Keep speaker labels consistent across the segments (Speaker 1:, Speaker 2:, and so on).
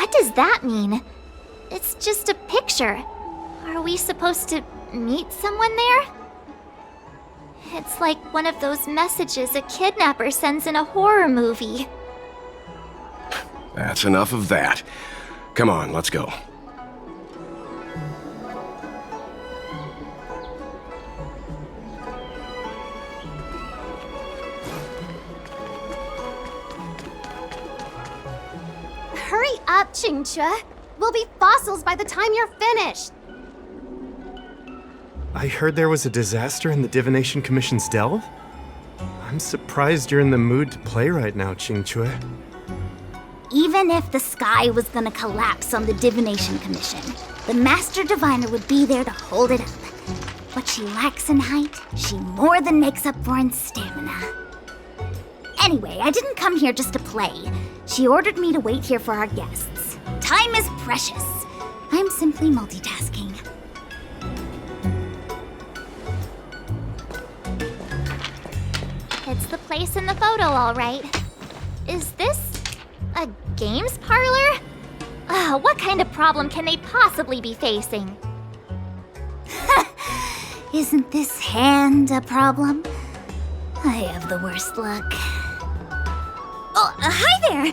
Speaker 1: What does that mean? It's just a picture. Are we supposed to meet someone there? It's like one of those messages a kidnapper sends in a horror movie.
Speaker 2: That's enough of that. Come on, let's go.
Speaker 3: Hurry up, Qingque. We'll be fossils by the time you're finished.
Speaker 4: I heard there was a disaster in the Divination Commission's delve? I'm surprised you're in the mood to play right now, Qingque.
Speaker 5: Even if the sky was gonna collapse on the Divination Commission, the Master Diviner would be there to hold it up. What she lacks in height, she more than makes up for in stamina. Anyway, I didn't come here just to play. She ordered me to wait here for our guests. Time is precious. I'm simply multitasking.
Speaker 1: It's the place in the photo, all right. Is this a games parlor? What kind of problem can they possibly be facing?
Speaker 5: Isn't this hand a problem? I have the worst luck. Oh, hi there!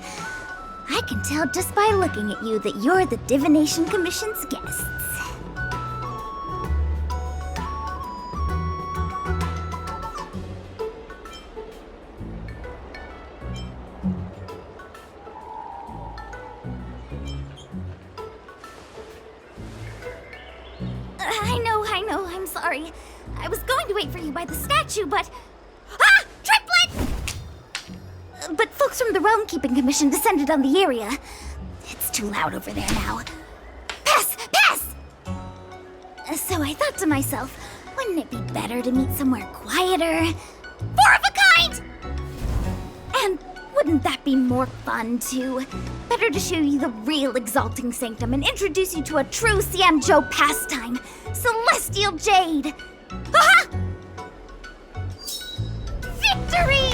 Speaker 5: I can tell just by looking at you that you're the Divination Commission's guests. I'm sorry. I was going to wait for you by the statue, but... Ah! Triplet! But folks from the Realm Keeping Commission descended on the area. It's too loud over there now. Pass! Pass! So I thought to myself, wouldn't it be better to meet somewhere quieter? Four of a kind! And wouldn't that be more fun, too? Better to show you the real Exalting Sanctum and introduce you to a true Xianzhou pastime, Celestial Jade! Aha! Victory!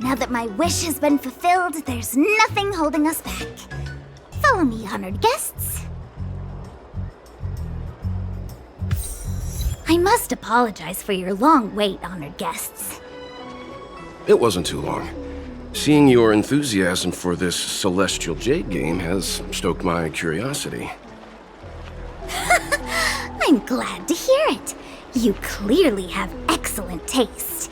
Speaker 5: Now that my wish has been fulfilled, there's nothing holding us back. Follow me, honored guests. I must apologize for your long wait, honored guests.
Speaker 2: It wasn't too long. Seeing your enthusiasm for this Celestial Jade game has stoked my curiosity.
Speaker 5: I'm glad to hear it. You clearly have excellent taste.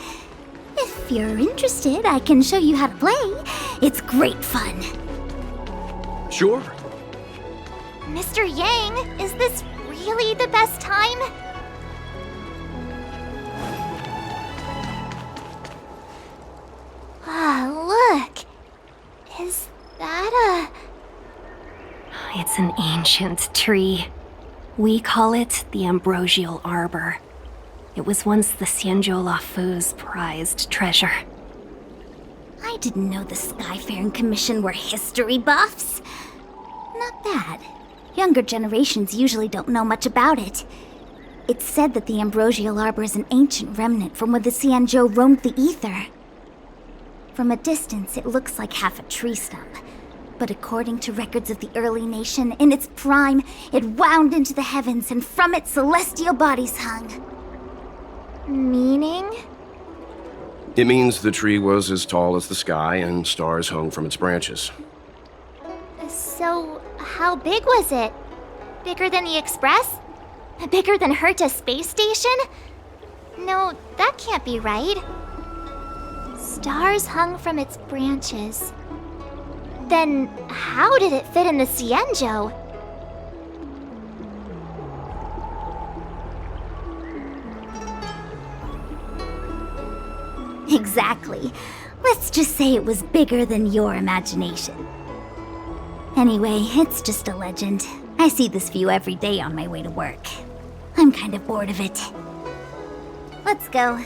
Speaker 5: If you're interested, I can show you how to play. It's great fun.
Speaker 2: Sure.
Speaker 1: Mr. Yang, is this really the best time? Look. Is that a...
Speaker 6: It's an ancient tree. We call it the Ambrosial Arbor. It was once the Xianzhou Luofu's prized treasure.
Speaker 5: I didn't know the Skyfaring Commission were history buffs. Not bad. Younger generations usually don't know much about it. It's said that the Ambrosial Arbor is an ancient remnant from when the Xianzhou roamed the ether. From a distance, it looks like half a tree stump. But according to records of the early nation, in its prime, it wound into the heavens and from it celestial bodies hung.
Speaker 1: Meaning?
Speaker 2: It means the tree was as tall as the sky and stars hung from its branches.
Speaker 1: So, how big was it? Bigger than the Express? Bigger than Herta Space Station? No, that can't be right. Stars hung from its branches. Then, how did it fit in the Xianzhou?
Speaker 5: Exactly. Let's just say it was bigger than your imagination. Anyway, it's just a legend. I see this view every day on my way to work. I'm kind of bored of it. Let's go.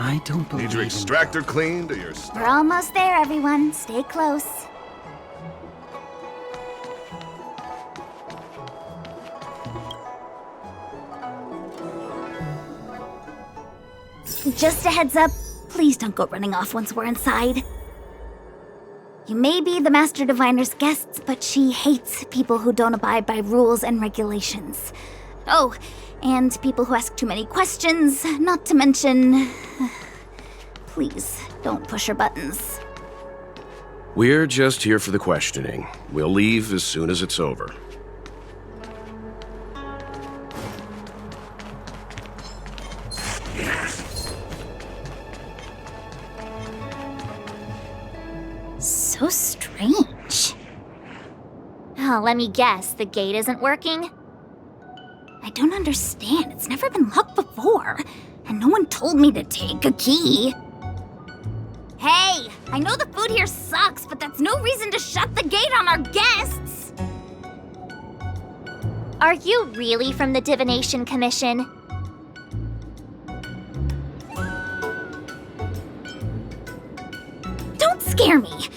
Speaker 7: I don't believe
Speaker 8: Need your extractor cleaned or your...
Speaker 5: We're almost there, everyone. Stay close. Just a heads up, please don't go running off once we're inside. You may be the Master Diviner's guests, but she hates people who don't abide by rules and regulations. Oh, and people who ask too many questions, not to mention... Please, don't push her buttons.
Speaker 2: We're just here for the questioning. We'll leave as soon as it's over.
Speaker 5: So strange.
Speaker 1: Oh, let me guess, the gate isn't working?
Speaker 5: I don't understand. It's never been locked before. And no one told me to take a key. Hey, I know the food here sucks, but that's no reason to shut the gate on our guests.
Speaker 1: Are you really from the Divination Commission?
Speaker 5: Don't scare me.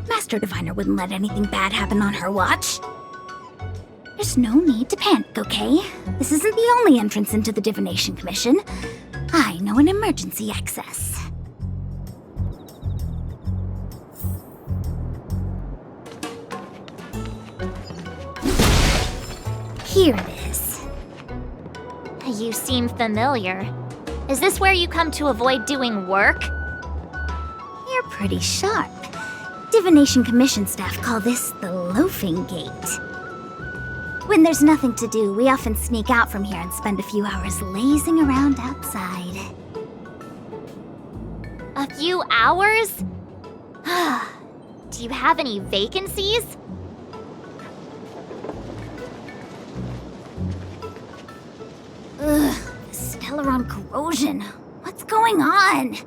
Speaker 5: Master Diviner wouldn't let anything bad happen on her watch. There's no need to panic, okay? This isn't the only entrance into the Divination Commission. I know an emergency access. Here it is.
Speaker 1: You seem familiar. Is this where you come to avoid doing work?
Speaker 5: You're pretty sharp. Divination Commission staff call this the Loafing Gate. When there's nothing to do, we often sneak out from here and spend a few hours lazing around outside.
Speaker 1: A few hours? Do you have any vacancies?
Speaker 5: Ugh, the Stellaron corrosion. What's going on?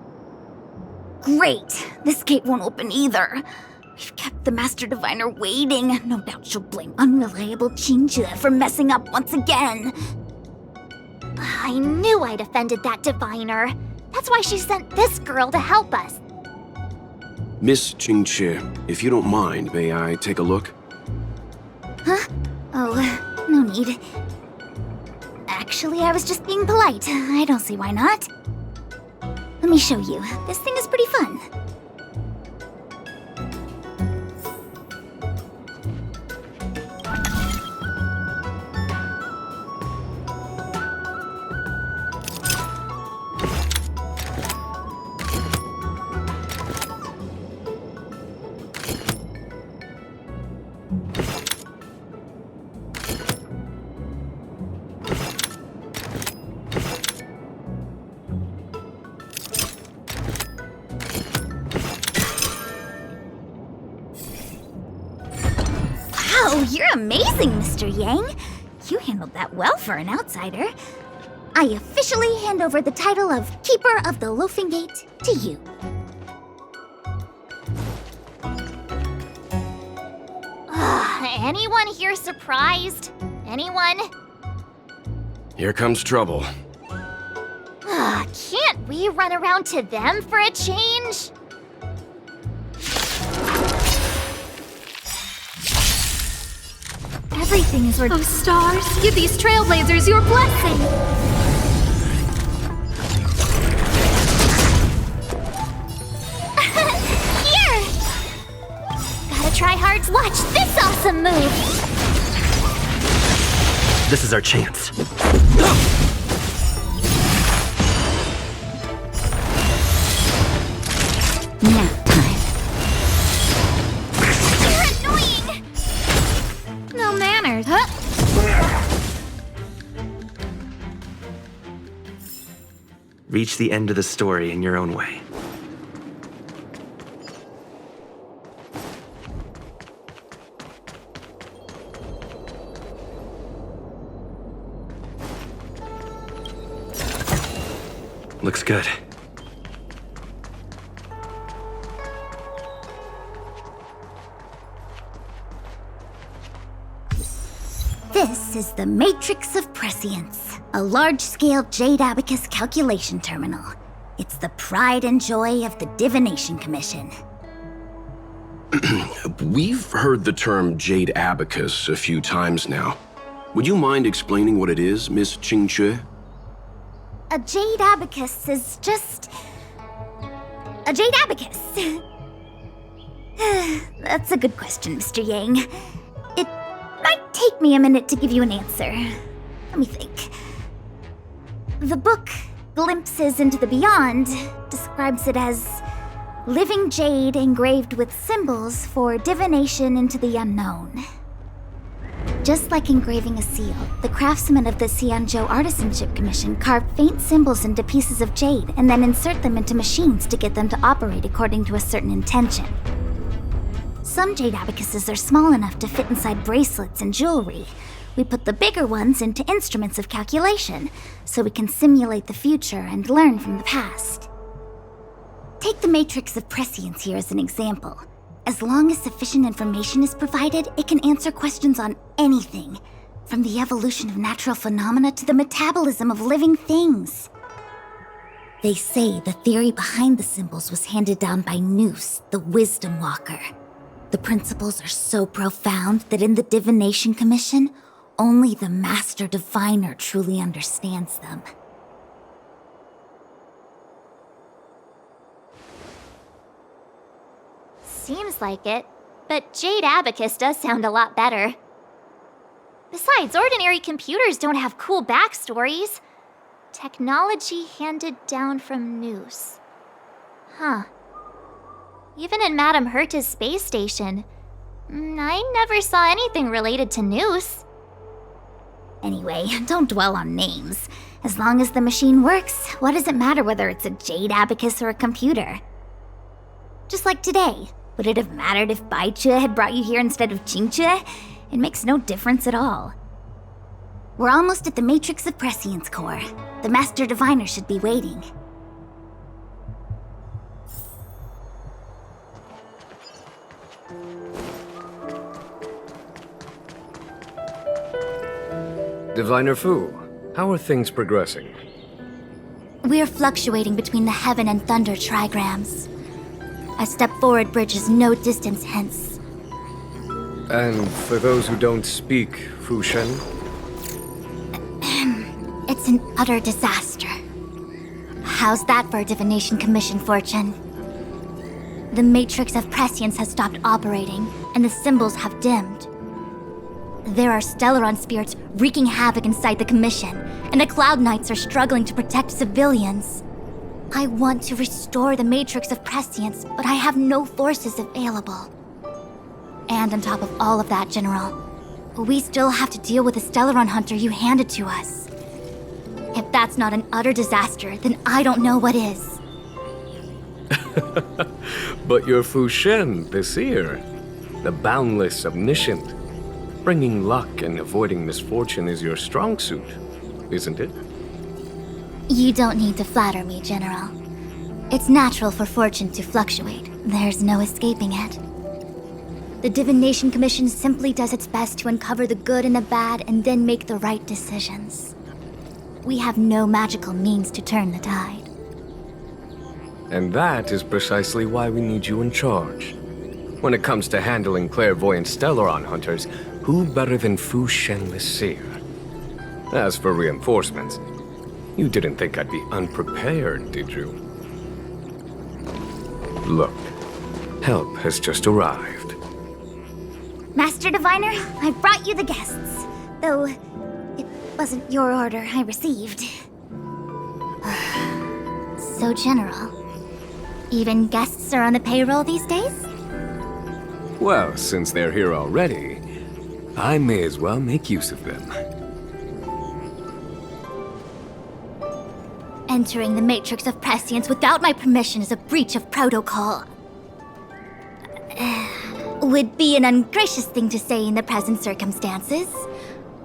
Speaker 5: Great, this gate won't open either. We've kept the Master Diviner waiting. No doubt she'll blame unreliable Qingque for messing up once again.
Speaker 1: I knew I'd offended that diviner. That's why she sent this girl to help us.
Speaker 2: Miss Qingque, if you don't mind, may I take a look?
Speaker 5: Huh? Oh, no need. Actually, I was just being polite. I don't see why not. Let me show you. This thing is pretty fun. Wow, you're amazing, Mr. Yang. You handled that well for an outsider. I officially hand over the title of Keeper of the Loafing Gate to you.
Speaker 1: Anyone here surprised? Anyone?
Speaker 2: Here comes trouble.
Speaker 1: Can't we run around to them for a change?
Speaker 5: Everything is
Speaker 7: Oh, stars, give these trailblazers your blessing!
Speaker 1: Here! Gotta try hard to watch this awesome move!
Speaker 8: This is our chance.
Speaker 5: nap time.
Speaker 1: You're annoying!
Speaker 7: No manners.
Speaker 8: Reach the end of the story in your own way. Looks good.
Speaker 5: This is the Matrix of Prescience, a large-scale Jade Abacus calculation terminal. It's the pride and joy of the Divination Commission.
Speaker 2: We've heard the term Jade Abacus a few times now. Would you mind explaining what it is, Miss Qingque?
Speaker 5: A jade abacus is just... a jade abacus. That's a good question, Mr. Yang. It might take me a minute to give you an answer. Let me think. The book, Glimpses into the Beyond, describes it as living jade engraved with symbols for divination into the unknown. Just like engraving a seal, the craftsmen of the Xianzhou Artisanship Commission carve faint symbols into pieces of jade and then insert them into machines to get them to operate according to a certain intention. Some jade abacuses are small enough to fit inside bracelets and jewelry. We put the bigger ones into instruments of calculation, so we can simulate the future and learn from the past. Take the matrix of prescience here as an example. As long as sufficient information is provided, it can answer questions on anything, from the evolution of natural phenomena to the metabolism of living things. They say the theory behind the symbols was handed down by Nous, the Wisdom Walker. The principles are so profound that in the Divination Commission, only the Master Diviner truly understands them.
Speaker 1: Seems like it, but Jade Abacus does sound a lot better. Besides, ordinary computers don't have cool backstories. Technology handed down from Nous. Huh. Even in Madame Herta's space station, I never saw anything related to Nous.
Speaker 5: Anyway, don't dwell on names. As long as the machine works, what does it matter whether it's a jade abacus or a computer? Just like today, would it have mattered if Baichue had brought you here instead of Qingque? It makes no difference at all. We're almost at the Matrix of Prescience core. The Master Diviner should be waiting.
Speaker 9: Diviner Fu, how are things progressing?
Speaker 5: We're fluctuating between the heaven and thunder trigrams. A step forward bridges no distance hence.
Speaker 9: And for those who don't speak Fu Shen?
Speaker 5: It's an utter disaster. How's that for a Divination Commission fortune? The Matrix of Prescience has stopped operating, and the symbols have dimmed. There are Stellaron spirits wreaking havoc inside the Commission, and the Cloud Knights are struggling to protect civilians. I want to restore the Matrix of Prescience, but I have no forces available. And on top of all of that, General, we still have to deal with the Stellaron hunter you handed to us. If that's not an utter disaster, then I don't know what is.
Speaker 9: But you're Fu Shen, the seer. The boundless, omniscient. Bringing luck and avoiding misfortune is your strong suit, isn't it?
Speaker 5: You don't need to flatter me, General. It's natural for fortune to fluctuate. There's no escaping it. The Divination Commission simply does its best to uncover the good and the bad and then make the right decisions. We have no magical means to turn the tide.
Speaker 9: And that is precisely why we need you in charge. When it comes to handling clairvoyant Stellaron hunters, who better than Fu Shen the Seer? As for reinforcements, you didn't think I'd be unprepared, did you? Look, help has just arrived.
Speaker 5: Master Diviner, I brought you the guests. Though, it wasn't your order I received. So, General, even guests are on the payroll these days?
Speaker 9: Well, since they're here already, I may as well make use of them.
Speaker 5: Entering the Matrix of Prescience without my permission is a breach of protocol. Would be an ungracious thing to say in the present circumstances.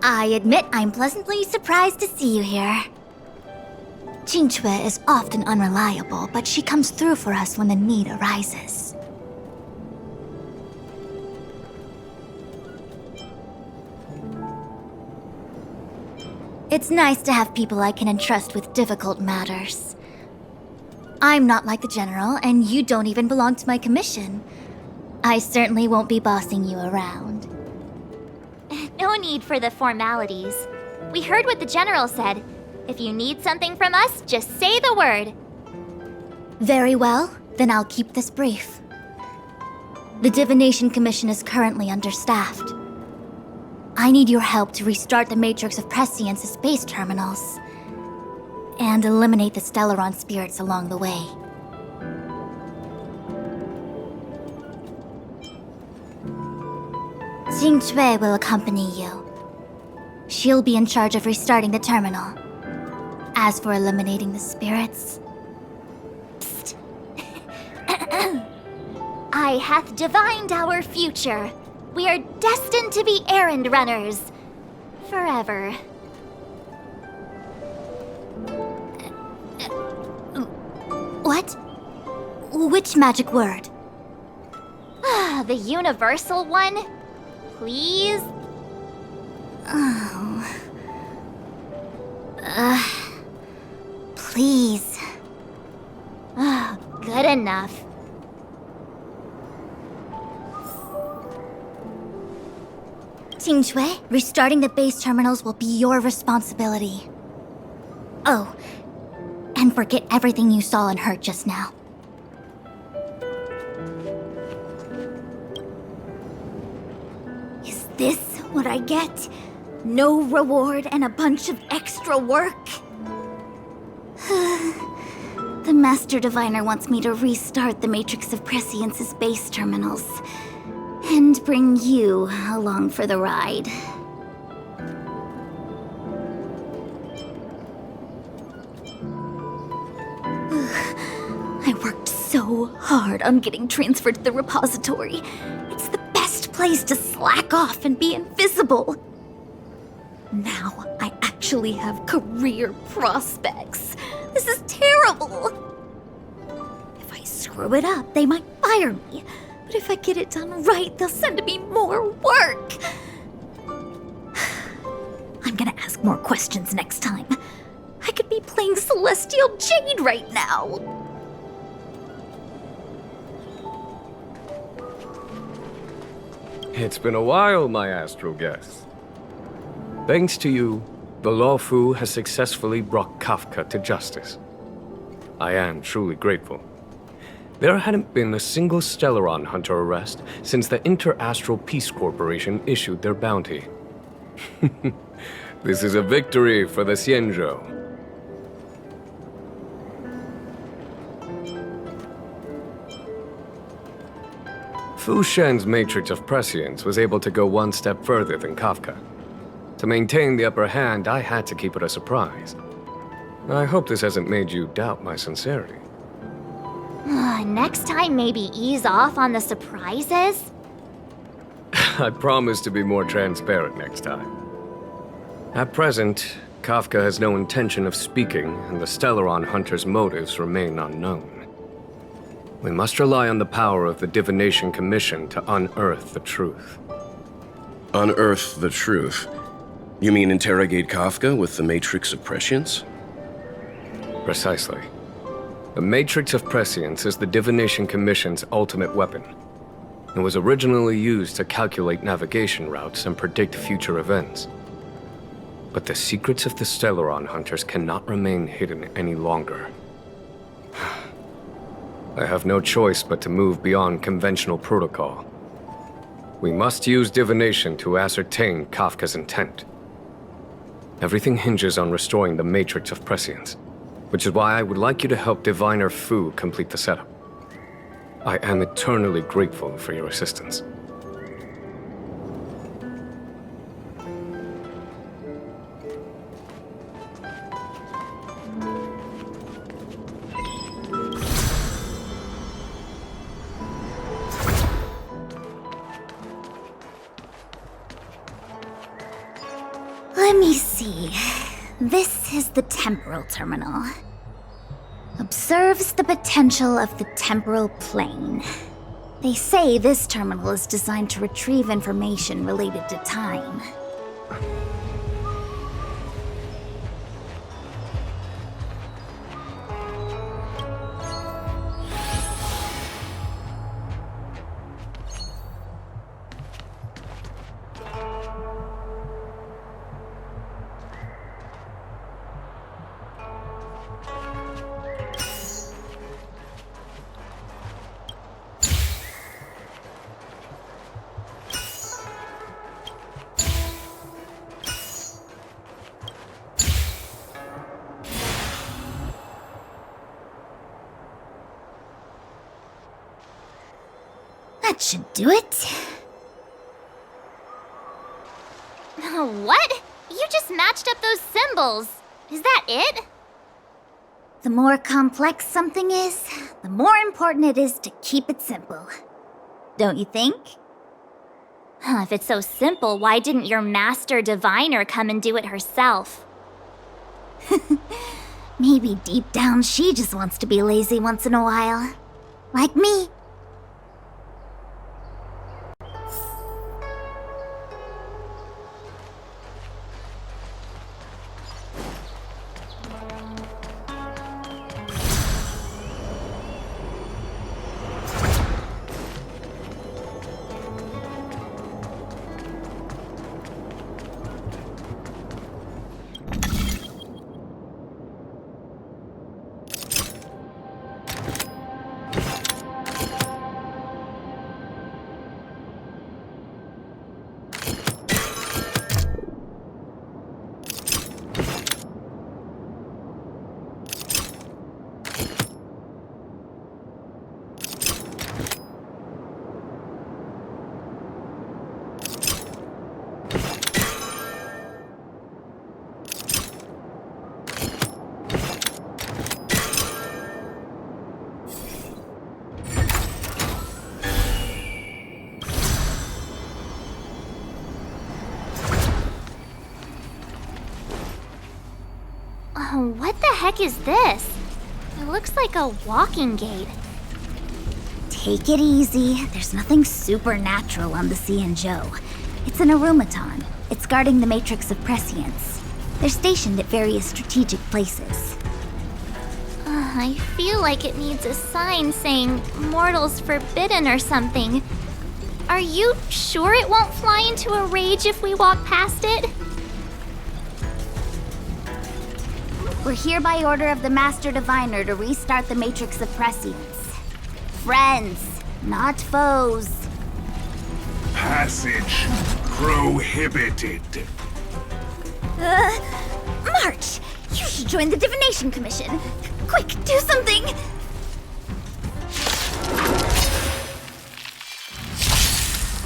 Speaker 5: I admit I'm pleasantly surprised to see you here. Qingque is often unreliable, but she comes through for us when the need arises. It's nice to have people I can entrust with difficult matters. I'm not like the General, and you don't even belong to my commission. I certainly won't be bossing you around.
Speaker 1: No need for the formalities. We heard what the General said. If you need something from us, just say the word.
Speaker 5: Very well, then I'll keep this brief. The Divination Commission is currently understaffed. I need your help to restart the Matrix of Prescience's base terminals and eliminate the Stellaron spirits along the way. Qingque will accompany you. She'll be in charge of restarting the terminal. As for eliminating the spirits...
Speaker 1: Psst. I hath divined our future. We are destined to be errand runners. Forever.
Speaker 5: What? Which magic word?
Speaker 1: The universal one? Please?
Speaker 5: Oh. Please.
Speaker 1: Good enough.
Speaker 5: Qingque, restarting the base terminals will be your responsibility. Oh, and forget everything you saw and heard just now. Is this what I get? No reward and a bunch of extra work? The Master Diviner wants me to restart the Matrix of Prescience's base terminals. And bring you along for the ride. I worked so hard on getting transferred to the repository. It's the best place to slack off and be invisible. Now I actually have career prospects. This is terrible. If I screw it up, they might fire me. But if I get it done right, they'll send me more work. I'm gonna ask more questions next time. I could be playing Celestial Jade right now.
Speaker 9: It's been a while, my astral guest. Thanks to you, the Luofu has successfully brought Kafka to justice. I am truly grateful. There hadn't been a single Stellaron hunter arrest since the Inter-Astral Peace Corporation issued their bounty. This is a victory for the Xianzhou. Fu Shen's Matrix of Prescience was able to go one step further than Kafka. To maintain the upper hand, I had to keep it a surprise. I hope this hasn't made you doubt my sincerity.
Speaker 1: Next time, maybe ease off on the surprises?
Speaker 9: I promise to be more transparent next time. At present, Kafka has no intention of speaking, and the Stellaron hunter's motives remain unknown. We must rely on the power of the Divination Commission to unearth the truth.
Speaker 2: Unearth the truth? You mean interrogate Kafka with the Matrix of Prescience?
Speaker 9: Precisely. The Matrix of Prescience is the Divination Commission's ultimate weapon. It was originally used to calculate navigation routes and predict future events. But the secrets of the Stellaron hunters cannot remain hidden any longer. I have no choice but to move beyond conventional protocol. We must use divination to ascertain Kafka's intent. Everything hinges on restoring the Matrix of Prescience, which is why I would like you to help Diviner Fu complete the setup. I am eternally grateful for your assistance.
Speaker 5: Let me see. This is the temporal terminal. Observes the potential of the temporal plane. They say this terminal is designed to retrieve information related to time. That should do it.
Speaker 1: What? You just matched up those symbols. Is that it?
Speaker 5: The more complex something is, the more important it is to keep it simple. Don't you think?
Speaker 1: If it's so simple, why didn't your master diviner come and do it herself?
Speaker 5: Maybe deep down she just wants to be lazy once in a while. Like me.
Speaker 1: What the heck is this? It looks like a walking gate.
Speaker 5: Take it easy. There's nothing supernatural on the Xianzhou. It's an aromaton. It's guarding the matrix of prescience. They're stationed at various strategic places.
Speaker 1: I feel like it needs a sign saying mortals forbidden or something. Are you sure it won't fly into a rage if we walk past it?
Speaker 5: We're here by order of the Master Diviner to restart the Matrix of Prescience. Friends, not foes.
Speaker 10: Passage prohibited.
Speaker 5: March! You should join the Divination Commission. Quick, do something!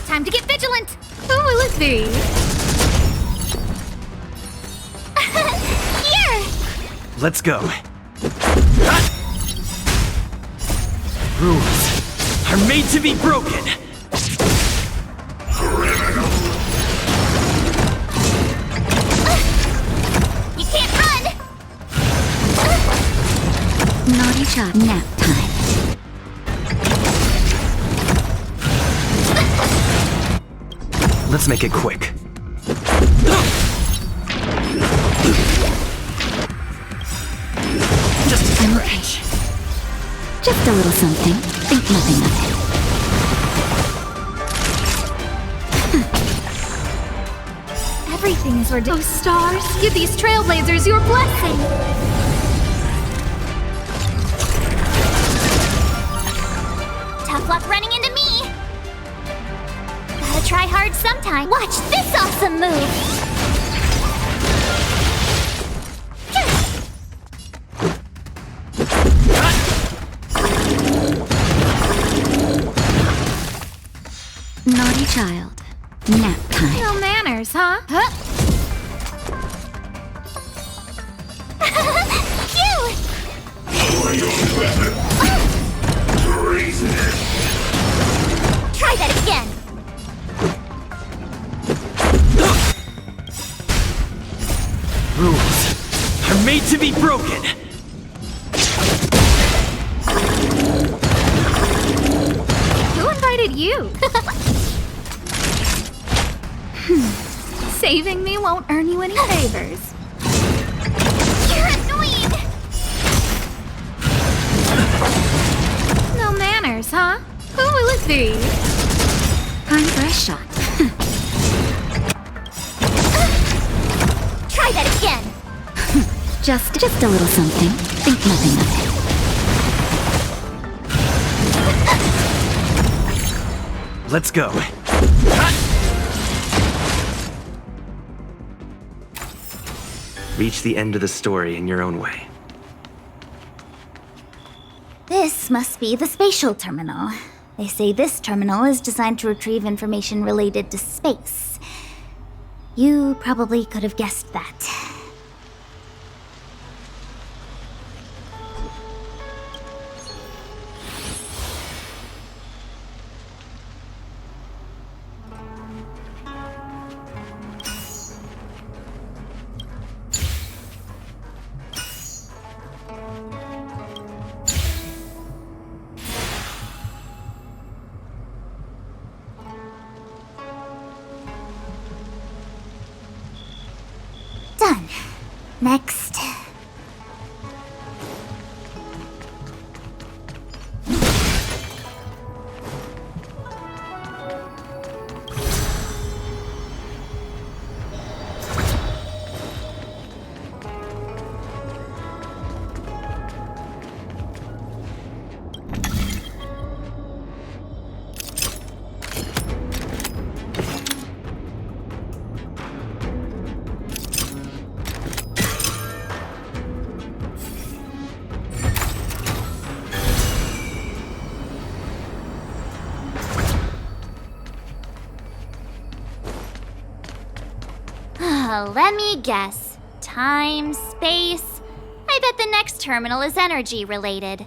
Speaker 7: Time to get vigilant! Who will it be?
Speaker 1: Here!
Speaker 8: Let's go. Rules are made to be broken.
Speaker 1: You can't run!
Speaker 5: Naughty child, nap time.
Speaker 8: Let's make it quick.
Speaker 5: I'm okay. Just a little something. Think nothing of it.
Speaker 7: Everything is ordained. Oh, stars, give these trailblazers your blessing!
Speaker 1: Tough luck running into me! Gotta try hard sometime. Watch this awesome move!
Speaker 5: Naughty child. Nap time.
Speaker 7: No manners, huh?
Speaker 1: Phew! Try that again!
Speaker 8: Rules are made to be broken.
Speaker 7: Who invited you? Saving me won't earn you any favors.
Speaker 1: You're annoying!
Speaker 7: No manners, huh? Who will it be?
Speaker 5: Time for a shot.
Speaker 1: Try that again!
Speaker 5: Just a little something. Think nothing of it.
Speaker 8: Let's go. Reach the end of the story in your own way.
Speaker 5: This must be the spatial terminal. They say this terminal is designed to retrieve information related to space. You probably could have guessed that. Done. Next.
Speaker 1: Let me guess. Time, space. I bet the next terminal is energy related.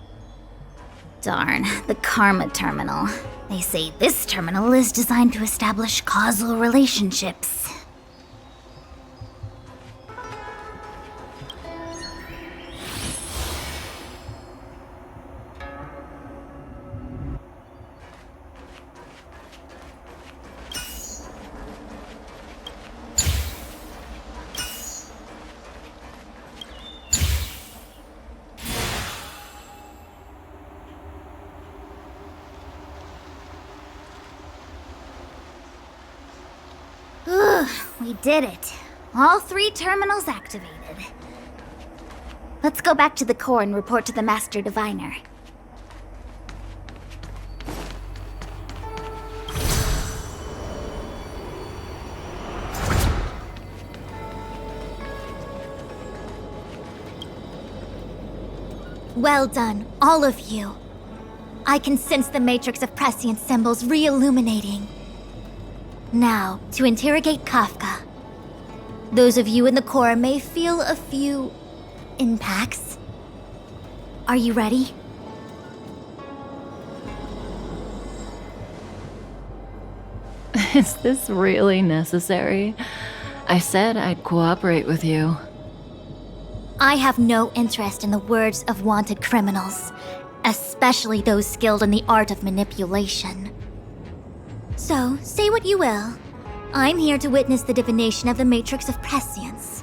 Speaker 5: Darn, the Karma Terminal. They say this terminal is designed to establish causal relationships. We did it. All 3 terminals activated. Let's go back to the core and report to the Master Diviner.
Speaker 1: Well done, all of you. I can sense the matrix of prescient symbols re-illuminating. Now, to interrogate Kafka. Those of you in the core may feel a few impacts. Are you ready?
Speaker 11: Is this really necessary? I said I'd cooperate with you.
Speaker 1: I have no interest in the words of wanted criminals, especially those skilled in the art of manipulation. So, say what you will. I'm here to witness the divination of the Matrix of Prescience.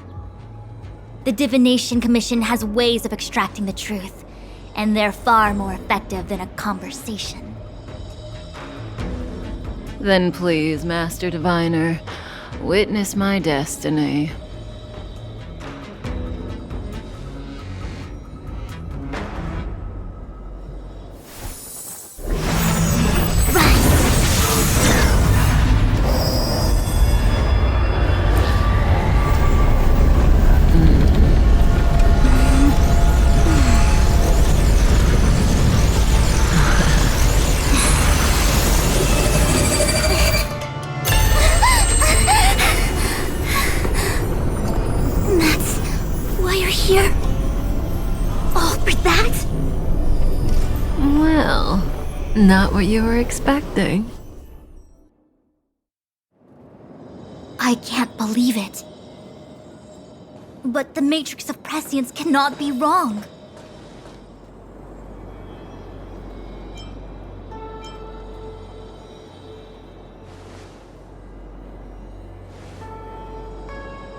Speaker 1: The Divination Commission has ways of extracting the truth, and they're far more effective than a conversation.
Speaker 11: Then please, Master Diviner, witness my destiny. Not what you were expecting.
Speaker 1: I can't believe it. But the Matrix of Prescience cannot be wrong.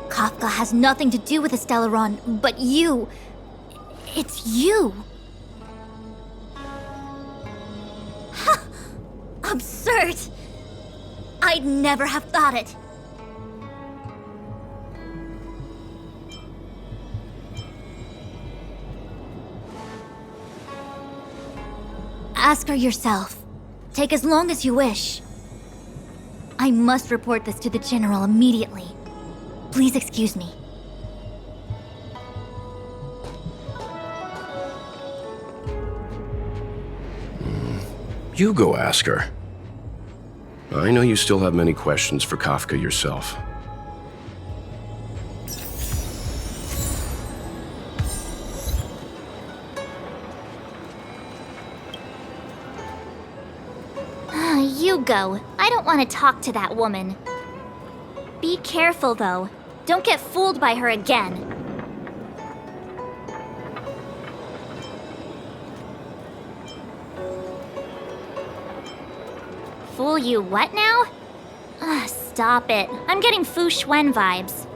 Speaker 1: Kafka has nothing to do with the Stellaron, but you... It's you! Absurd! I'd never have thought it. Ask her yourself. Take as long as you wish. I must report this to the General immediately. Please excuse me.
Speaker 2: You go ask her. I know you still have many questions for Kafka yourself.
Speaker 1: You go. I don't want to talk to that woman. Be careful, though. Don't get fooled by her again. Fool you what now? Ugh, stop it. I'm getting Fu Xuan vibes.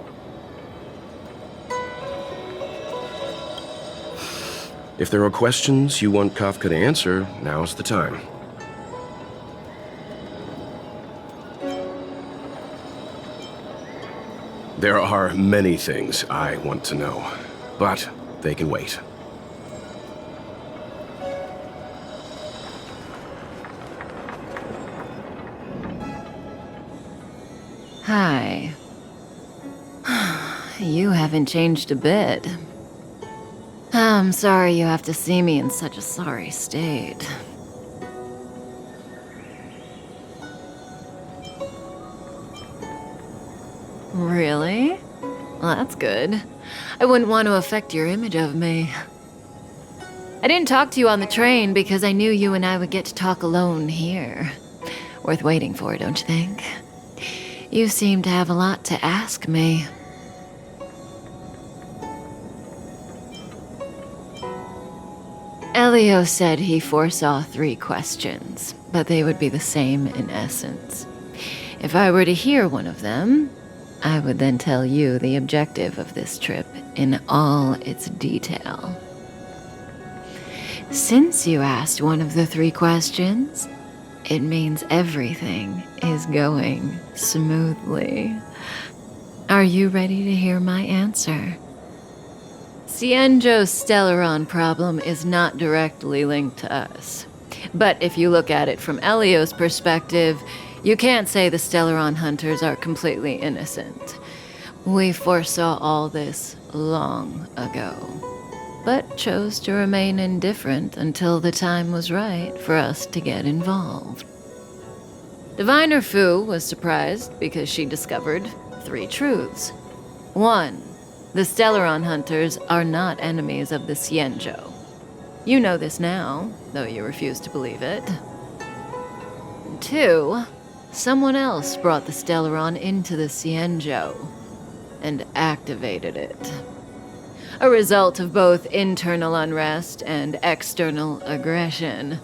Speaker 2: If there are questions you want Kafka to answer, now's the time. There are many things I want to know, but they can wait.
Speaker 11: Hi. You haven't changed a bit. I'm sorry you have to see me in such a sorry state. Really? Well, that's good. I wouldn't want to affect your image of me. I didn't talk to you on the train because I knew you and I would get to talk alone here. Worth waiting for, don't you think? You seem to have a lot to ask me. Elio said he foresaw 3 questions, but they would be the same in essence. If I were to hear one of them, I would then tell you the objective of this trip in all its detail. Since you asked one of the 3 questions, it means everything is going smoothly. Are you ready to hear my answer? Xianzhou's Stellaron problem is not directly linked to us. But if you look at it from Elio's perspective, you can't say the Stellaron hunters are completely innocent. We foresaw all this long ago, but chose to remain indifferent until the time was right for us to get involved. Diviner Fu was surprised because she discovered 3 truths. 1. The Stellaron hunters are not enemies of the Xianzhou. You know this now, though you refuse to believe it. 2. Someone else brought the Stellaron into the Xianzhou and activated it. A result of both internal unrest and external aggression.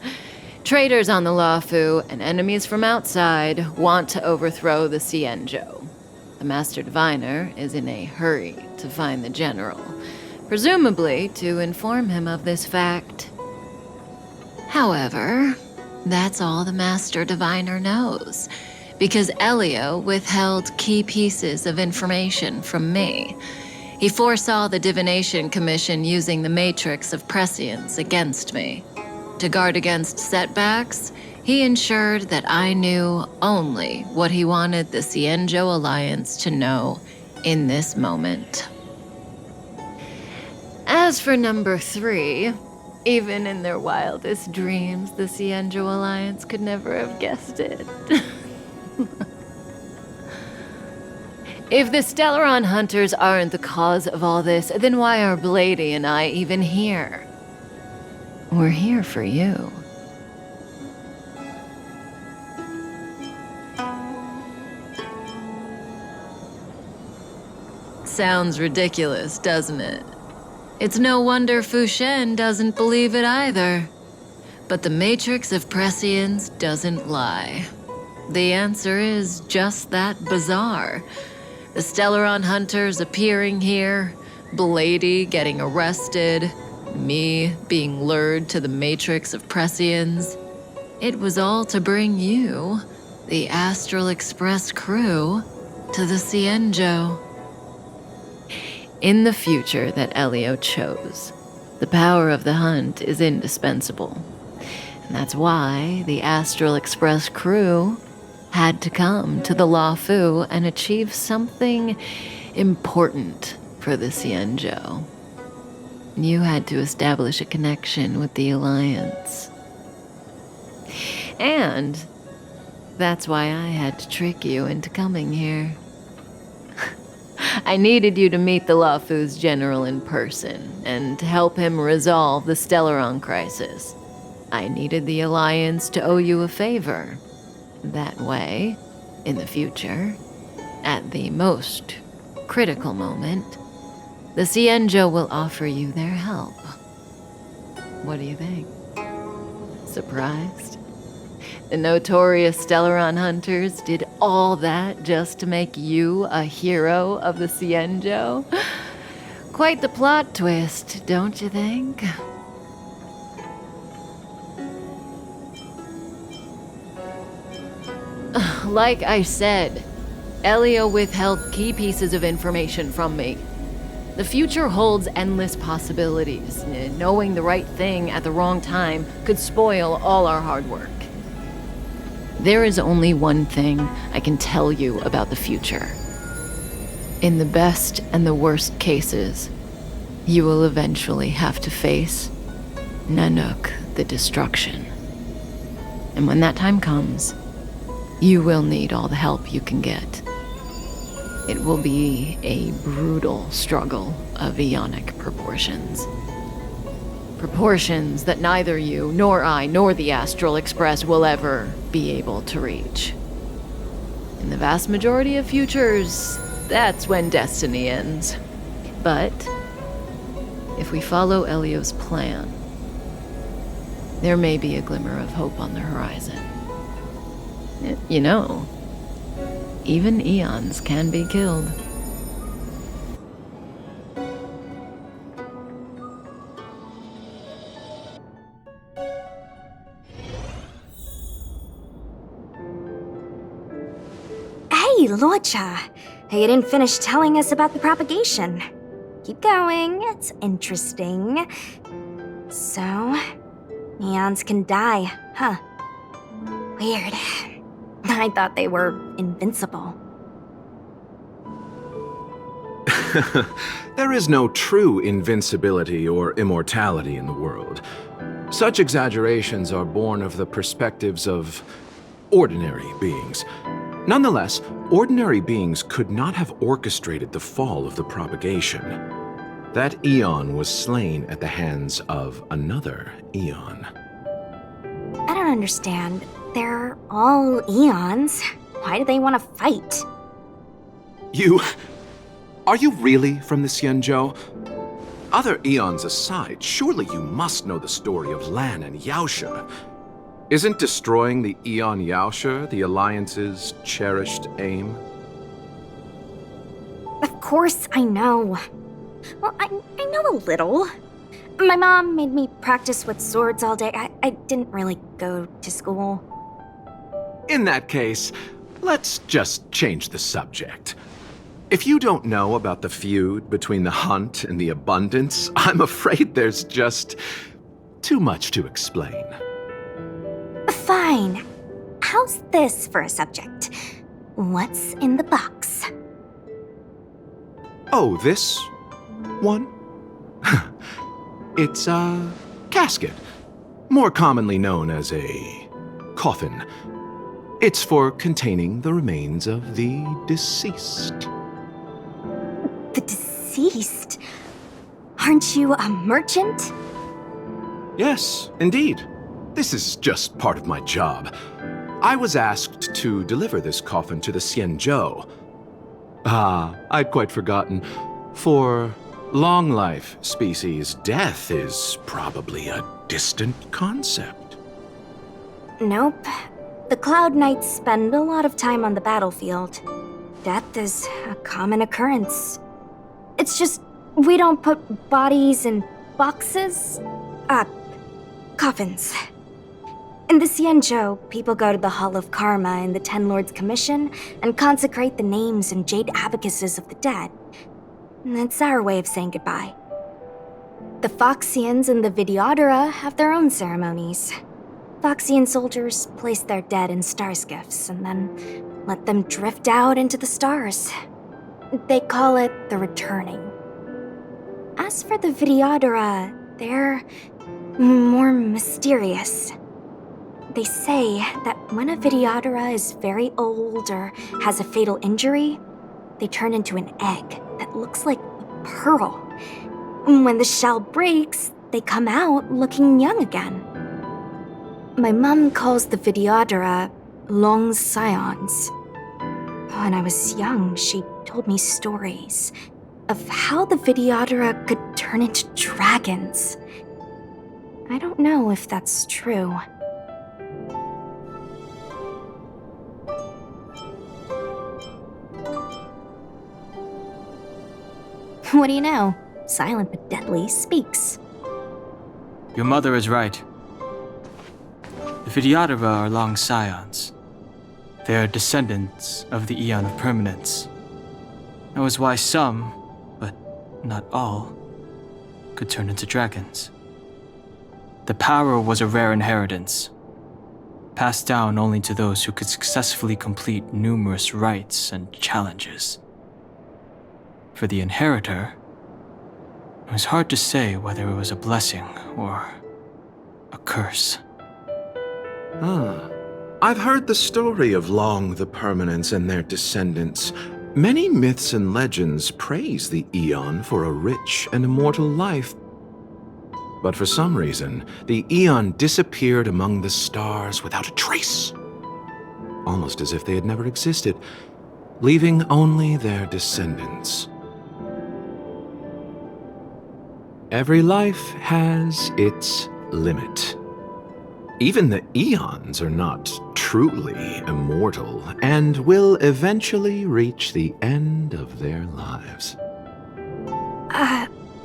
Speaker 11: Traitors on the Luofu and enemies from outside want to overthrow the Xianzhou. The Master Diviner is in a hurry to find the General, presumably to inform him of this fact. However, that's all the Master Diviner knows, because Elio withheld key pieces of information from me. He foresaw the Divination Commission using the Matrix of Prescience against me. To guard against setbacks, he ensured that I knew only what he wanted the Xianzhou Alliance to know in this moment. As for number 3, even in their wildest dreams, the Xianzhou Alliance could never have guessed it. If the Stellaron hunters aren't the cause of all this, then why are Blady and I even here? We're here for you. Sounds ridiculous, doesn't it? It's no wonder Fu Shen doesn't believe it either. But the Matrix of Prescience doesn't lie. The answer is just that bizarre. The Stellaron hunters appearing here, Blady getting arrested, me being lured to the Matrix of Prescience. It was all to bring you, the Astral Express crew, to the Xianzhou. In the future that Elio chose, the power of the hunt is indispensable. And that's why the Astral Express crew had to come to the Luofu and achieve something important for the Xianzhou. You had to establish a connection with the Alliance. And that's why I had to trick you into coming here. I needed you to meet the Luofu's general in person and to help him resolve the Stellaron crisis. I needed the Alliance to owe you a favor. That way, in the future, at the most critical moment, the Xianzhou will offer you their help. What do you think? Surprised? The notorious Stellaron hunters did all that just to make you a hero of the Xianzhou? Quite the plot twist, don't you think? Like I said, Elio withheld key pieces of information from me. The future holds endless possibilities. Knowing the right thing at the wrong time could spoil all our hard work. There is only one thing I can tell you about the future. In the best and the worst cases, you will eventually have to face Nanook the Destruction. And when that time comes, you will need all the help you can get. It will be a brutal struggle of eonic proportions. Proportions that neither you, nor I, nor the Astral Express will ever be able to reach. In the vast majority of futures, that's when destiny ends. But if we follow Elio's plan, there may be a glimmer of hope on the horizon. You know, even eons can be killed.
Speaker 12: Hey, Luocha! You didn't finish telling us about the propagation. Keep going, it's interesting. So, eons can die, huh? Weird. I thought they were invincible.
Speaker 13: There is no true invincibility or immortality in the world. Such exaggerations are born of the perspectives of ordinary beings. Nonetheless, ordinary beings could not have orchestrated the fall of the propagation. That eon was slain at the hands of another eon.
Speaker 12: I don't understand. They're all eons. Why do they want to fight?
Speaker 13: Are you really from the Xianzhou? Other eons aside, surely you must know the story of Lan and Yaoshe. Isn't destroying the Eon Yaoshe the Alliance's cherished aim?
Speaker 12: Of course I know. Well, I know a little. My mom made me practice with swords all day. I didn't really go to school.
Speaker 13: In that case, let's just change the subject. If you don't know about the feud between the Hunt and the Abundance, I'm afraid there's just too much to explain.
Speaker 12: Fine. How's this for a subject? What's in the box?
Speaker 13: Oh, this one? It's a casket, more commonly known as a coffin. It's for containing the remains of the deceased.
Speaker 12: The deceased? Aren't you a merchant?
Speaker 13: Yes, indeed. This is just part of my job. I was asked to deliver this coffin to the Xianzhou. I'd quite forgotten. For long life species, death is probably a distant concept.
Speaker 12: Nope. The Cloud Knights spend a lot of time on the battlefield. Death is a common occurrence. It's just, we don't put bodies in boxes? Coffins. In the Xianzhou, people go to the Hall of Karma in the Ten Lords Commission and consecrate the names and jade abacuses of the dead. It's our way of saying goodbye. The Foxians and the Videodora have their own ceremonies. Foxian soldiers place their dead in star skiffs and then let them drift out into the stars. They call it the returning. As for the Videodora, they're more mysterious. They say that when a Videodora is very old or has a fatal injury, they turn into an egg that looks like a pearl. When the shell breaks, they come out looking young again. My mom calls the Videodora long scions. When I was young, she told me stories of how the Videodora could turn into dragons. I don't know if that's true. What do you know? Silent but deadly speaks.
Speaker 14: Your mother is right. The Videodora are long scions. They are descendants of the Eon of Permanence. That was why some, but not all, could turn into dragons. The power was a rare inheritance, passed down only to those who could successfully complete numerous rites and challenges. For the inheritor, it was hard to say whether it was a blessing or a curse.
Speaker 13: I've heard the story of Long the Permanence and their descendants. Many myths and legends praise the Eon for a rich and immortal life. But for some reason, the Eon disappeared among the stars without a trace. Almost as if they had never existed, leaving only their descendants. Every life has its limit. Even the Eons are not truly immortal and will eventually reach the end of their lives.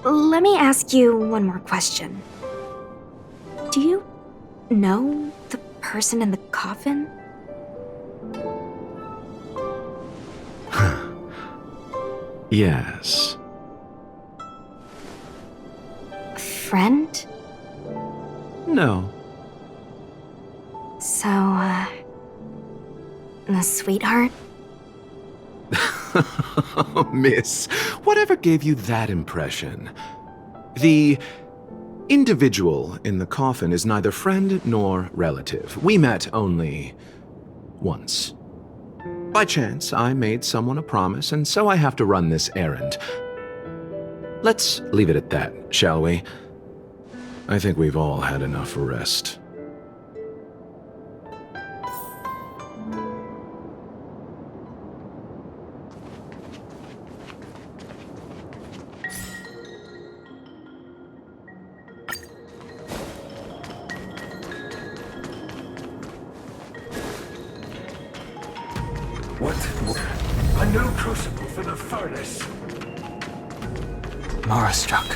Speaker 12: Let me ask you one more question. Do you know the person in the coffin?
Speaker 13: Yes.
Speaker 12: Friend?
Speaker 13: No.
Speaker 12: So, a sweetheart?
Speaker 13: Miss, whatever gave you that impression? The individual in the coffin is neither friend nor relative. We met only once. By chance, I made someone a promise, and so I have to run this errand. Let's leave it at that, shall we? I think we've all had enough rest.
Speaker 10: What? A new crucible for the furnace.
Speaker 14: Mara struck.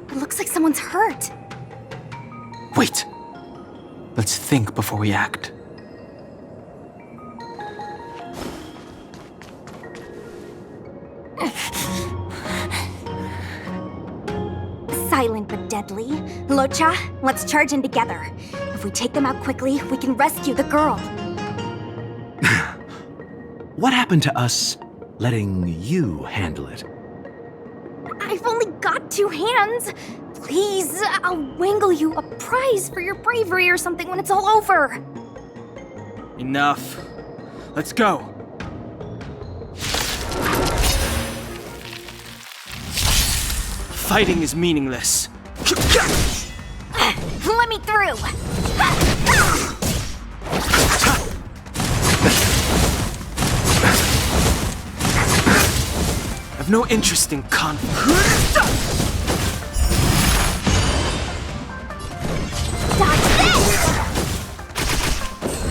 Speaker 12: It looks like someone's hurt.
Speaker 14: Wait! Let's think before we act.
Speaker 12: Silent but deadly. Luocha, let's charge in together. If we take them out quickly, we can rescue the girl.
Speaker 13: What happened to us letting you handle it?
Speaker 12: I've only got 2 hands. Please, I'll wangle you a prize for your bravery or something when it's all over.
Speaker 14: Enough. Let's go. Fighting is meaningless.
Speaker 12: Let me through.
Speaker 14: I've no interest in conflict.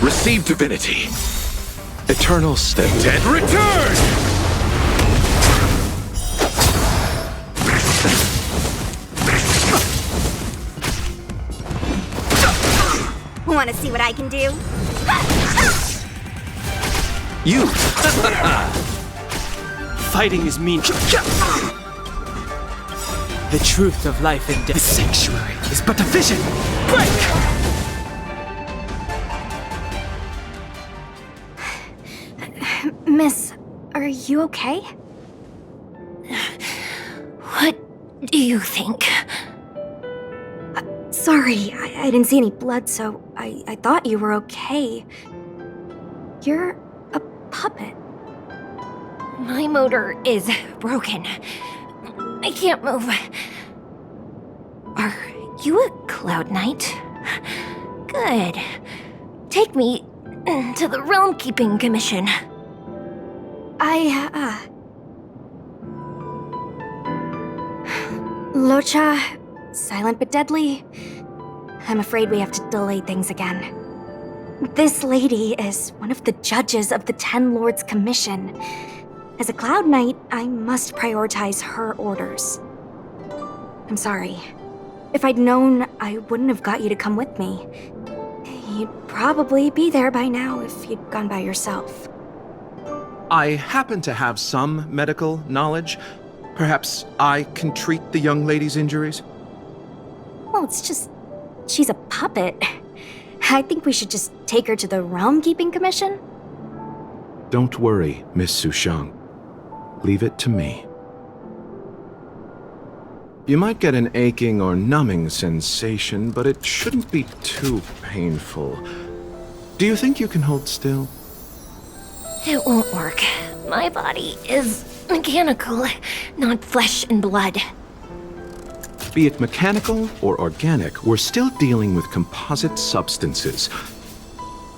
Speaker 2: Receive divinity. Eternal step. Dead return!
Speaker 12: Want to see what I can do?
Speaker 2: You!
Speaker 14: Fighting is meaningless. The truth of life and death. The sanctuary is but a vision. Break!
Speaker 12: Miss, are you okay?
Speaker 6: What do you think?
Speaker 12: Sorry, I didn't see any blood, so I thought you were okay. You're a puppet.
Speaker 6: My motor is broken. I can't move. Are you a Cloud Knight? Good. Take me to the Realm Keeping Commission.
Speaker 12: Luocha, silent but deadly. I'm afraid we have to delay things again. This lady is one of the judges of the Ten Lords Commission. As a Cloud Knight, I must prioritize her orders. I'm sorry. If I'd known, I wouldn't have got you to come with me. You'd probably be there by now if you'd gone by yourself.
Speaker 13: I happen to have some medical knowledge. Perhaps I can treat the young lady's injuries?
Speaker 12: Well, it's just... she's a puppet. I think we should just take her to the Realm Keeping Commission.
Speaker 13: Don't worry, Miss Sushang. Leave it to me. You might get an aching or numbing sensation, but it shouldn't be too painful. Do you think you can hold still?
Speaker 6: It won't work. My body is mechanical, not flesh and blood.
Speaker 13: Be it mechanical or organic, we're still dealing with composite substances.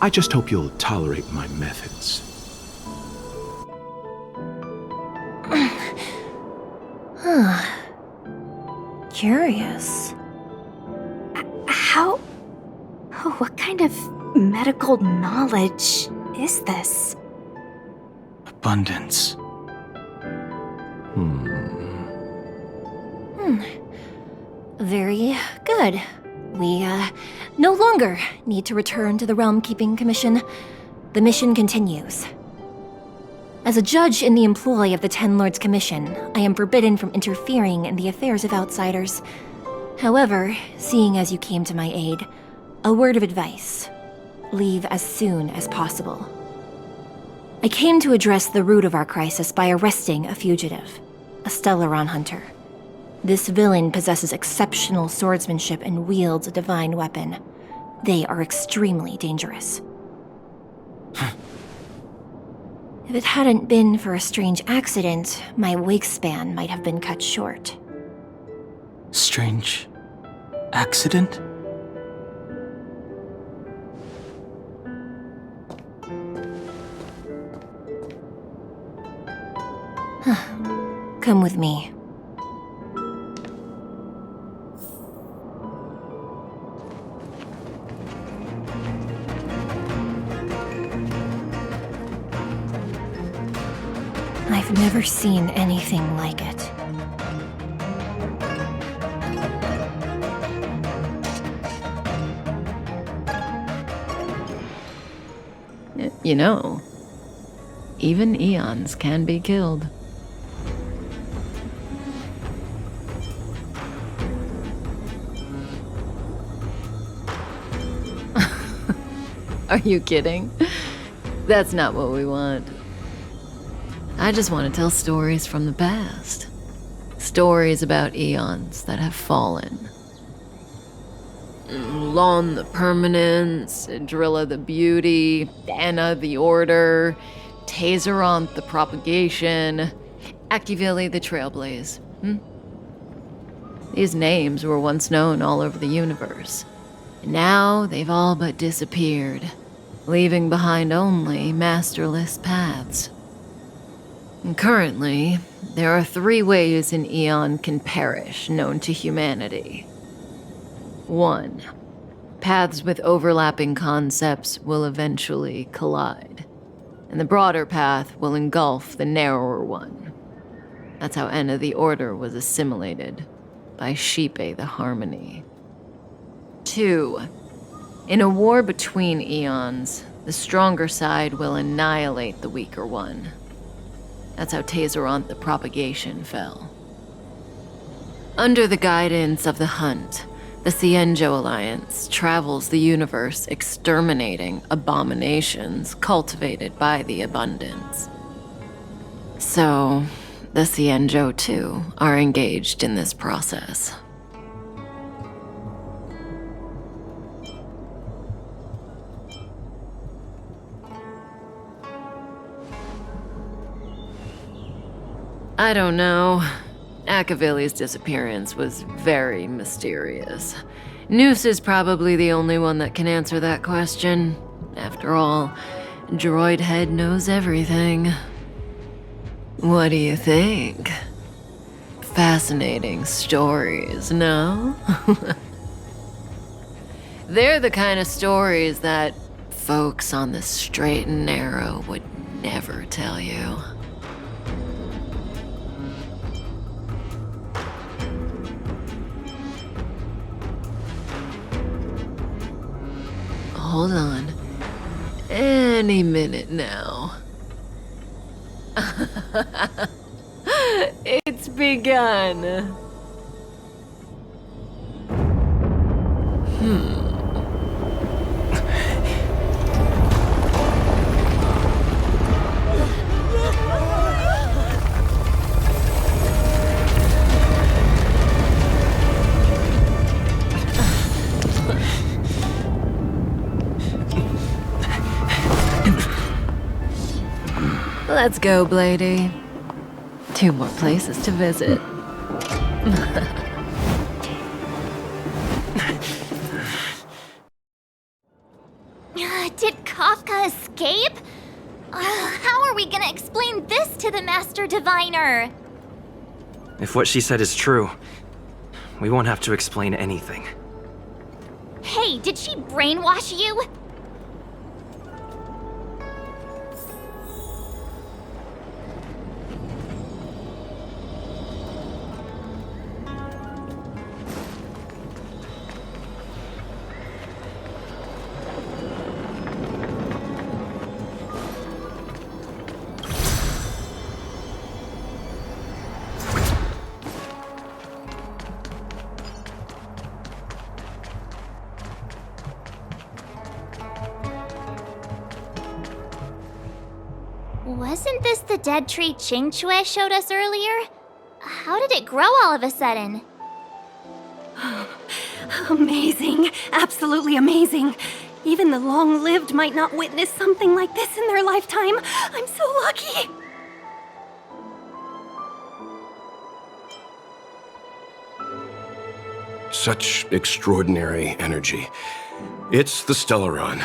Speaker 13: I just hope you'll tolerate my methods.
Speaker 6: Curious.
Speaker 12: How... what kind of medical knowledge is this?
Speaker 14: Abundance.
Speaker 6: Very good. We, no longer need to return to the Realm Keeping Commission. The mission continues. As a judge in the employ of the Ten Lords Commission, I am forbidden from interfering in the affairs of outsiders. However, seeing as you came to my aid, a word of advice. Leave as soon as possible. I came to address the root of our crisis by arresting a fugitive, a Stellaron hunter. This villain possesses exceptional swordsmanship and wields a divine weapon. They are extremely dangerous. If it hadn't been for a strange accident, my wakespan might have been cut short.
Speaker 14: Strange accident?
Speaker 6: Come with me. I've never seen anything like it.
Speaker 11: You know, even eons can be killed. Are you kidding? That's not what we want. I just want to tell stories from the past. Stories about eons that have fallen. Lon the Permanence, Drilla the Beauty, Anna the Order, Tazeront the Propagation, Akivili the Trailblaze. These names were once known all over the universe. And now they've all but disappeared, leaving behind only masterless paths. And currently, there are 3 ways an eon can perish known to humanity. 1. Paths with overlapping concepts will eventually collide, and the broader path will engulf the narrower one. That's how Enna the Order was assimilated by Qingque the Harmony. 2. In a war between eons, the stronger side will annihilate the weaker one. That's how Tazeront the Propagation fell. Under the guidance of the Hunt, the Xianzhou Alliance travels the universe exterminating abominations cultivated by the Abundance. So, the Xianzhou too are engaged in this process. I don't know. Akavili's disappearance was very mysterious. Noose is probably the only one that can answer that question. After all, Droid Head knows everything. What do you think? Fascinating stories, no? They're the kind of stories that folks on the straight and narrow would never tell you. Hold on. Any minute now. It's begun. Let's go, Blady. 2 more places to visit.
Speaker 1: Did Kafka escape? How are we gonna explain this to the Master Diviner?
Speaker 8: If what she said is true, we won't have to explain anything.
Speaker 1: Hey, did she brainwash you? Wasn't this the dead tree Qingque showed us earlier? How did it grow all of a sudden?
Speaker 3: Amazing. Absolutely amazing. Even the long-lived might not witness something like this in their lifetime. I'm so lucky.
Speaker 2: Such extraordinary energy. It's the Stellaron.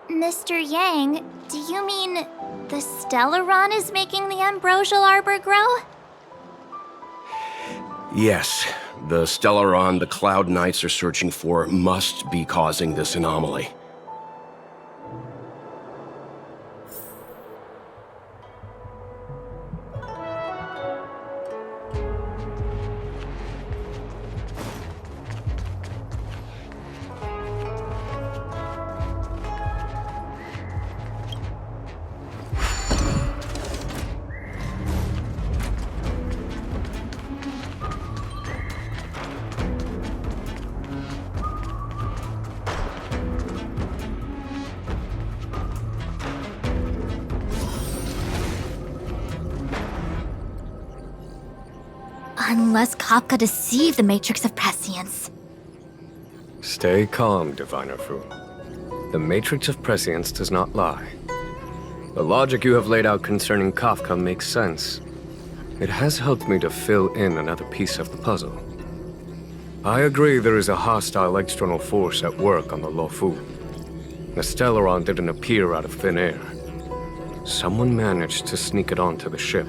Speaker 1: Mr. Yang, do you mean the Stellaron is making the ambrosial arbor grow?
Speaker 2: Yes, the Stellaron the Cloud Knights are searching for must be causing this anomaly.
Speaker 1: Unless Kafka deceived the Matrix of Prescience.
Speaker 9: Stay calm, Diviner Fu. The Matrix of Prescience does not lie. The logic you have laid out concerning Kafka makes sense. It has helped me to fill in another piece of the puzzle. I agree there is a hostile external force at work on the Luofu. The Stellaron didn't appear out of thin air. Someone managed to sneak it onto the ship.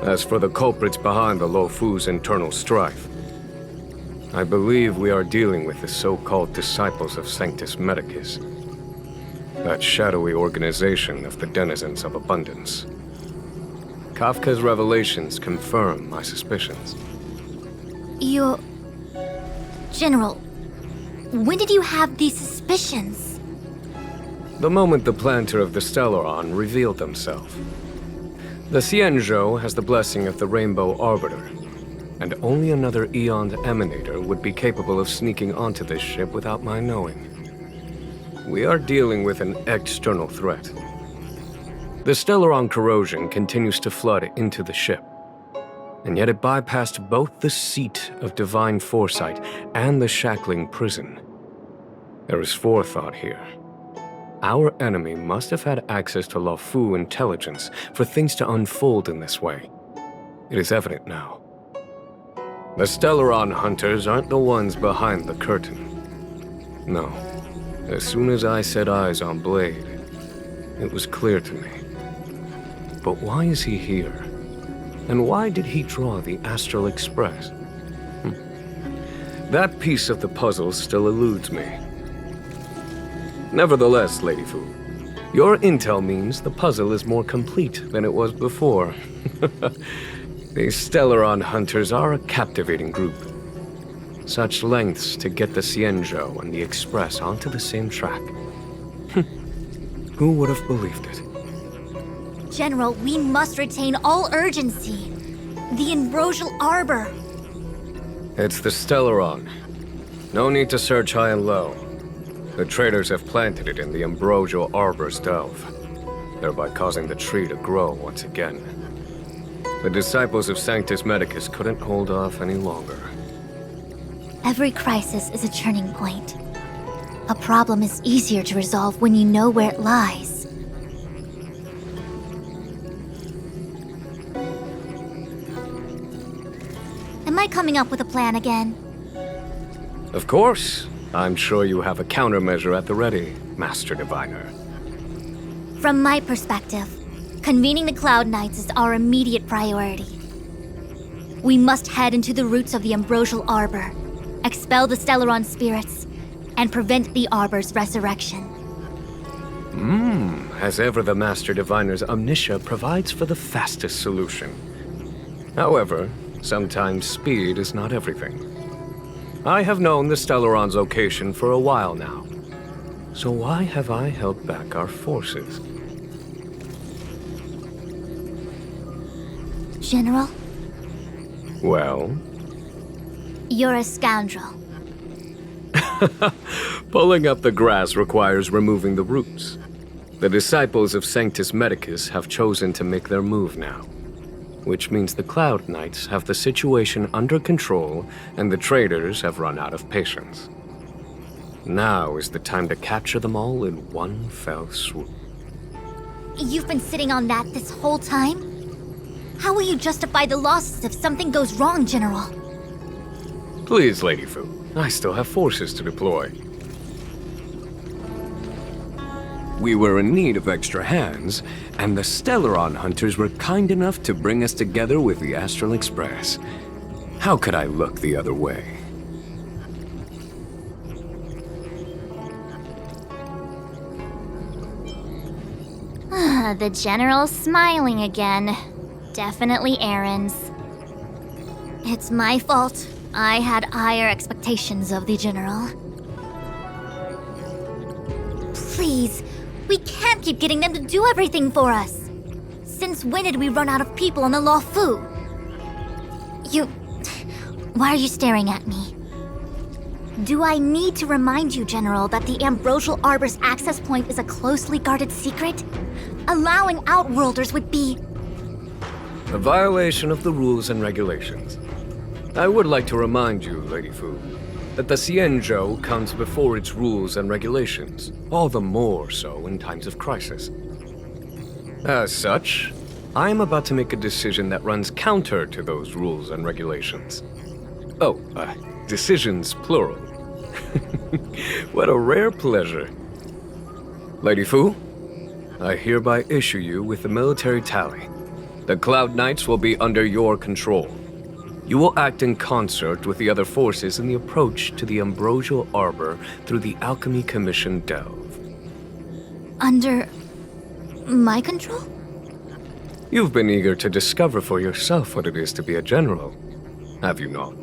Speaker 9: As for the culprits behind the Luofu's internal strife, I believe we are dealing with the so-called Disciples of Sanctus Medicus, that shadowy organization of the denizens of abundance. Kafka's revelations confirm my suspicions.
Speaker 1: General, when did you have these suspicions?
Speaker 9: The moment the planter of the Stellaron revealed himself. The Xianzhou has the blessing of the Rainbow Arbiter, and only another Eon Emanator would be capable of sneaking onto this ship without my knowing. We are dealing with an external threat. The Stellaron corrosion continues to flood into the ship, and yet it bypassed both the seat of divine foresight and the shackling prison. There is forethought here. Our enemy must have had access to Luofu intelligence for things to unfold in this way. It is evident now. The Stellaron hunters aren't the ones behind the curtain. No. As soon as I set eyes on Blade, it was clear to me. But why is he here? And why did he draw the Astral Express? That piece of the puzzle still eludes me. Nevertheless, Lady Fu, your intel means the puzzle is more complete than it was before. The Stellaron hunters are a captivating group. Such lengths to get the Xianzhou and the Express onto the same track. Who would have believed it?
Speaker 5: General, we must retain all urgency. The Ambrosial Arbor.
Speaker 9: It's the Stellaron. No need to search high and low. The traders have planted it in the Ambrosial Arbor's delve, thereby causing the tree to grow once again. The disciples of Sanctus Medicus couldn't hold off any longer.
Speaker 5: Every crisis is a turning point. A problem is easier to resolve when you know where it lies. Am I coming up with a plan again?
Speaker 9: Of course. I'm sure you have a countermeasure at the ready, Master Diviner.
Speaker 5: From my perspective, convening the Cloud Knights is our immediate priority. We must head into the roots of the Ambrosial Arbor, expel the Stellaron spirits, and prevent the Arbor's resurrection.
Speaker 9: As ever, the Master Diviner's omniscia provides for the fastest solution. However, sometimes speed is not everything. I have known the Stellaron's location for a while now. So why have I held back our forces?
Speaker 5: General?
Speaker 9: Well?
Speaker 5: You're a scoundrel.
Speaker 9: Pulling up the grass requires removing the roots. The disciples of Sanctus Medicus have chosen to make their move now, which means the Cloud Knights have the situation under control and the traders have run out of patience. Now is the time to capture them all in one fell swoop.
Speaker 5: You've been sitting on that this whole time? How will you justify the losses if something goes wrong, General?
Speaker 9: Please, Lady Fu, I still have forces to deploy. We were in need of extra hands, and the Stellaron hunters were kind enough to bring us together with the Astral Express. How could I look the other way?
Speaker 1: The General's smiling again. Definitely Aaron's.
Speaker 5: It's my fault. I had higher expectations of the General. Please, we can't keep getting them to do everything for us. Since when did we run out of people on the Luofu? Why are you staring at me? Do I need to remind you, General, that the Ambrosial Arbor's access point is a closely guarded secret? Allowing Outworlders would be...
Speaker 9: A violation of the rules and regulations. I would like to remind you, Lady Fu, that the Xianzhou comes before its rules and regulations, all the more so in times of crisis. As such, I am about to make a decision that runs counter to those rules and regulations. Oh, decisions plural. What a rare pleasure. Lady Fu, I hereby issue you with the military tally. The Cloud Knights will be under your control. You will act in concert with the other forces in the approach to the Ambrosial Arbor through the Alchemy Commission delve.
Speaker 5: Under... my control?
Speaker 9: You've been eager to discover for yourself what it is to be a general, have you not?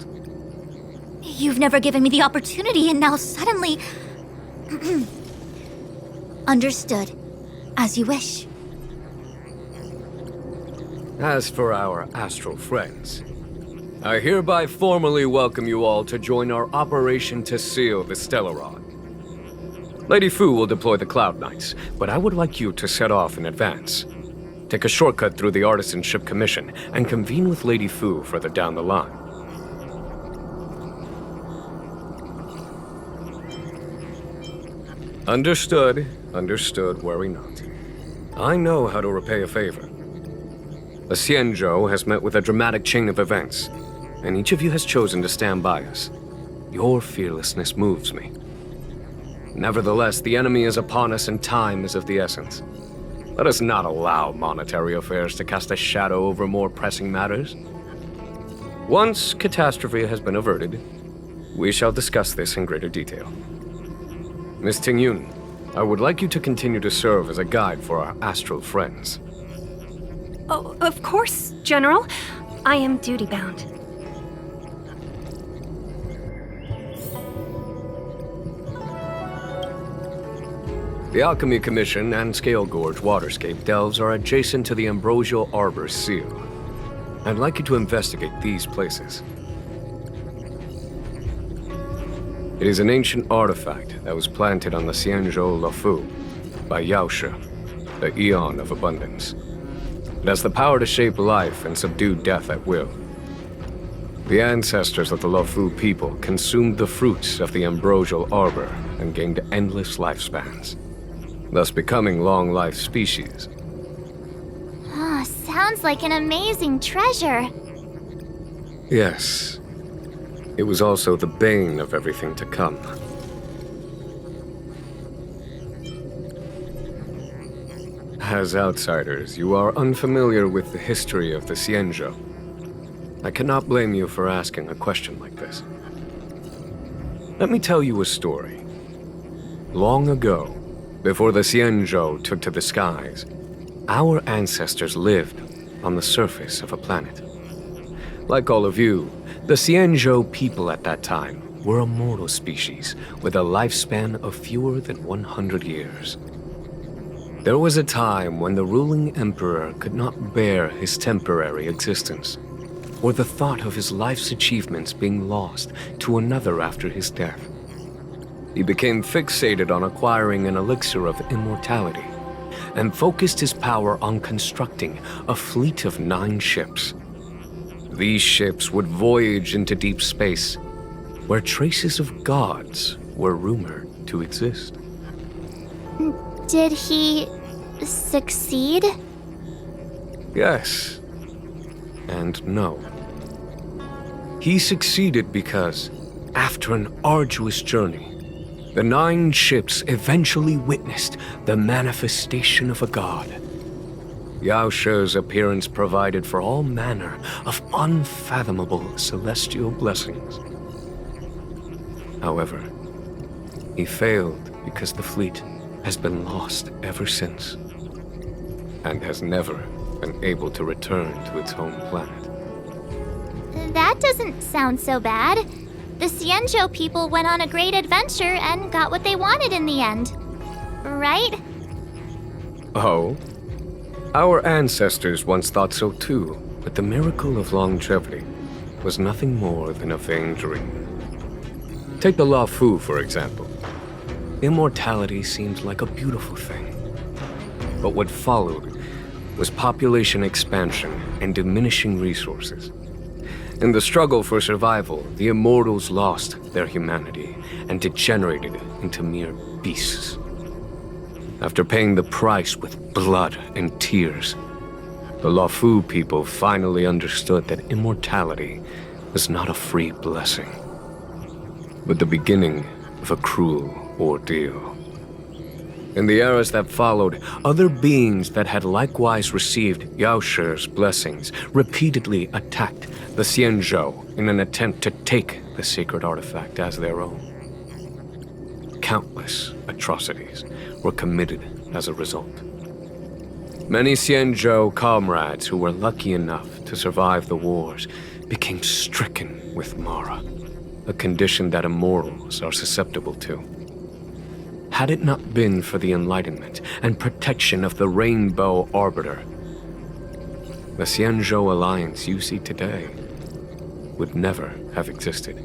Speaker 5: You've never given me the opportunity, and now suddenly... Understood. As you wish.
Speaker 9: As for our astral friends, I hereby formally welcome you all to join our operation to seal the Stellaron. Lady Fu will deploy the Cloud Knights, but I would like you to set off in advance. Take a shortcut through the Artisanship Commission and convene with Lady Fu further down the line. Understood. Understood, worry not. I know how to repay a favor. The Xianzhou has met with a dramatic chain of events, and each of you has chosen to stand by us. Your fearlessness moves me. Nevertheless, the enemy is upon us and time is of the essence. Let us not allow monetary affairs to cast a shadow over more pressing matters. Once catastrophe has been averted, we shall discuss this in greater detail. Miss Tingyun, I would like you to continue to serve as a guide for our astral friends.
Speaker 3: Oh, of course, General. I am duty-bound.
Speaker 9: The Alchemy Commission and Scale Gorge Waterscape delves are adjacent to the Ambrosial Arbor Seal. I'd like you to investigate these places. It is an ancient artifact that was planted on the Xianzhou Luofu by Yaoshe, the Eon of Abundance. It has the power to shape life and subdue death at will. The ancestors of the Luofu people consumed the fruits of the Ambrosial Arbor and gained endless lifespans, thus becoming long-life species.
Speaker 1: Ah, sounds like an amazing treasure.
Speaker 9: Yes. It was also the bane of everything to come. As outsiders, you are unfamiliar with the history of the Xianzhou. I cannot blame you for asking a question like this. Let me tell you a story. Long ago, before the Xianzhou took to the skies, our ancestors lived on the surface of a planet. Like all of you, the Xianzhou people at that time were a mortal species with a lifespan of fewer than 100 years. There was a time when the ruling emperor could not bear his temporary existence, or the thought of his life's achievements being lost to another after his death. He became fixated on acquiring an elixir of immortality, and focused his power on constructing a fleet of 9 ships. These ships would voyage into deep space, where traces of gods were rumored to exist.
Speaker 1: Did he succeed?
Speaker 9: Yes. And no. He succeeded because, after an arduous journey, the 9 ships eventually witnessed the manifestation of a god. Yaoshe's appearance provided for all manner of unfathomable celestial blessings. However, he failed because the fleet has been lost ever since, and has never been able to return to its home planet.
Speaker 1: That doesn't sound so bad. The Xianzhou people went on a great adventure and got what they wanted in the end. Right?
Speaker 9: Oh? Our ancestors once thought so too, but the miracle of longevity was nothing more than a vain dream. Take the Luofu, for example. Immortality seemed like a beautiful thing. But what followed was population expansion and diminishing resources. In the struggle for survival, the immortals lost their humanity and degenerated into mere beasts. After paying the price with blood and tears, the Luofu people finally understood that immortality was not a free blessing, but the beginning of a cruel ordeal. In the eras that followed, other beings that had likewise received Yaoshe's blessings repeatedly attacked the Xianzhou in an attempt to take the sacred artifact as their own. Countless atrocities were committed as a result. Many Xianzhou comrades who were lucky enough to survive the wars became stricken with Mara, a condition that immortals are susceptible to. Had it not been for the enlightenment and protection of the Rainbow Arbiter, the Xianzhou Alliance you see today would never have existed.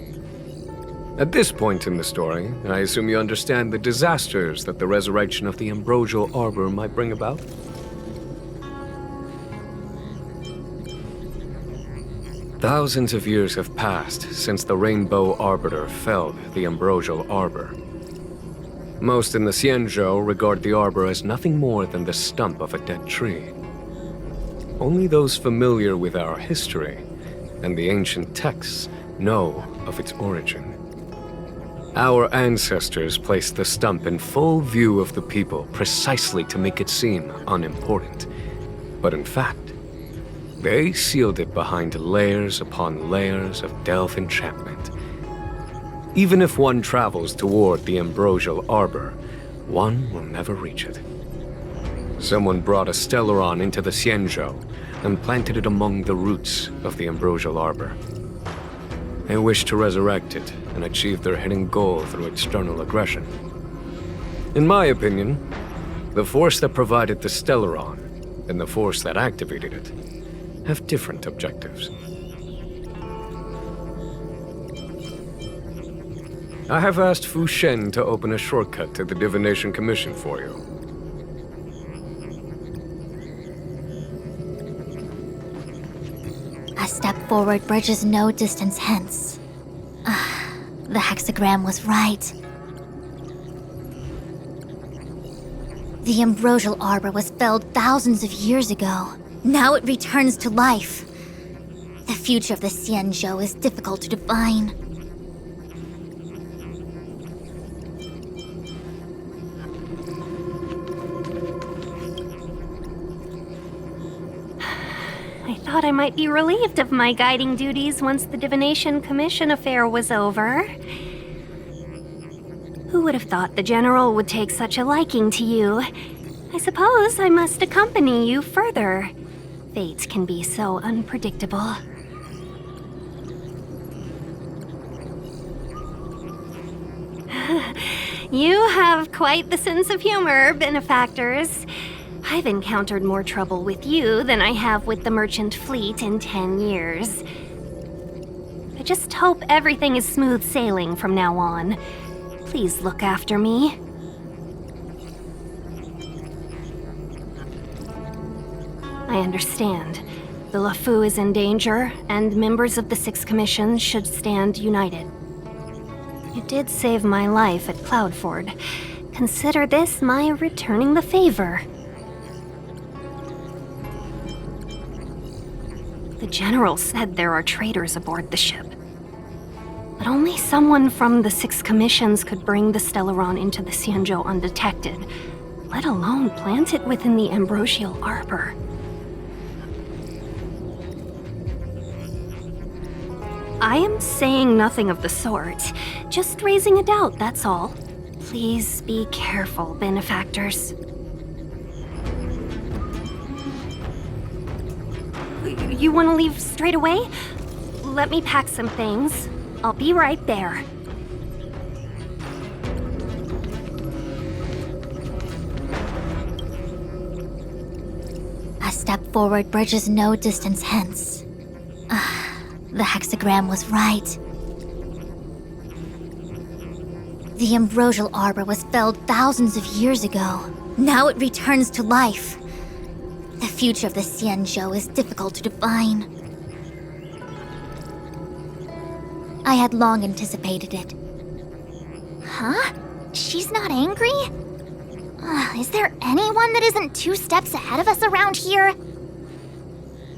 Speaker 9: At this point in the story, I assume you understand the disasters that the resurrection of the Ambrosial Arbor might bring about? Thousands of years have passed since the Rainbow Arbiter felled the Ambrosial Arbor. Most in the Xianzhou regard the arbor as nothing more than the stump of a dead tree. Only those familiar with our history and the ancient texts know of its origin. Our ancestors placed the stump in full view of the people precisely to make it seem unimportant. But in fact, they sealed it behind layers upon layers of delve enchantment. Even if one travels toward the ambrosial arbor, one will never reach it. Someone brought a stellaron into the Xianzhou and planted it among the roots of the ambrosial arbor. They wish to resurrect it and achieve their hidden goal through external aggression. In my opinion, the force that provided the stellaron and the force that activated it have different objectives. I have asked Fu Shen to open a shortcut to the Divination Commission for you.
Speaker 1: A step forward bridges no distance hence. The hexagram was right. The ambrosial arbor was felled thousands of years ago. Now it returns to life. The future of the Xianzhou is difficult to define.
Speaker 3: I thought I might be relieved of my guiding duties once the Divination Commission affair was over. Who would have thought the General would take such a liking to you? I suppose I must accompany you further. Fate can be so unpredictable. You have quite the sense of humor, benefactors. I've encountered more trouble with you than I have with the merchant fleet in 10 years. I just hope everything is smooth sailing from now on. Please look after me. I understand. The Luofu is in danger, and members of the Sixth Commission should stand united. You did save my life at Cloudford. Consider this my returning the favor. The General said there are traitors aboard the ship. But only someone from the Six Commissions could bring the stellaron into the Xianzhou undetected, let alone plant it within the ambrosial arbor. I am saying nothing of the sort, just raising a doubt, that's all. Please be careful, benefactors. You want to leave straight away? Let me pack some things. I'll be right there.
Speaker 1: A step forward bridges no distance hence. The hexagram was right. The ambrosial arbor was felled thousands of years ago. Now it returns to life. The future of the Xianzhou is difficult to define. I had long anticipated it. Huh? She's not angry? Is there anyone that isn't 2 steps ahead of us around here?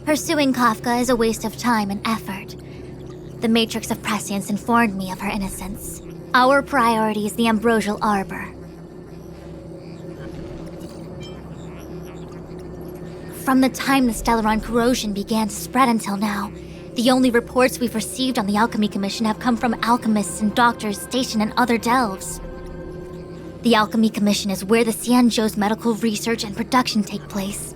Speaker 1: Pursuing Kafka is a waste of time and effort. The Matrix of Prescience informed me of her innocence. Our priority is the ambrosial arbor. From the time the stellaron corrosion began to spread until now, the only reports we've received on the Alchemy Commission have come from alchemists and doctors stationed in other delves. The Alchemy Commission is where the Xianzhou's medical research and production take place.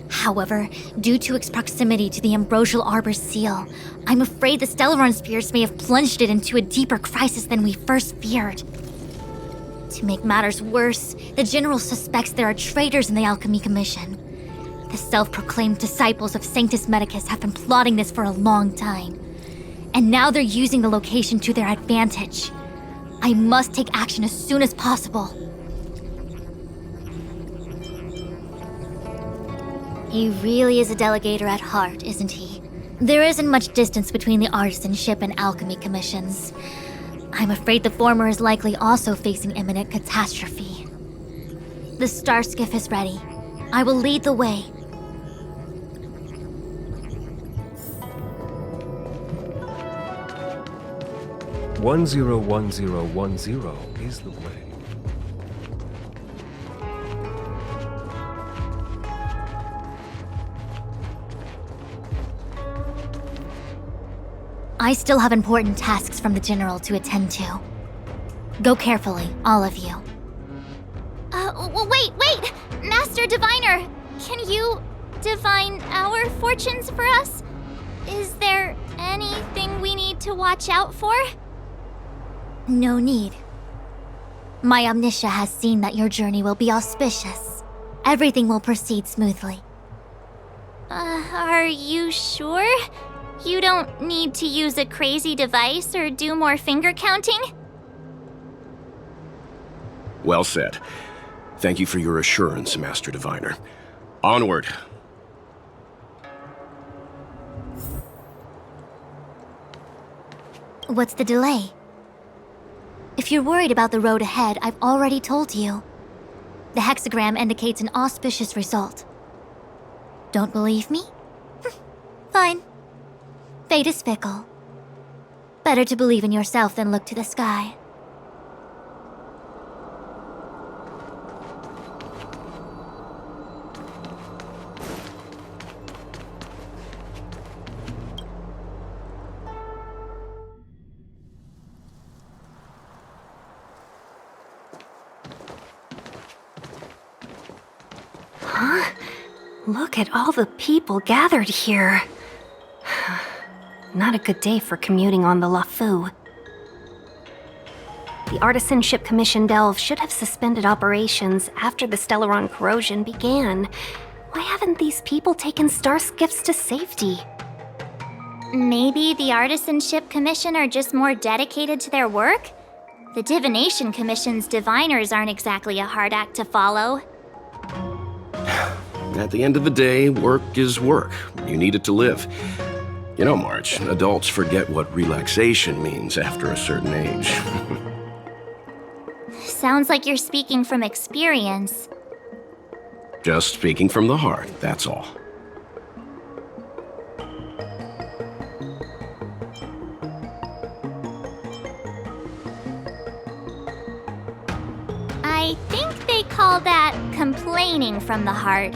Speaker 1: However, due to its proximity to the ambrosial arbor's seal, I'm afraid the stellaron spears may have plunged it into a deeper crisis than we first feared. To make matters worse, the General suspects there are traitors in the Alchemy Commission. The self-proclaimed disciples of Sanctus Medicus have been plotting this for a long time. And now they're using the location to their advantage. I must take action as soon as possible. He really is a delegator at heart, isn't he? There isn't much distance between the artisan ship and alchemy commissions. I'm afraid the former is likely also facing imminent catastrophe. The star skiff is ready. I will lead the way.
Speaker 9: One zero is the way.
Speaker 1: I still have important tasks from the General to attend to. Go carefully, all of you. Wait! Master Diviner! Can you divine our fortunes for us? Is there anything we need to watch out for? No need. My Omniscia has seen that your journey will be auspicious. Everything will proceed smoothly. Are you sure? You don't need to use a crazy device or do more finger counting?
Speaker 2: Well said. Thank you for your assurance, Master Diviner. Onward.
Speaker 1: What's the delay? If you're worried about the road ahead, I've already told you. The hexagram indicates an auspicious result. Don't believe me? Fine. Fate is fickle. Better to believe in yourself than look to the sky.
Speaker 3: Huh? Look at all the people gathered here. Not a good day for commuting on the Luofu. The Artisanship Commission Delve should have suspended operations after the Stellaron corrosion began. Why haven't these people taken star skiffs to safety?
Speaker 1: Maybe the Artisanship Commission are just more dedicated to their work? The Divination Commission's diviners aren't exactly a hard act to follow.
Speaker 2: At the end of the day, work is work. You need it to live. You know, March, adults forget what relaxation means after a certain age.
Speaker 1: Sounds like you're speaking from experience.
Speaker 2: Just speaking from the heart, that's all.
Speaker 1: I think they call that complaining from the heart.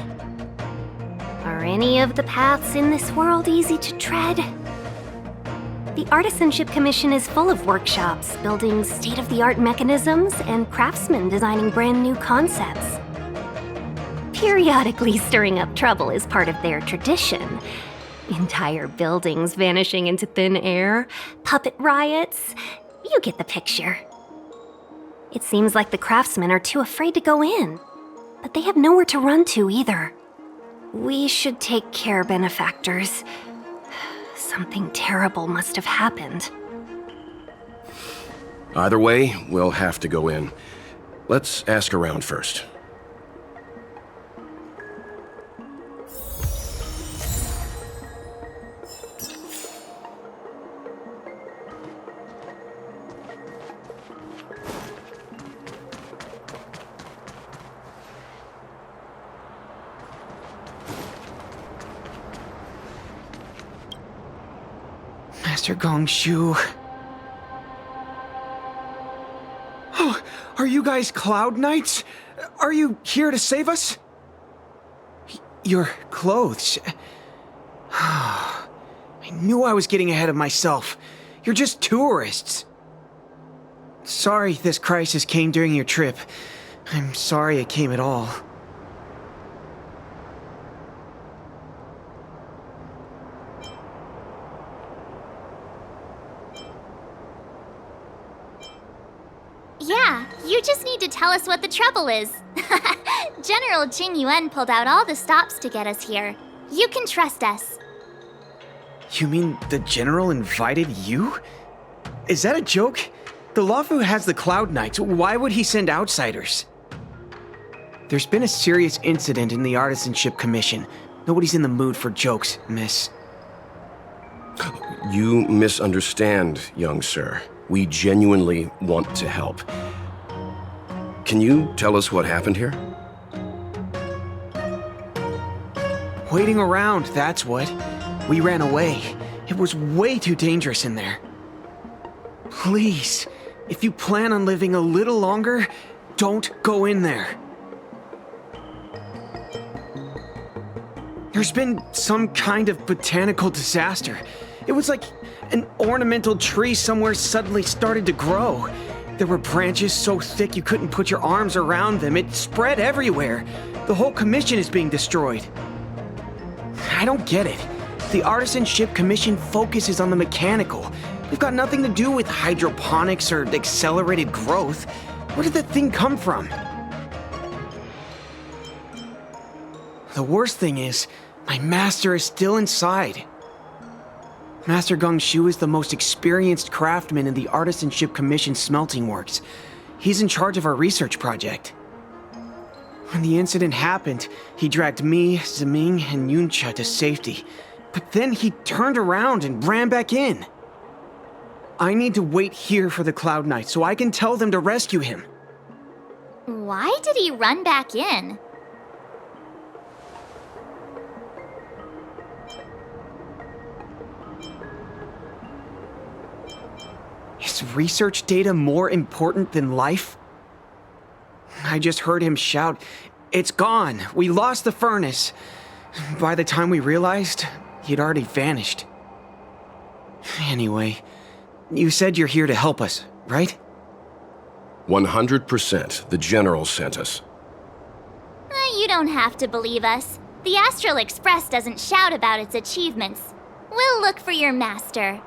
Speaker 3: Are any of the paths in this world easy to tread? The Artisanship Commission is full of workshops, building state-of-the-art mechanisms, and craftsmen designing brand new concepts. Periodically stirring up trouble is part of their tradition. Entire buildings vanishing into thin air, puppet riots. You get the picture. It seems like the craftsmen are too afraid to go in, but they have nowhere to run to either. We should take care, benefactors. Something terrible must have happened.
Speaker 2: Either way, we'll have to go in. Let's ask around first.
Speaker 15: Master Gongshu. Oh, are you guys Cloud Knights? Are you here to save us? Your clothes. I knew I was getting ahead of myself. You're just tourists. Sorry this crisis came during your trip. I'm sorry it came at all.
Speaker 1: Yeah, you just need to tell us what the trouble is. General Jing Yuan pulled out all the stops to get us here. You can trust us.
Speaker 15: You mean the General invited you? Is that a joke? The Luofu has the Cloud Knights. Why would he send outsiders? There's been a serious incident in the Artisanship Commission. Nobody's in the mood for jokes, miss.
Speaker 2: You misunderstand, young sir. We genuinely want to help. Can you tell us what happened here?
Speaker 15: Waiting around, that's what. We ran away. It was way too dangerous in there. Please, if you plan on living a little longer, don't go in there. There's been some kind of botanical disaster. It was like an ornamental tree somewhere suddenly started to grow. There were branches so thick you couldn't put your arms around them. It spread everywhere. The whole commission is being destroyed. I don't get it. The Artisanship Commission focuses on the mechanical. We've got nothing to do with hydroponics or accelerated growth. Where did that thing come from? The worst thing is, my master is still inside. Master Gongxu is the most experienced craftsman in the Artisanship Commission smelting works. He's in charge of our research project. When the incident happened, he dragged me, Ziming, and Yuncha to safety. But then he turned around and ran back in. I need to wait here for the Cloud Knight so I can tell them to rescue him.
Speaker 1: Why did he run back in?
Speaker 15: Is research data more important than life? I just heard him shout, "It's gone! We lost the furnace!" By the time we realized, he'd already vanished. Anyway, you said you're here to help us, right?
Speaker 2: 100%. The General sent us.
Speaker 1: You don't have to believe us. The Astral Express doesn't shout about its achievements. We'll look for your master.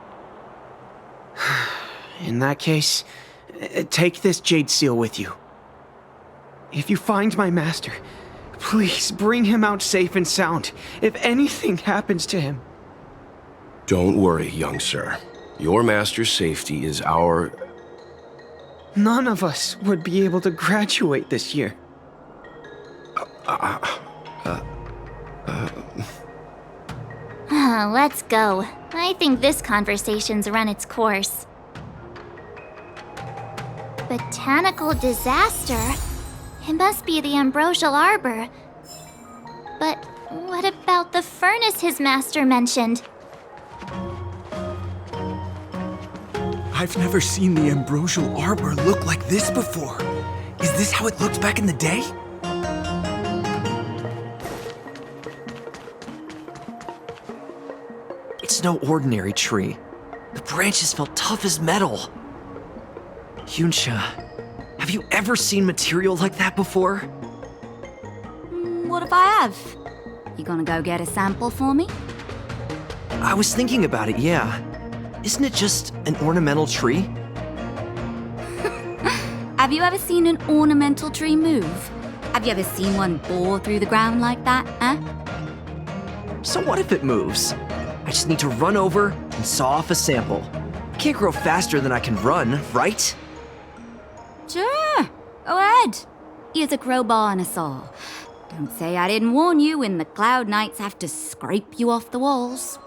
Speaker 15: In that case, take this jade seal with you. If you find my master, please bring him out safe and sound, if anything happens to him.
Speaker 2: Don't worry, young sir. Your master's safety is our...
Speaker 15: None of us would be able to graduate this year.
Speaker 1: Let's go. I think this conversation's run its course. Botanical disaster? It must be the Ambrosial Arbor. But what about the furnace his master mentioned?
Speaker 16: I've never seen the Ambrosial Arbor look like this before. Is this how it looked back in the day? It's no ordinary tree. The branches felt tough as metal. Yuncha, have you ever seen material like that before?
Speaker 12: What if I have? You gonna go get a sample for me?
Speaker 16: I was thinking about it, yeah. Isn't it just an ornamental tree?
Speaker 12: Have you ever seen an ornamental tree move? Have you ever seen one bore through the ground like that, huh?
Speaker 16: So what if it moves? I just need to run over and saw off a sample. I can't grow faster than I can run, right?
Speaker 12: Sure, go ahead. Here's a crowbar and a saw. Don't say I didn't warn you when the Cloud Knights have to scrape you off the walls.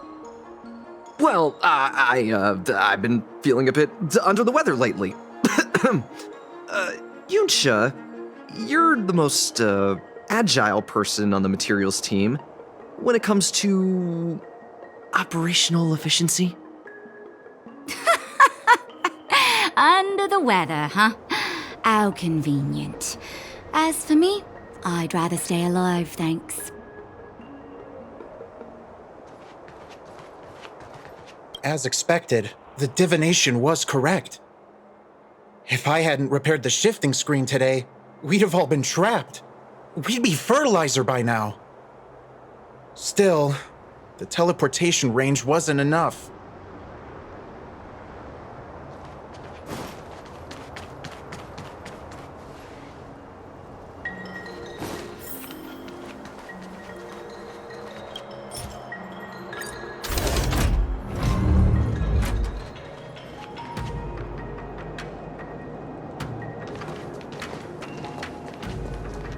Speaker 16: Well, I've been feeling a bit under the weather lately. Yuncha, you're the most agile person on the materials team when it comes to operational efficiency.
Speaker 12: Under the weather, huh? How convenient. As for me, I'd rather stay alive, thanks.
Speaker 17: As expected, the divination was correct. If I hadn't repaired the shifting screen today, we'd have all been trapped. We'd be fertilizer by now. Still, the teleportation range wasn't enough.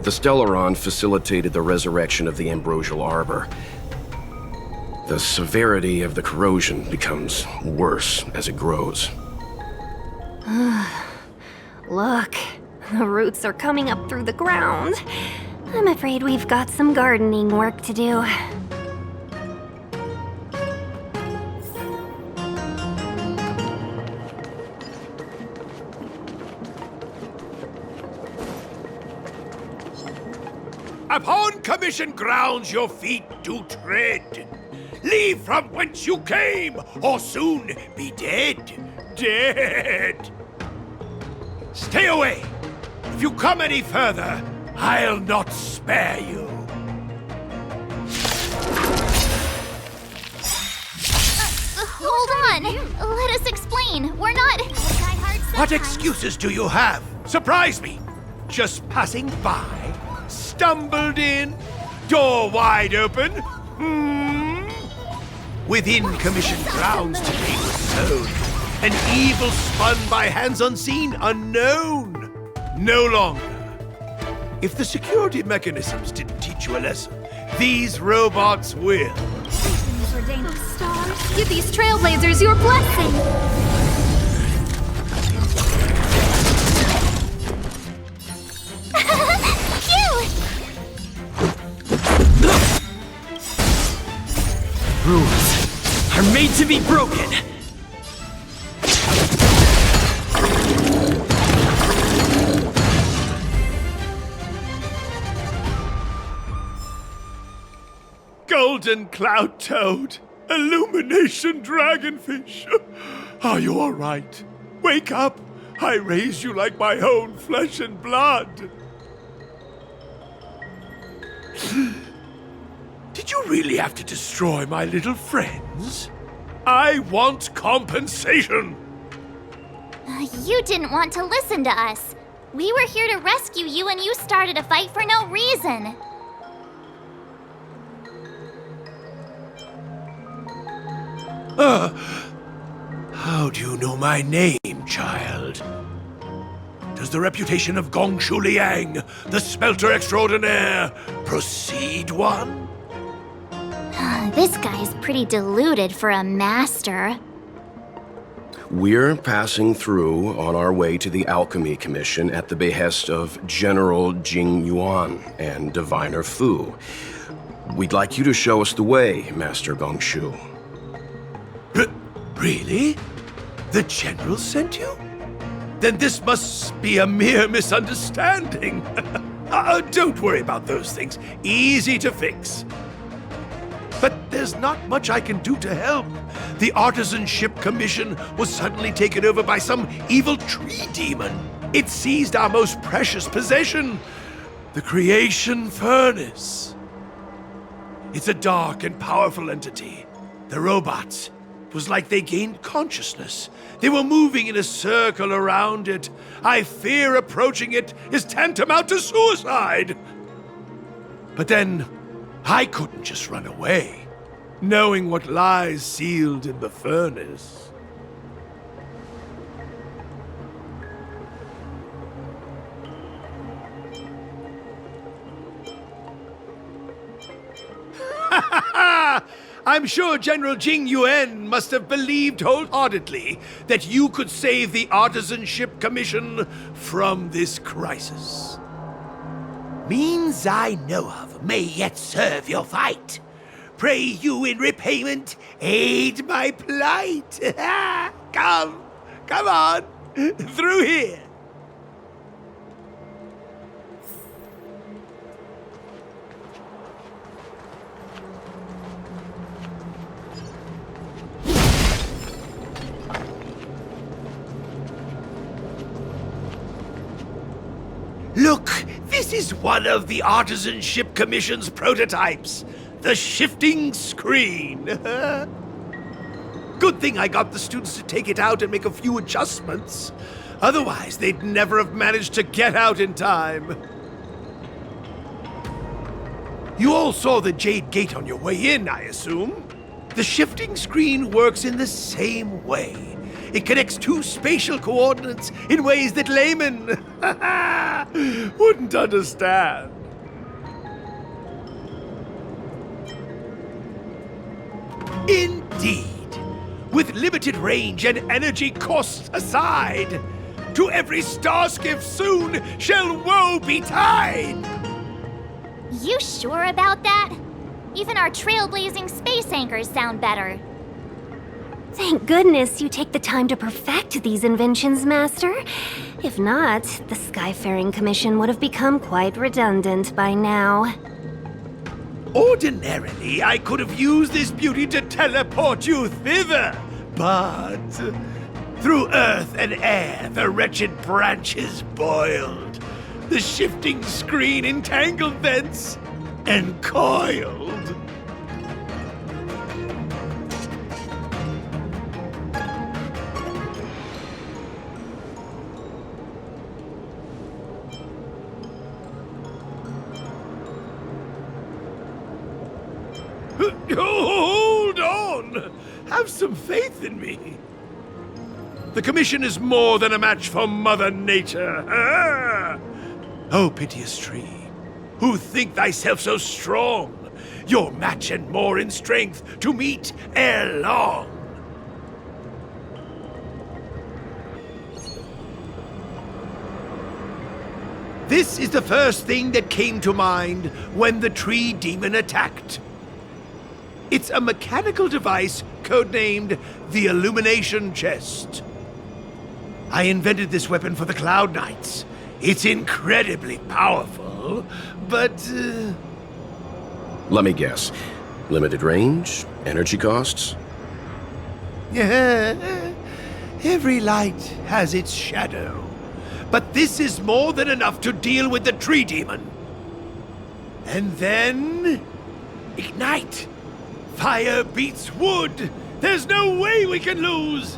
Speaker 2: The Stellaron facilitated the resurrection of the Ambrosial Arbor. The severity of the corrosion becomes worse as it grows.
Speaker 3: Look, the roots are coming up through the ground. I'm afraid we've got some gardening work to do.
Speaker 10: Upon commission grounds your feet do tread. Leave from whence you came, or soon be dead. Dead! Stay away! If you come any further, I'll not spare you.
Speaker 1: Hold on! Let us explain. We're not...
Speaker 10: What excuses do you have? Surprise me! Just passing by? Stumbled in? Door wide open? Within commission grounds today was sown. An evil spun by hands unseen, unknown. No longer. If the security mechanisms didn't teach you a lesson, these robots will.
Speaker 7: Oh, stars, give these trailblazers your blessing!
Speaker 8: Rules are made to be broken.
Speaker 10: Golden cloud toad, illumination dragonfish. Are you all right? Wake up! I raised you like my own flesh and blood. Did you really have to destroy my little friends? I want compensation!
Speaker 1: You didn't want to listen to us. We were here to rescue you and you started a fight for no reason.
Speaker 10: How do you know my name, child? Does the reputation of Xianzhou Liang, the smelter extraordinaire, precede one?
Speaker 1: This guy's pretty deluded for a master.
Speaker 2: We're passing through on our way to the Alchemy Commission at the behest of General Jing Yuan and Diviner Fu. We'd like you to show us the way, Master Xianzhou.
Speaker 10: Really? The General sent you? Then this must be a mere misunderstanding. Don't worry about those things. Easy to fix. But there's not much I can do to help. The Artisanship Commission was suddenly taken over by some evil tree demon. It seized our most precious possession, the Creation Furnace. It's a dark and powerful entity. The robots, it was like they gained consciousness. They were moving in a circle around it. I fear approaching it is tantamount to suicide. But then, I couldn't just run away, knowing what lies sealed in the furnace. I'm sure General Jing Yuan must have believed wholeheartedly that you could save the Artisanship Commission from this crisis. Means I know of may yet serve your fight. Pray you in repayment aid my plight. Come on, through here. Look, this is one of the Artisanship Commission's prototypes. The shifting screen. Good thing I got the students to take it out and make a few adjustments. Otherwise, they'd never have managed to get out in time. You all saw the Jade Gate on your way in, I assume? The shifting screen works in the same way. It connects two spatial coordinates in ways that laymen wouldn't understand. Indeed. With limited range and energy costs aside, To every star skiff soon shall woe betide!
Speaker 1: You sure about that? Even our trailblazing space anchors sound better.
Speaker 3: Thank goodness you take the time to perfect these inventions, Master. If not, the Skyfaring Commission would have become quite redundant by now.
Speaker 10: Ordinarily, I could have used this beauty to teleport you thither, but through earth and air the wretched branches boiled, the shifting screen entangled thence and coiled. Hold on! Have some faith in me. The Commission is more than a match for Mother Nature. Ah! Oh, piteous tree, who think thyself so strong, your match and more in strength to meet ere long. This is the first thing that came to mind when the tree demon attacked. It's a mechanical device codenamed the Illumination Chest. I invented this weapon for the Cloud Knights. It's incredibly powerful, but...
Speaker 2: Let me guess. Limited range? Energy costs?
Speaker 10: Every light has its shadow. But this is more than enough to deal with the tree demon. And then... ignite! Fire beats wood! There's no way we can lose!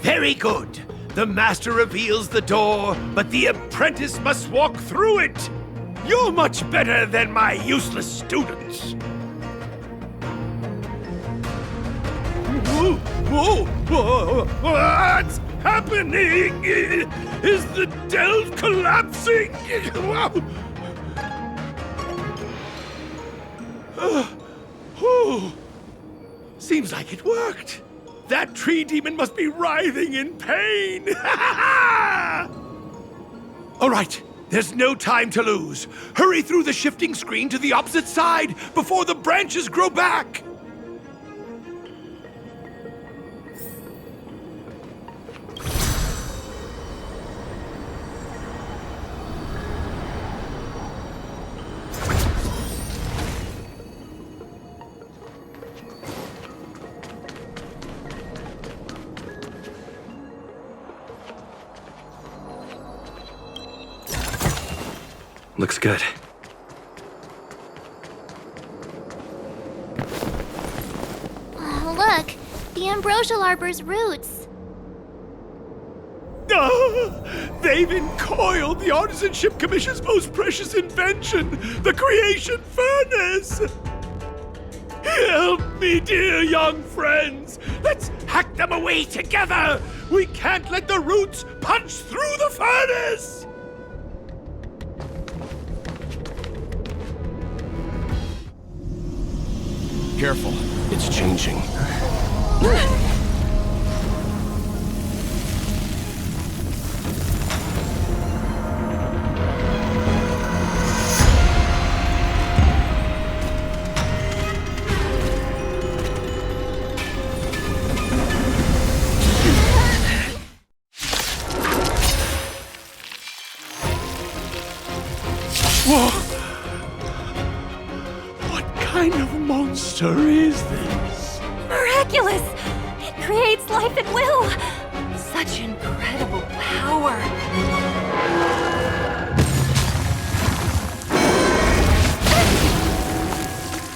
Speaker 10: Very good. The master reveals the door, but the apprentice must walk through it. You're much better than my useless students. Whoa! What's happening? Is the delve collapsing? Seems like it worked. That tree demon must be writhing in pain! All right, there's no time to lose. Hurry through the shifting screen to the opposite side before the branches grow back!
Speaker 8: Looks good.
Speaker 1: Oh, look! The ambrosial arbor's roots.
Speaker 10: They've encoiled the Artisanship Commission's most precious invention, the Creation Furnace! Help me, dear young friends! Let's hack them away together! We can't let the roots punch through the furnace!
Speaker 2: Careful. It's changing.
Speaker 10: What kind of monster is this?
Speaker 3: Miraculous! It creates life at will! Such incredible power!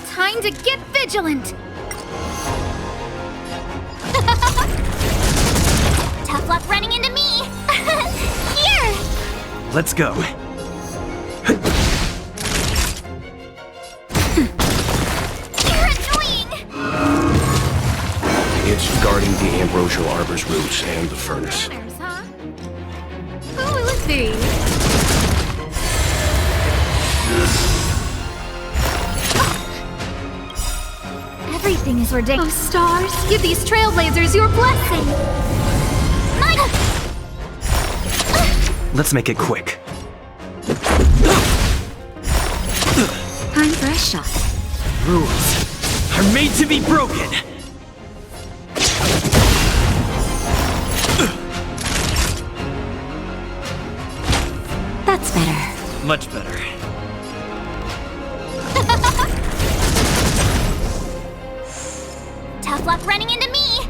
Speaker 7: Time to get vigilant!
Speaker 1: Tough luck running into me! Here!
Speaker 8: Let's go.
Speaker 1: You're annoying!
Speaker 2: It's guarding the ambrosial arbor's roots and the furnace.
Speaker 7: Huh? Who will it be? Everything is ridiculous. Oh, stars, give these trailblazers your blessing!
Speaker 8: Let's make it quick.
Speaker 1: Time for a shot.
Speaker 8: Rules are made to be broken.
Speaker 1: That's better.
Speaker 8: Much better.
Speaker 1: Tough luck running into me!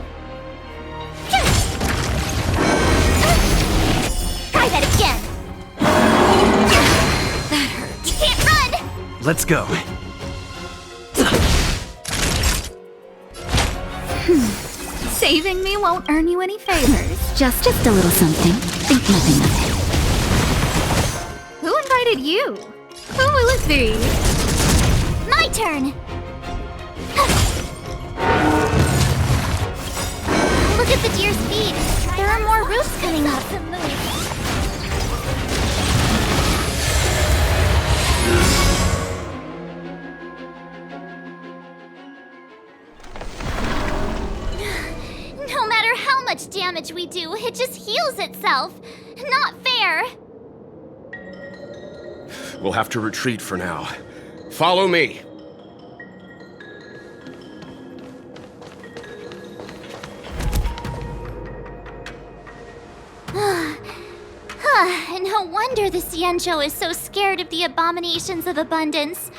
Speaker 1: Try that again! That hurt. You can't run!
Speaker 8: Let's go.
Speaker 7: Saving me won't earn you any favors. Just a little something. Think nothing of it. Who invited you? Who will it be?
Speaker 1: My turn! Look at the deer's feet. There are more roots coming up. No matter how much damage we do, it just heals itself. Not fair.
Speaker 2: We'll have to retreat for now. Follow me.
Speaker 1: No wonder the Xianzhou is so scared of the abominations of abundance.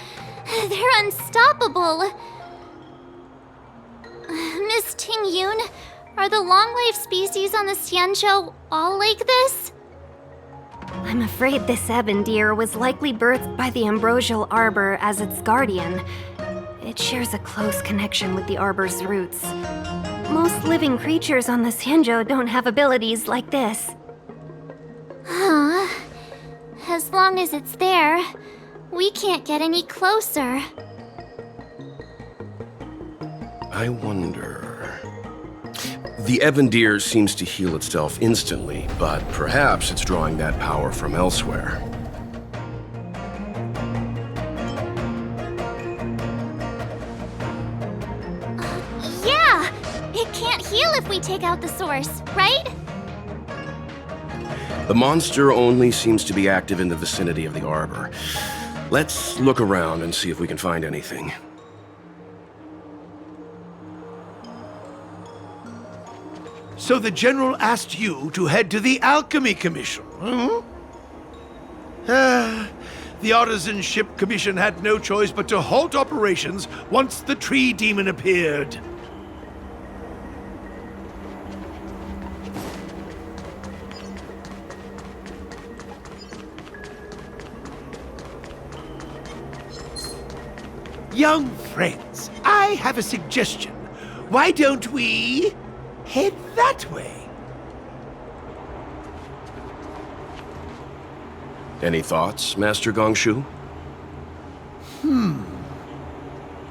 Speaker 1: They're unstoppable. Miss Ting Yun, are the long-life species on the Xianzhou all like this?
Speaker 3: I'm afraid this ebon deer was likely birthed by the ambrosial arbor as its guardian. It shares a close connection with the arbor's roots. Most living creatures on the Xianzhou don't have abilities like this.
Speaker 1: Huh. As long as it's there, we can't get any closer.
Speaker 2: I wonder... The ebon deer seems to heal itself instantly, but perhaps it's drawing that power from elsewhere.
Speaker 1: Yeah! It can't heal if we take out the source, right?
Speaker 2: The monster only seems to be active in the vicinity of the arbor. Let's look around and see if we can find anything.
Speaker 10: So the General asked you to head to the Alchemy Commission, hmm? The Artisanship Commission had no choice but to halt operations once the tree demon appeared. Young friends, I have a suggestion. Why don't we head that way?
Speaker 2: Any thoughts, Master Gongshu?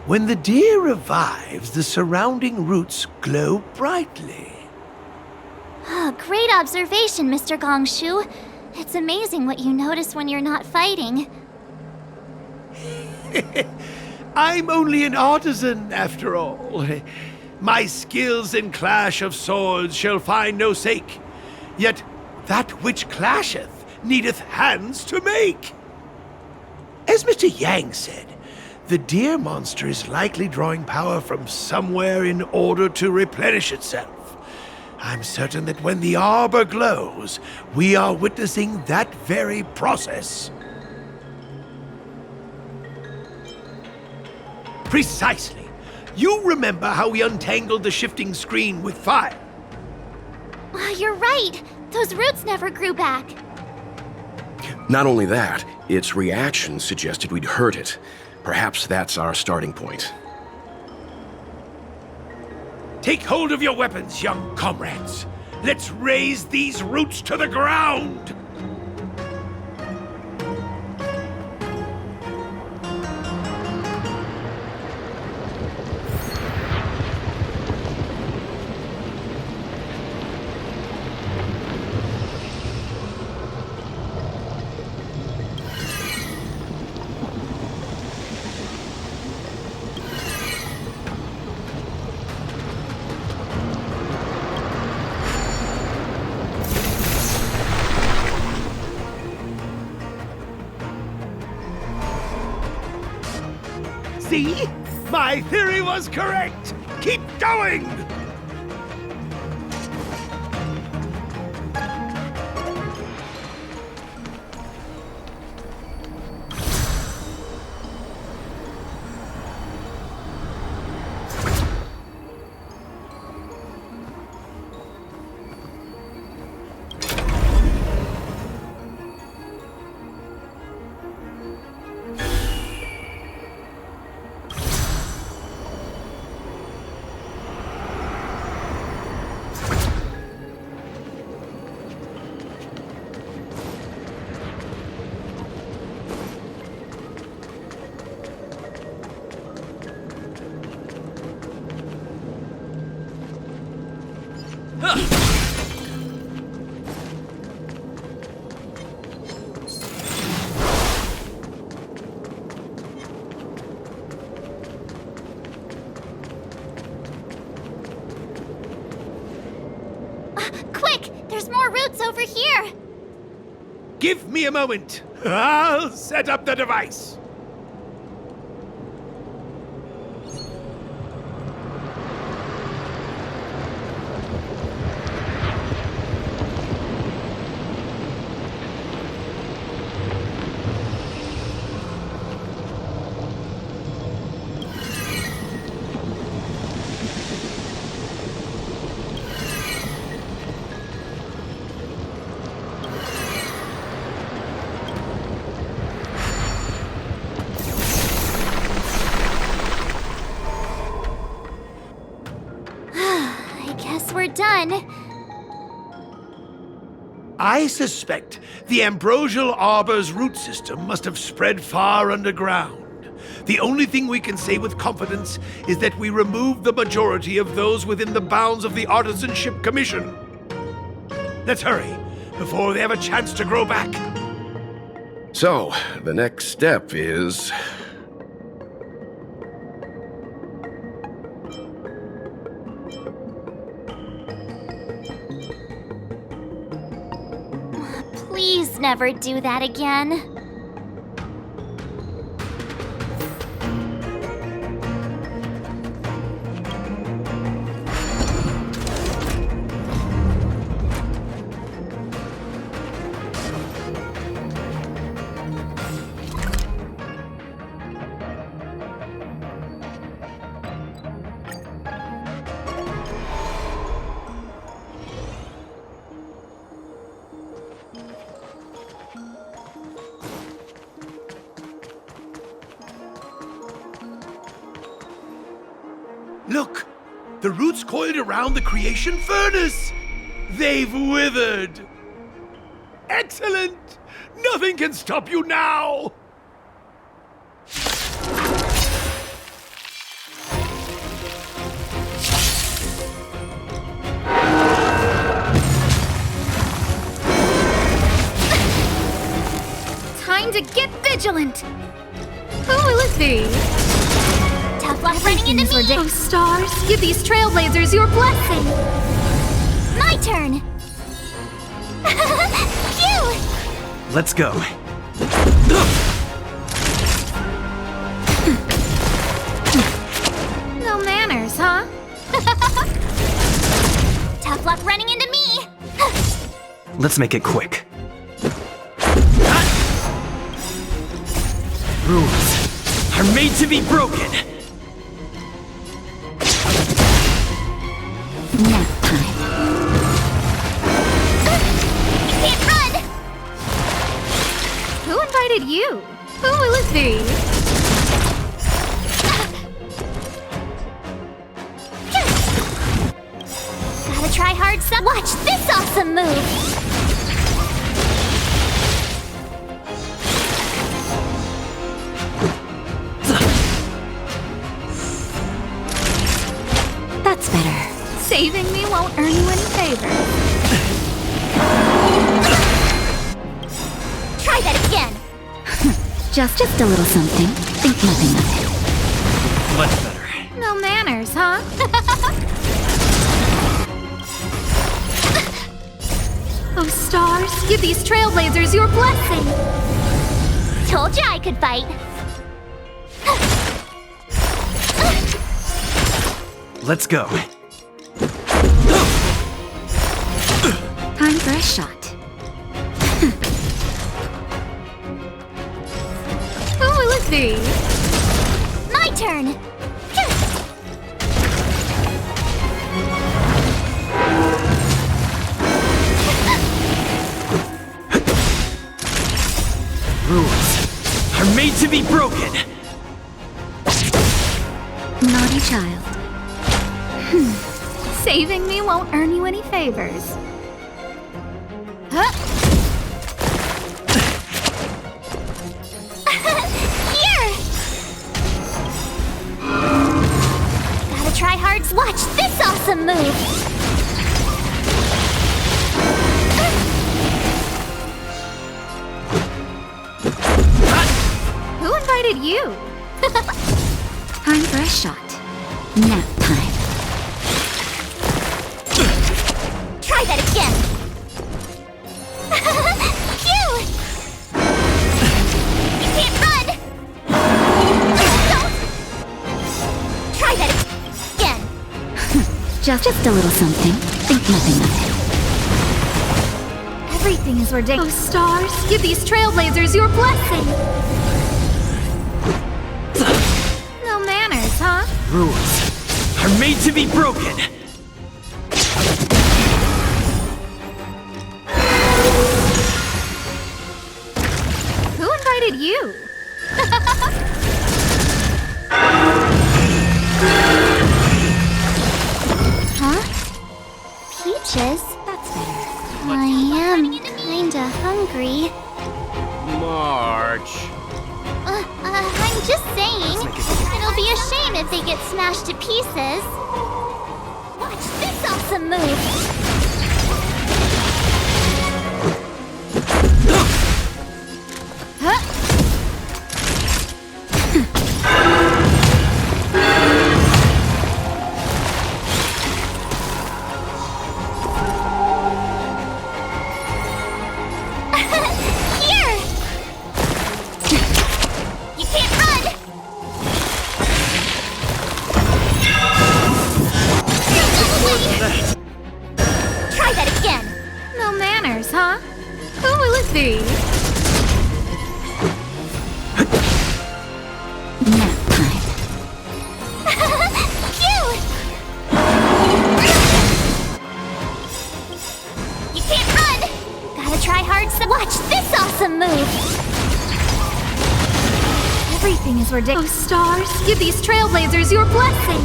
Speaker 10: When the deer revives, the surrounding roots glow brightly.
Speaker 1: Oh, great observation, Mr. Gongshu. It's amazing what you notice when you're not fighting.
Speaker 10: I'm only an artisan, after all. My skills in clash of swords shall find no sake. Yet that which clasheth needeth hands to make. As Mr. Yang said, the deer monster is likely drawing power from somewhere in order to replenish itself. I'm certain that when the arbor glows, we are witnessing that very process. Precisely. You remember how we untangled the shifting screen with fire?
Speaker 1: You're right. Those roots never grew back.
Speaker 2: Not only that, its reaction suggested we'd hurt it. Perhaps that's our starting point.
Speaker 10: Take hold of your weapons, young comrades. Let's raze these roots to the ground! See? My theory was correct! Keep going!
Speaker 1: Quick! There's more roots over here!
Speaker 10: Give me a moment. I'll set up the device.
Speaker 1: We're done.
Speaker 10: I suspect the ambrosial arbor's root system must have spread far underground. The only thing we can say with confidence is that we removed the majority of those within the bounds of the Artisanship Commission. Let's hurry, before they have a chance to grow back.
Speaker 2: So, the next step is...
Speaker 1: Please never do that again.
Speaker 10: Look! The roots coiled around the creation furnace! They've withered! Excellent! Nothing can stop you now!
Speaker 7: Time to get vigilant! Who will it be?
Speaker 1: Tough luck running into me!
Speaker 7: Oh, stars, give these trailblazers your blessing!
Speaker 1: My turn! Phew!
Speaker 8: Let's go.
Speaker 7: No manners, huh?
Speaker 1: Tough luck running into me!
Speaker 8: Let's make it quick. Rules are made to be broken.
Speaker 7: thee?
Speaker 1: Gotta try hard some. Watch this awesome move!
Speaker 7: That's better. Saving me won't earn you any favors.
Speaker 1: Try that again!
Speaker 7: Just a little something. Think nothing of it.
Speaker 14: Much better.
Speaker 7: No manners, huh? Oh, stars, give these trailblazers your blessing!
Speaker 1: Told ya I could fight.
Speaker 8: Let's go.
Speaker 7: Time for a shot. Who will it be?
Speaker 1: My turn!
Speaker 8: Rules are made to be broken.
Speaker 7: Naughty child. Saving me won't earn you any favors.
Speaker 1: Huh? Here! Gotta try hard. Watch this awesome move!
Speaker 7: Who invited you? Time for a shot. Nap time.
Speaker 1: Try that again! Phew! You can't run! Don't! Try that again!
Speaker 7: Just a little something. Think nothing of it. Everything is ridiculous. Oh, stars, give these trailblazers your blessing! No manners, huh?
Speaker 8: Rules are made to be broken.
Speaker 7: Who invited you?
Speaker 1: Huh? Peaches? That's better. I am kinda hungry.
Speaker 2: March.
Speaker 1: I'm just saying. It'll be a shame if they get smashed to pieces. Watch this awesome move! Huh? Here! You can't run! Try that again!
Speaker 7: No manners, huh? Who will it be? Nap time.
Speaker 1: Phew! You can't run! Gotta try hard some. Watch this awesome move!
Speaker 7: Everything is ridiculous. Oh, stars, give these trailblazers your blessing!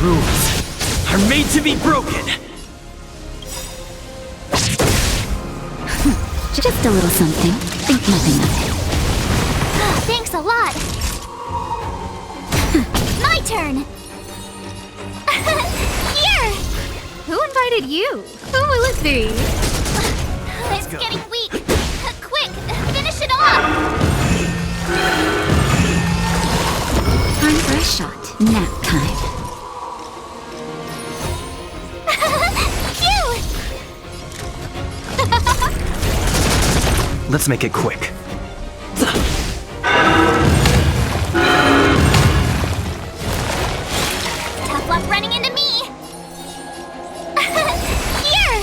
Speaker 8: Rules are made to be broken.
Speaker 7: Just a little something. Think nothing of it.
Speaker 1: Thanks a lot! My turn! Here!
Speaker 7: Who invited you? Who will it be?
Speaker 1: It's getting weak! Quick! Finish it off!
Speaker 7: Time for a shot. Nap time.
Speaker 1: Phew!
Speaker 8: Let's make it quick.
Speaker 1: Tough luck running into me! Here!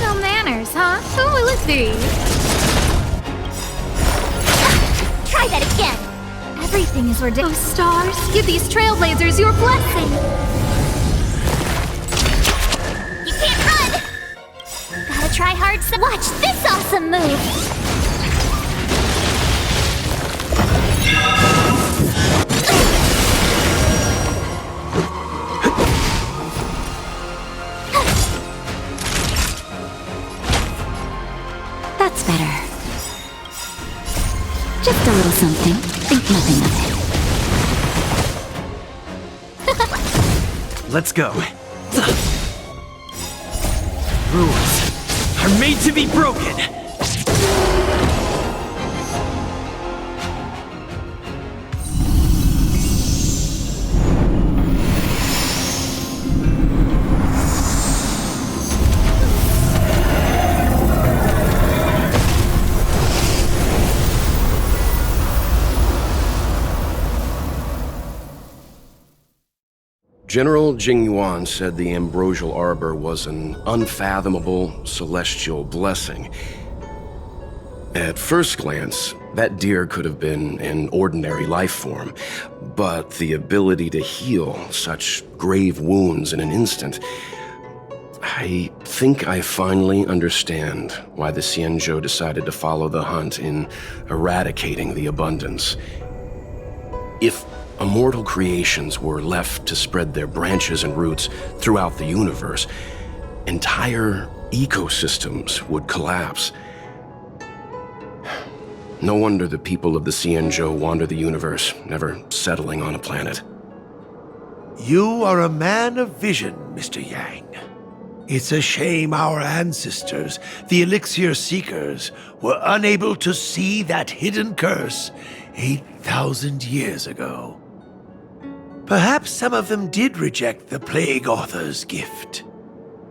Speaker 7: No manners, huh? Who will it be?
Speaker 1: Try that again!
Speaker 7: Everything is ordained. Oh, stars, give these trailblazers your blessing.
Speaker 1: You can't run! Gotta try hard. Watch this awesome move!
Speaker 7: That's better. Just a little something. Think nothing of it.
Speaker 8: Let's go. Rules are made to be broken.
Speaker 2: General Jingyuan said the ambrosial arbor was an unfathomable celestial blessing. At first glance, that deer could have been an ordinary life form, but the ability to heal such grave wounds in an instant... I think I finally understand why the Xianzhou decided to follow the hunt in eradicating the abundance. If immortal creations were left to spread their branches and roots throughout the universe, entire ecosystems would collapse. No wonder the people of the Xianzhou wander the universe, never settling on a planet.
Speaker 10: You are a man of vision, Mr. Yang. It's a shame our ancestors, the Elixir Seekers, were unable to see that hidden curse 8,000 years ago. Perhaps some of them did reject the Plague Author's gift.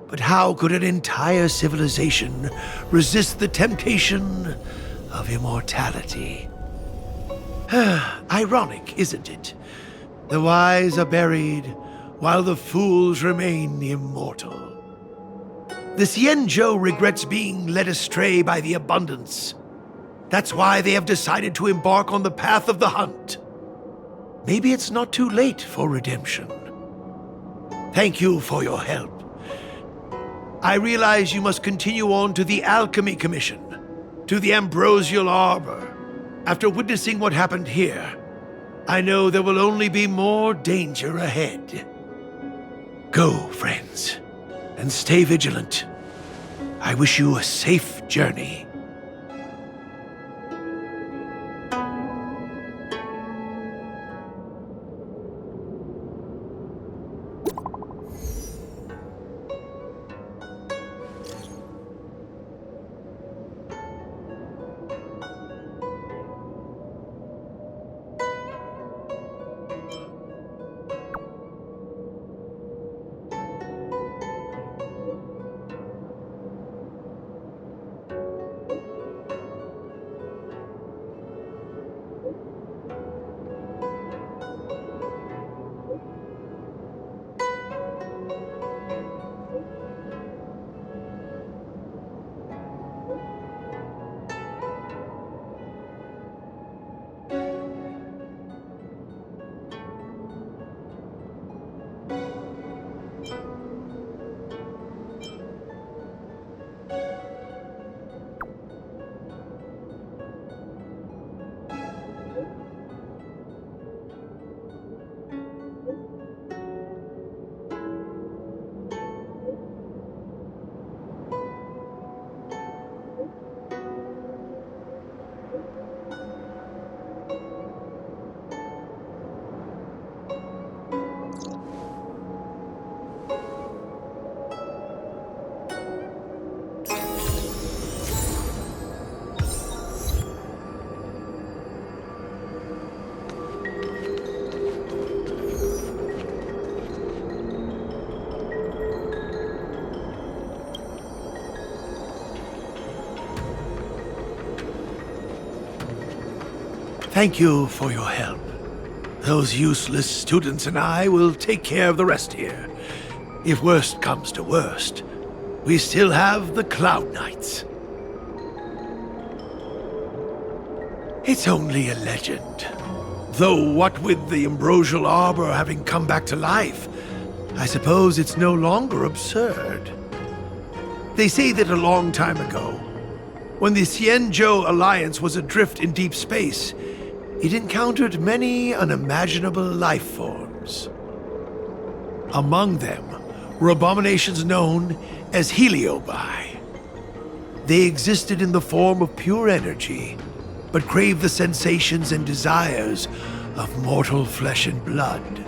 Speaker 10: But how could an entire civilization resist the temptation of immortality? Ironic, isn't it? The wise are buried, while the fools remain immortal. The Xianzhou regrets being led astray by the abundance. That's why they have decided to embark on the path of the hunt. Maybe it's not too late for redemption. Thank you for your help. I realize you must continue on to the Alchemy Commission, to the Ambrosial Arbor. After witnessing what happened here, I know there will only be more danger ahead. Go, friends, and stay vigilant. I wish you a safe journey. Thank you for your help. Those useless students and I will take care of the rest here. If worst comes to worst, we still have the Cloud Knights. It's only a legend. Though what with the ambrosial arbor having come back to life, I suppose it's no longer absurd. They say that a long time ago, when the Xianzhou Alliance was adrift in deep space, it encountered many unimaginable life forms. Among them were abominations known as heliobi. They existed in the form of pure energy, but craved the sensations and desires of mortal flesh and blood.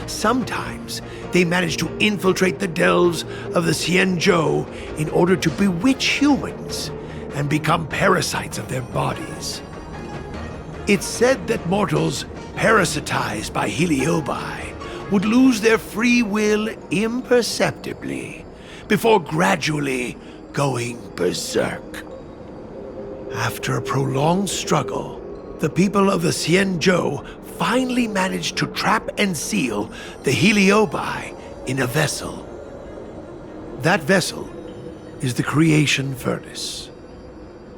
Speaker 10: Sometimes they managed to infiltrate the delves of the Xianzhou in order to bewitch humans and become parasites of their bodies. It's said that mortals parasitized by heliobi would lose their free will imperceptibly before gradually going berserk. After a prolonged struggle, the people of the Xianzhou finally managed to trap and seal the heliobi in a vessel. That vessel is the creation furnace.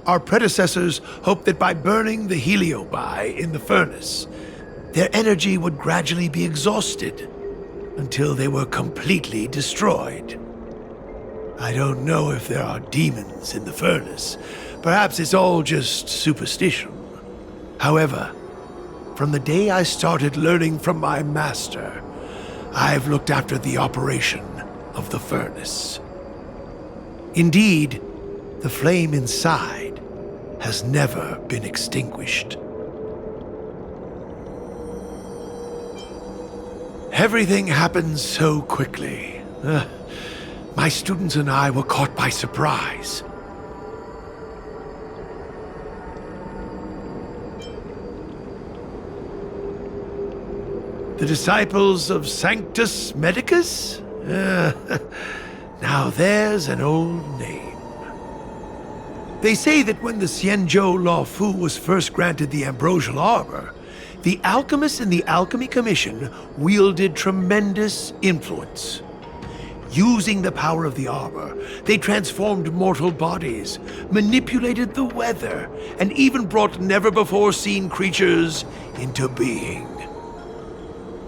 Speaker 10: Our predecessors hoped that by burning the heliobi in the furnace, their energy would gradually be exhausted until they were completely destroyed. I don't know if there are demons in the furnace. Perhaps it's all just superstition. However, from the day I started learning from my master, I've looked after the operation of the furnace. Indeed, the flame inside has never been extinguished. Everything happened so quickly. My students and I were caught by surprise. The disciples of Sanctus Medicus? Now there's an old name. They say that when the Xianzhou Luofu was first granted the ambrosial arbor, the alchemists in the Alchemy Commission wielded tremendous influence. Using the power of the arbor, they transformed mortal bodies, manipulated the weather, and even brought never-before-seen creatures into being.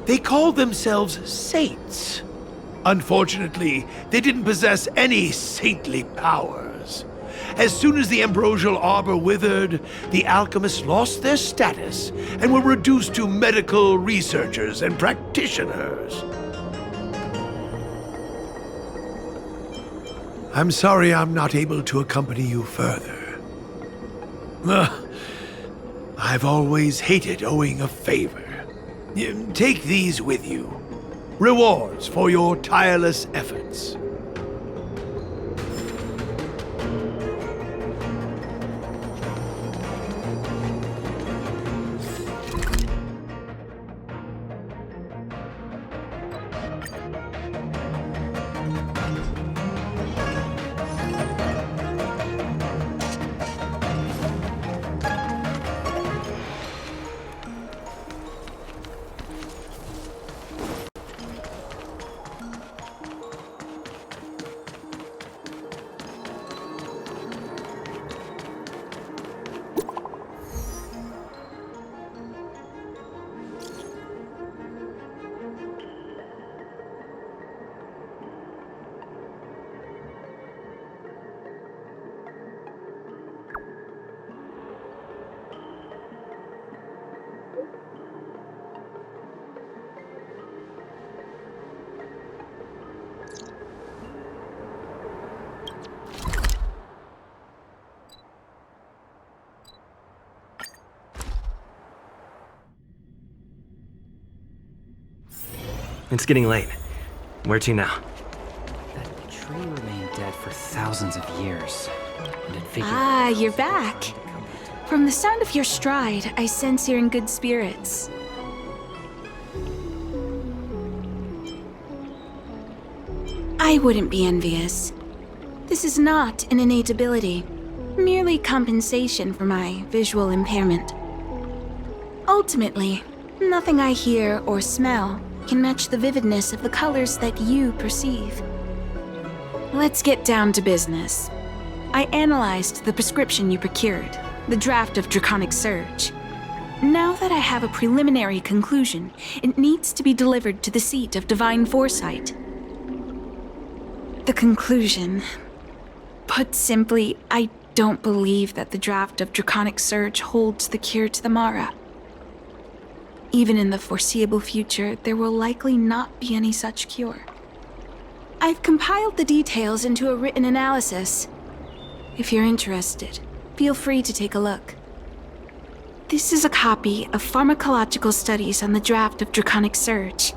Speaker 10: They called themselves saints. Unfortunately, they didn't possess any saintly powers. As soon as the ambrosial arbor withered, the alchemists lost their status and were reduced to medical researchers and practitioners. I'm sorry I'm not able to accompany you further. I've always hated owing a favor. Take these with you. Rewards for your tireless efforts.
Speaker 8: It's getting late. Where to now?
Speaker 18: That tree remained dead for thousands of years. And it figured
Speaker 19: Ah, you're back. From the sound of your stride, I sense you're in good spirits. I wouldn't be envious. This is not an innate ability, merely compensation for my visual impairment. Ultimately, nothing I hear or smell can match the vividness of the colors that you perceive. Let's get down to business. I analyzed the prescription you procured, the draft of Draconic Surge. Now that I have a preliminary conclusion, it needs to be delivered to the seat of divine foresight. The conclusion. Put simply, I don't believe that the draft of Draconic Surge holds the cure to the Mara. Even in the foreseeable future, there will likely not be any such cure. I've compiled the details into a written analysis. If you're interested, feel free to take a look. This is a copy of pharmacological studies on the draft of Draconic Surge.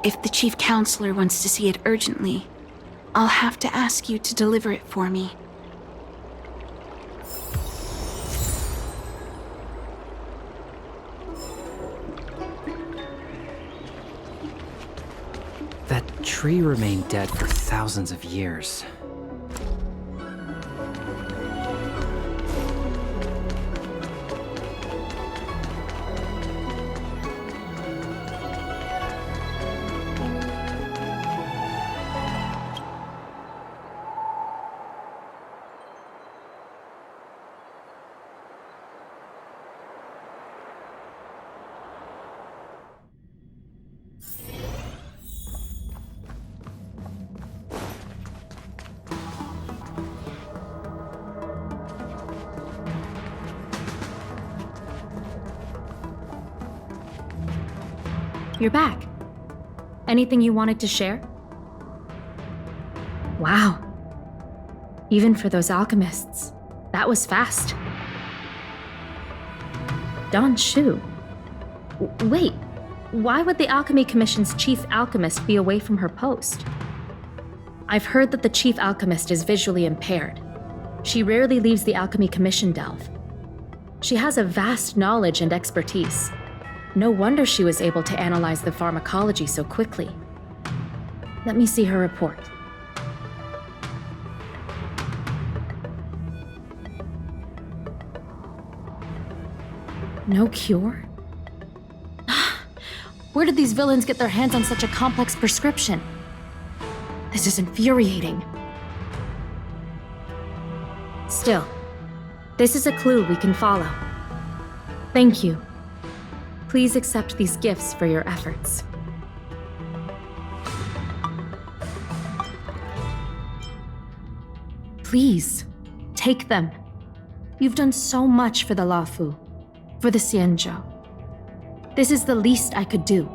Speaker 19: If the Chief Counselor wants to see it urgently, I'll have to ask you to deliver it for me.
Speaker 18: That tree remained dead for thousands of years.
Speaker 20: You're back. Anything you wanted to share? Wow. Even for those alchemists, that was fast. Don Shu. Wait, why would the Alchemy Commission's chief alchemist be away from her post? I've heard that the chief alchemist is visually impaired. She rarely leaves the Alchemy Commission delve. She has a vast knowledge and expertise. No wonder she was able to analyze the pharmacology so quickly. Let me see her report. No cure? Where did these villains get their hands on such a complex prescription? This is infuriating. Still, this is a clue we can follow. Thank you. Please accept these gifts for your efforts. Please, take them. You've done so much for the Luofu, for the Xianzhou. This is the least I could do.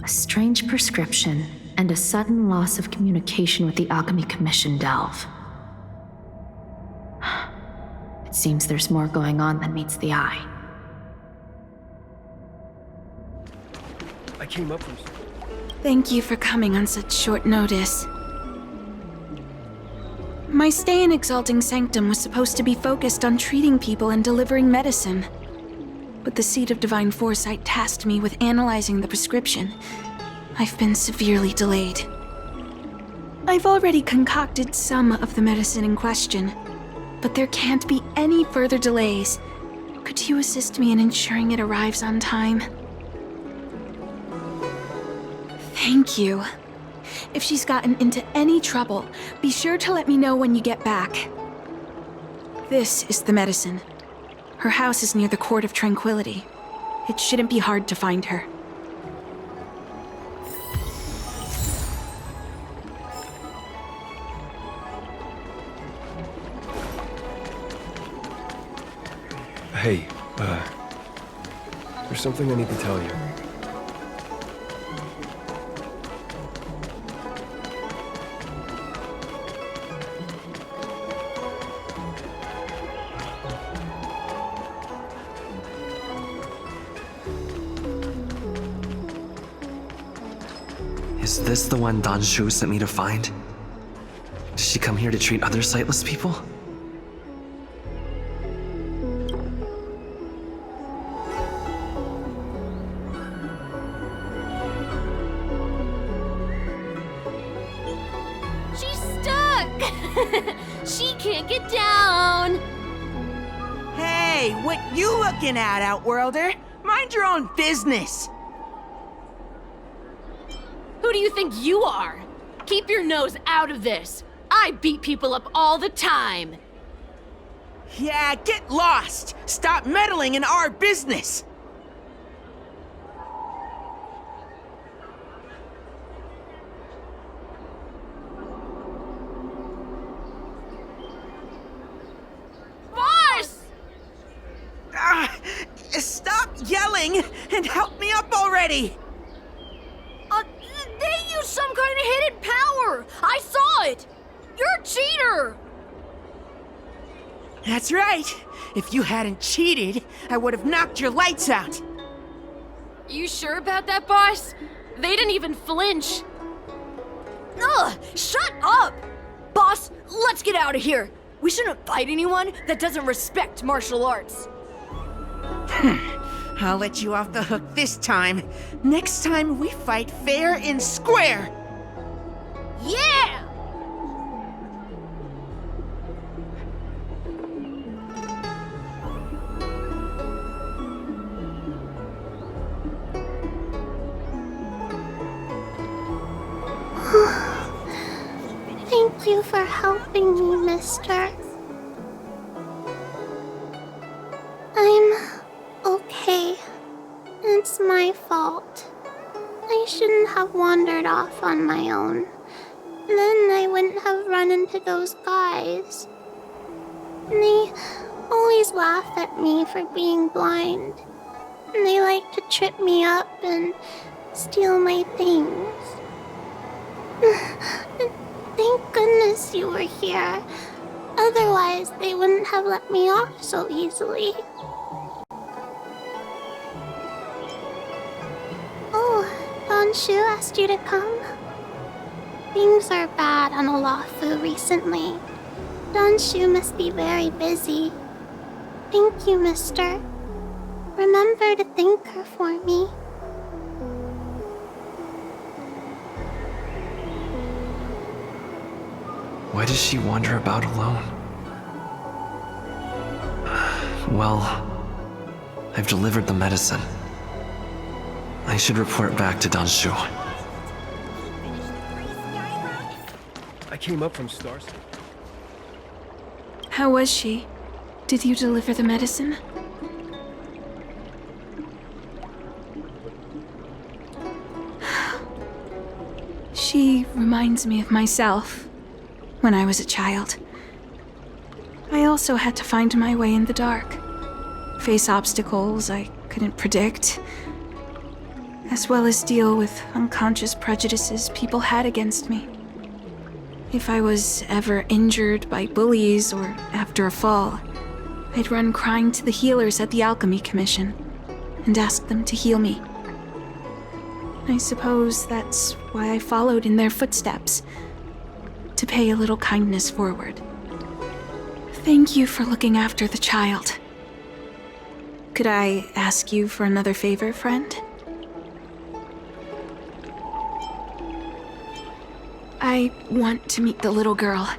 Speaker 20: A strange prescription and a sudden loss of communication with the Alchemy Commission delve. It seems there's more going on than meets the eye.
Speaker 2: I came up from...
Speaker 19: Thank you for coming on such short notice. My stay in Exalting Sanctum was supposed to be focused on treating people and delivering medicine. But the Seat of Divine Foresight tasked me with analyzing the prescription. I've been severely delayed. I've already concocted some of the medicine in question, but there can't be any further delays. Could you assist me in ensuring it arrives on time? Thank you. If she's gotten into any trouble, be sure to let me know when you get back. This is the medicine. Her house is near the Court of Tranquility. It shouldn't be hard to find her.
Speaker 2: Hey, there's something I need to tell you.
Speaker 8: Is this the one Don Shu sent me to find? Did she come here to treat other sightless people?
Speaker 21: can't get down!
Speaker 22: Hey, what you looking at, Outworlder? Mind your own business!
Speaker 21: Who do you think you are? Keep your nose out of this! I beat people up all the time!
Speaker 22: Yeah, get lost! Stop meddling in our business!
Speaker 21: Boss!
Speaker 22: Stop yelling and help me up already!
Speaker 21: They used some kind of hidden power! I saw it! You're a cheater!
Speaker 22: That's right. If you hadn't cheated, I would have knocked your lights out.
Speaker 21: You sure about that, boss? They didn't even flinch. Ugh! Shut up! Boss, let's get out of here. We shouldn't fight anyone that doesn't respect martial arts.
Speaker 22: I'll let you off the hook this time. Next time we fight fair and square.
Speaker 21: Yeah!
Speaker 1: Thank you for helping me, mister. I'm okay. It's my fault. I shouldn't have wandered off on my own. Then I wouldn't have run into those guys. They always laugh at me for being blind. They like to trip me up and steal my things. Thank goodness you were here. Otherwise, they wouldn't have let me off so easily. Oh, Xianzhou asked you to come? Things are bad on Luofu recently. Xianzhou must be very busy. Thank you, mister. Remember to thank her for me.
Speaker 8: Why does she wander about alone? Well, I've delivered the medicine. I should report back to Xianzhou.
Speaker 10: I came up from Stars.
Speaker 19: How was she? Did you deliver the medicine? She reminds me of myself when I was a child. I also had to find my way in the dark, face obstacles I couldn't predict, as well as deal with unconscious prejudices people had against me. If I was ever injured by bullies or after a fall, I'd run crying to the healers at the Alchemy Commission and ask them to heal me. I suppose that's why I followed in their footsteps, to pay a little kindness forward. Thank you for looking after the child. Could I ask you for another favor, friend? I want to meet the little girl.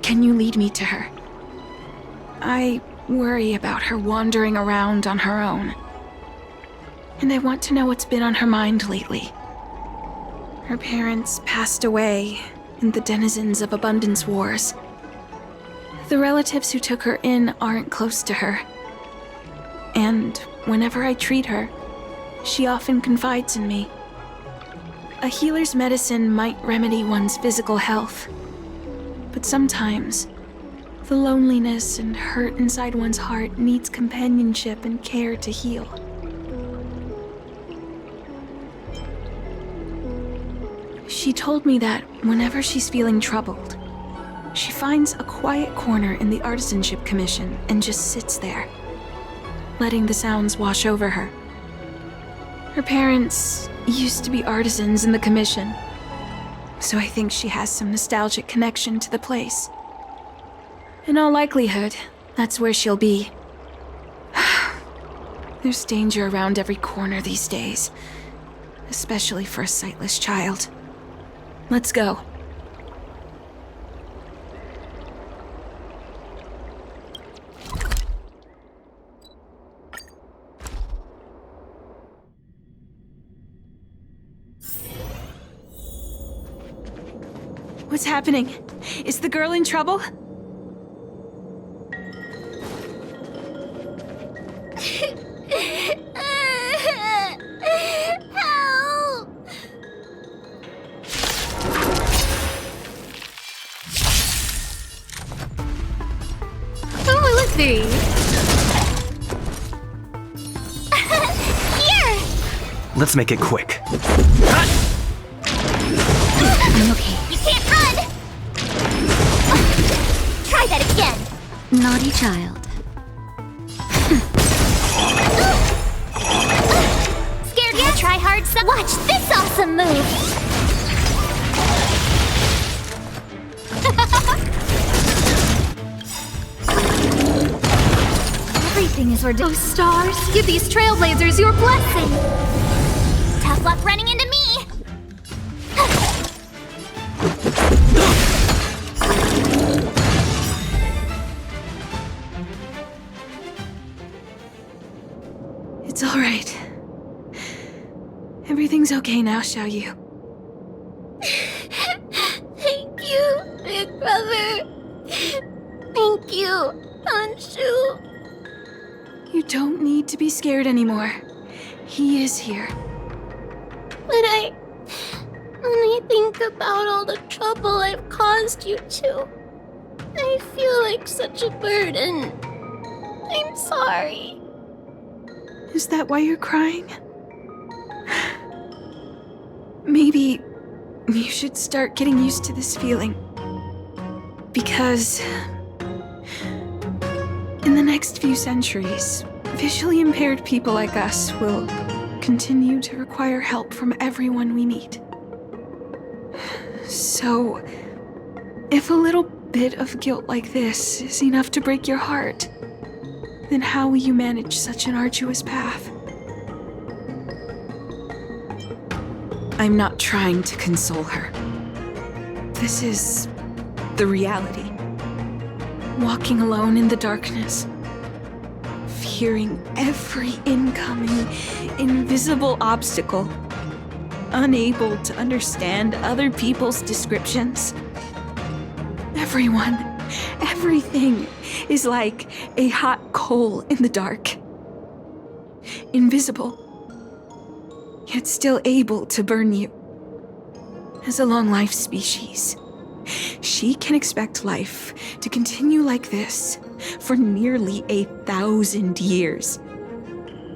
Speaker 19: Can you lead me to her? I worry about her wandering around on her own. And I want to know what's been on her mind lately. Her parents passed away in the denizens of Abundance Wars. The relatives who took her in aren't close to her. And whenever I treat her, she often confides in me. A healer's medicine might remedy one's physical health, but sometimes the loneliness and hurt inside one's heart needs companionship and care to heal. She told me that whenever she's feeling troubled, she finds a quiet corner in the Artisanship Commission and just sits there, letting the sounds wash over her. Her parents used to be artisans in the Commission, so I think she has some nostalgic connection to the place. In all likelihood, that's where she'll be. There's danger around every corner these days, especially for a sightless child. Let's go. What's happening? Is the girl in trouble?
Speaker 1: Help!
Speaker 3: Oh, let's see.
Speaker 1: Here!
Speaker 8: Let's make it quick.
Speaker 1: I'm okay. You can't run! Try that again!
Speaker 7: Naughty child.
Speaker 1: Scared yet? Try hard some. Watch this awesome move! Everything is ordained.
Speaker 3: Oh, stars, give these trailblazers your blessing.
Speaker 1: Tough luck running into me!
Speaker 19: It's all right. Everything's okay now, Xiaoyu.
Speaker 1: Thank you, big brother. Thank you, Xianzhou.
Speaker 19: You don't need to be scared anymore. He is here.
Speaker 1: But when I think about all the trouble I've caused you two, I feel like such a burden. I'm sorry.
Speaker 19: Is that why you're crying? Maybe you should start getting used to this feeling. Because in the next few centuries, visually impaired people like us will continue to require help from everyone we meet. So, if a little bit of guilt like this is enough to break your heart, then how will you manage such an arduous path? I'm not trying to console her. This is the reality. Walking alone in the darkness, fearing every incoming, invisible obstacle, unable to understand other people's descriptions. Everyone, everything is like a hot coal in the dark. Invisible, yet still able to burn you. As a long-life species, she can expect life to continue like this for nearly 1,000 years.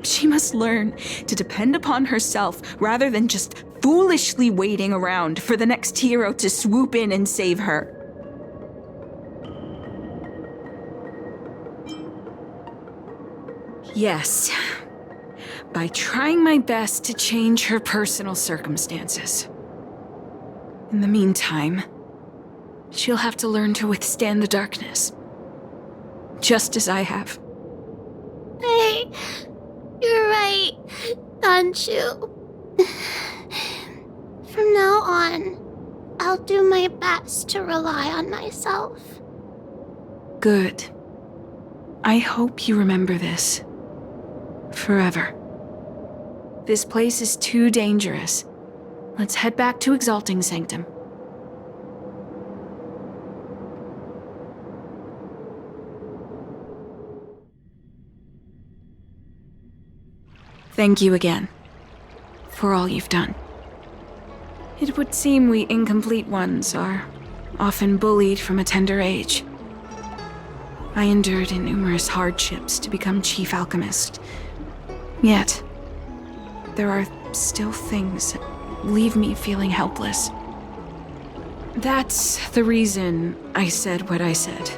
Speaker 19: She must learn to depend upon herself rather than just foolishly waiting around for the next hero to swoop in and save her. Yes, by trying my best to change her personal circumstances. In the meantime, she'll have to learn to withstand the darkness. Just as I have.
Speaker 1: Hey, you're right, Xianzhou. From now on, I'll do my best to rely on myself.
Speaker 19: Good. I hope you remember this. Forever. This place is too dangerous. Let's head back to Exalting Sanctum. Thank you again for all you've done. It would seem we incomplete ones are often bullied from a tender age. I endured numerous hardships to become Chief Alchemist. Yet, there are still things that leave me feeling helpless. That's the reason I said what I said.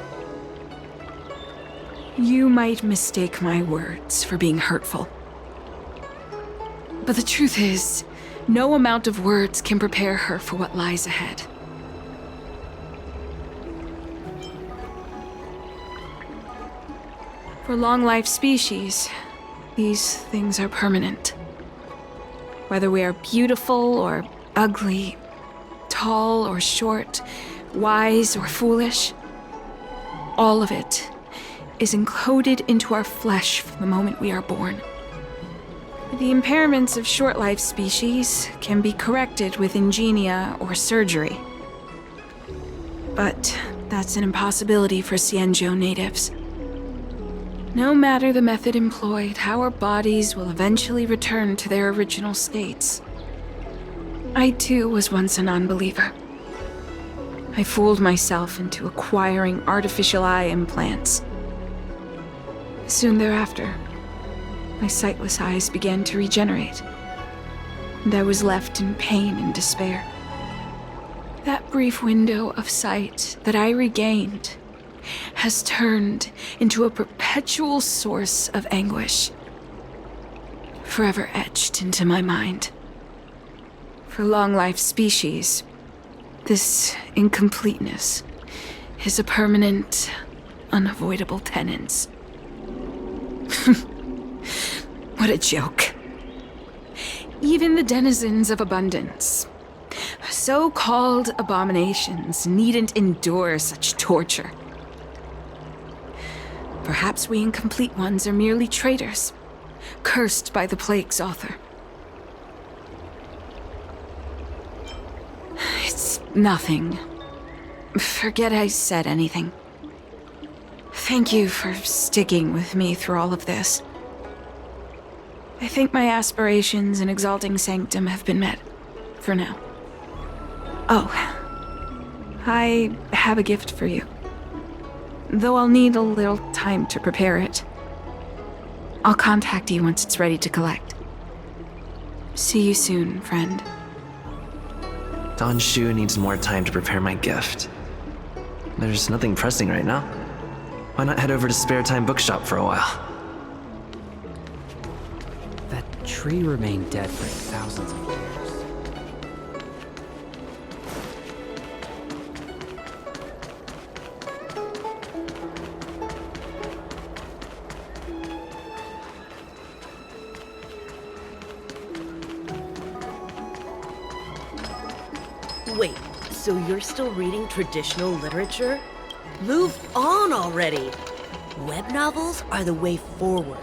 Speaker 19: You might mistake my words for being hurtful. But the truth is, no amount of words can prepare her for what lies ahead. For long-life species, these things are permanent. Whether we are beautiful or ugly, tall or short, wise or foolish, all of it is encoded into our flesh from the moment we are born. The impairments of short-life species can be corrected with ingenia or surgery. But that's an impossibility for Xianzhou natives. No matter the method employed, our bodies will eventually return to their original states. I too was once a non-believer. I fooled myself into acquiring artificial eye implants. Soon thereafter, my sightless eyes began to regenerate, and I was left in pain and despair. That brief window of sight that I regained has turned into a perpetual source of anguish, forever etched into my mind. For long-life species, this incompleteness is a permanent, unavoidable tenance. What a joke. Even the denizens of abundance, so-called abominations, needn't endure such torture. Perhaps we incomplete ones are merely traitors, cursed by the plague's author. It's nothing. Forget I said anything. Thank you for sticking with me through all of this. I think my aspirations in exalting sanctum have been met, for now. Oh, I have a gift for you. Though I'll need a little time to prepare it. I'll contact you once it's ready to collect. See you soon, friend.
Speaker 8: Don Shu needs more time to prepare my gift. There's nothing pressing right now. Why not head over to Spare Time Bookshop for a while?
Speaker 18: That tree remained dead for thousands of years.
Speaker 4: Wait, so you're still reading traditional literature? Move on already! Web novels are the way forward.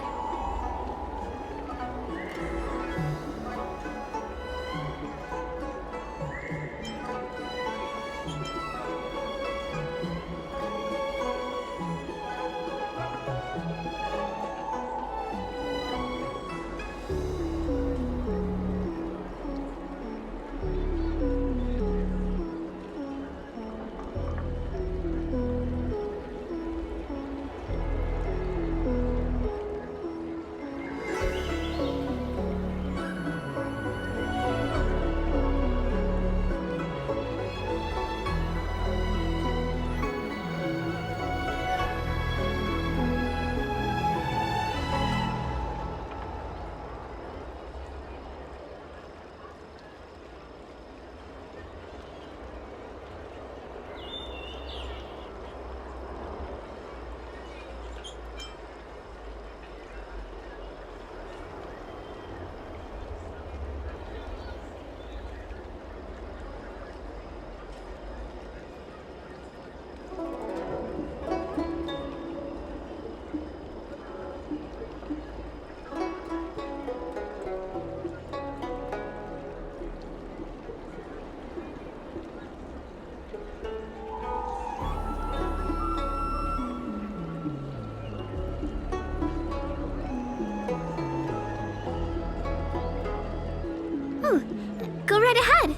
Speaker 1: Go right ahead.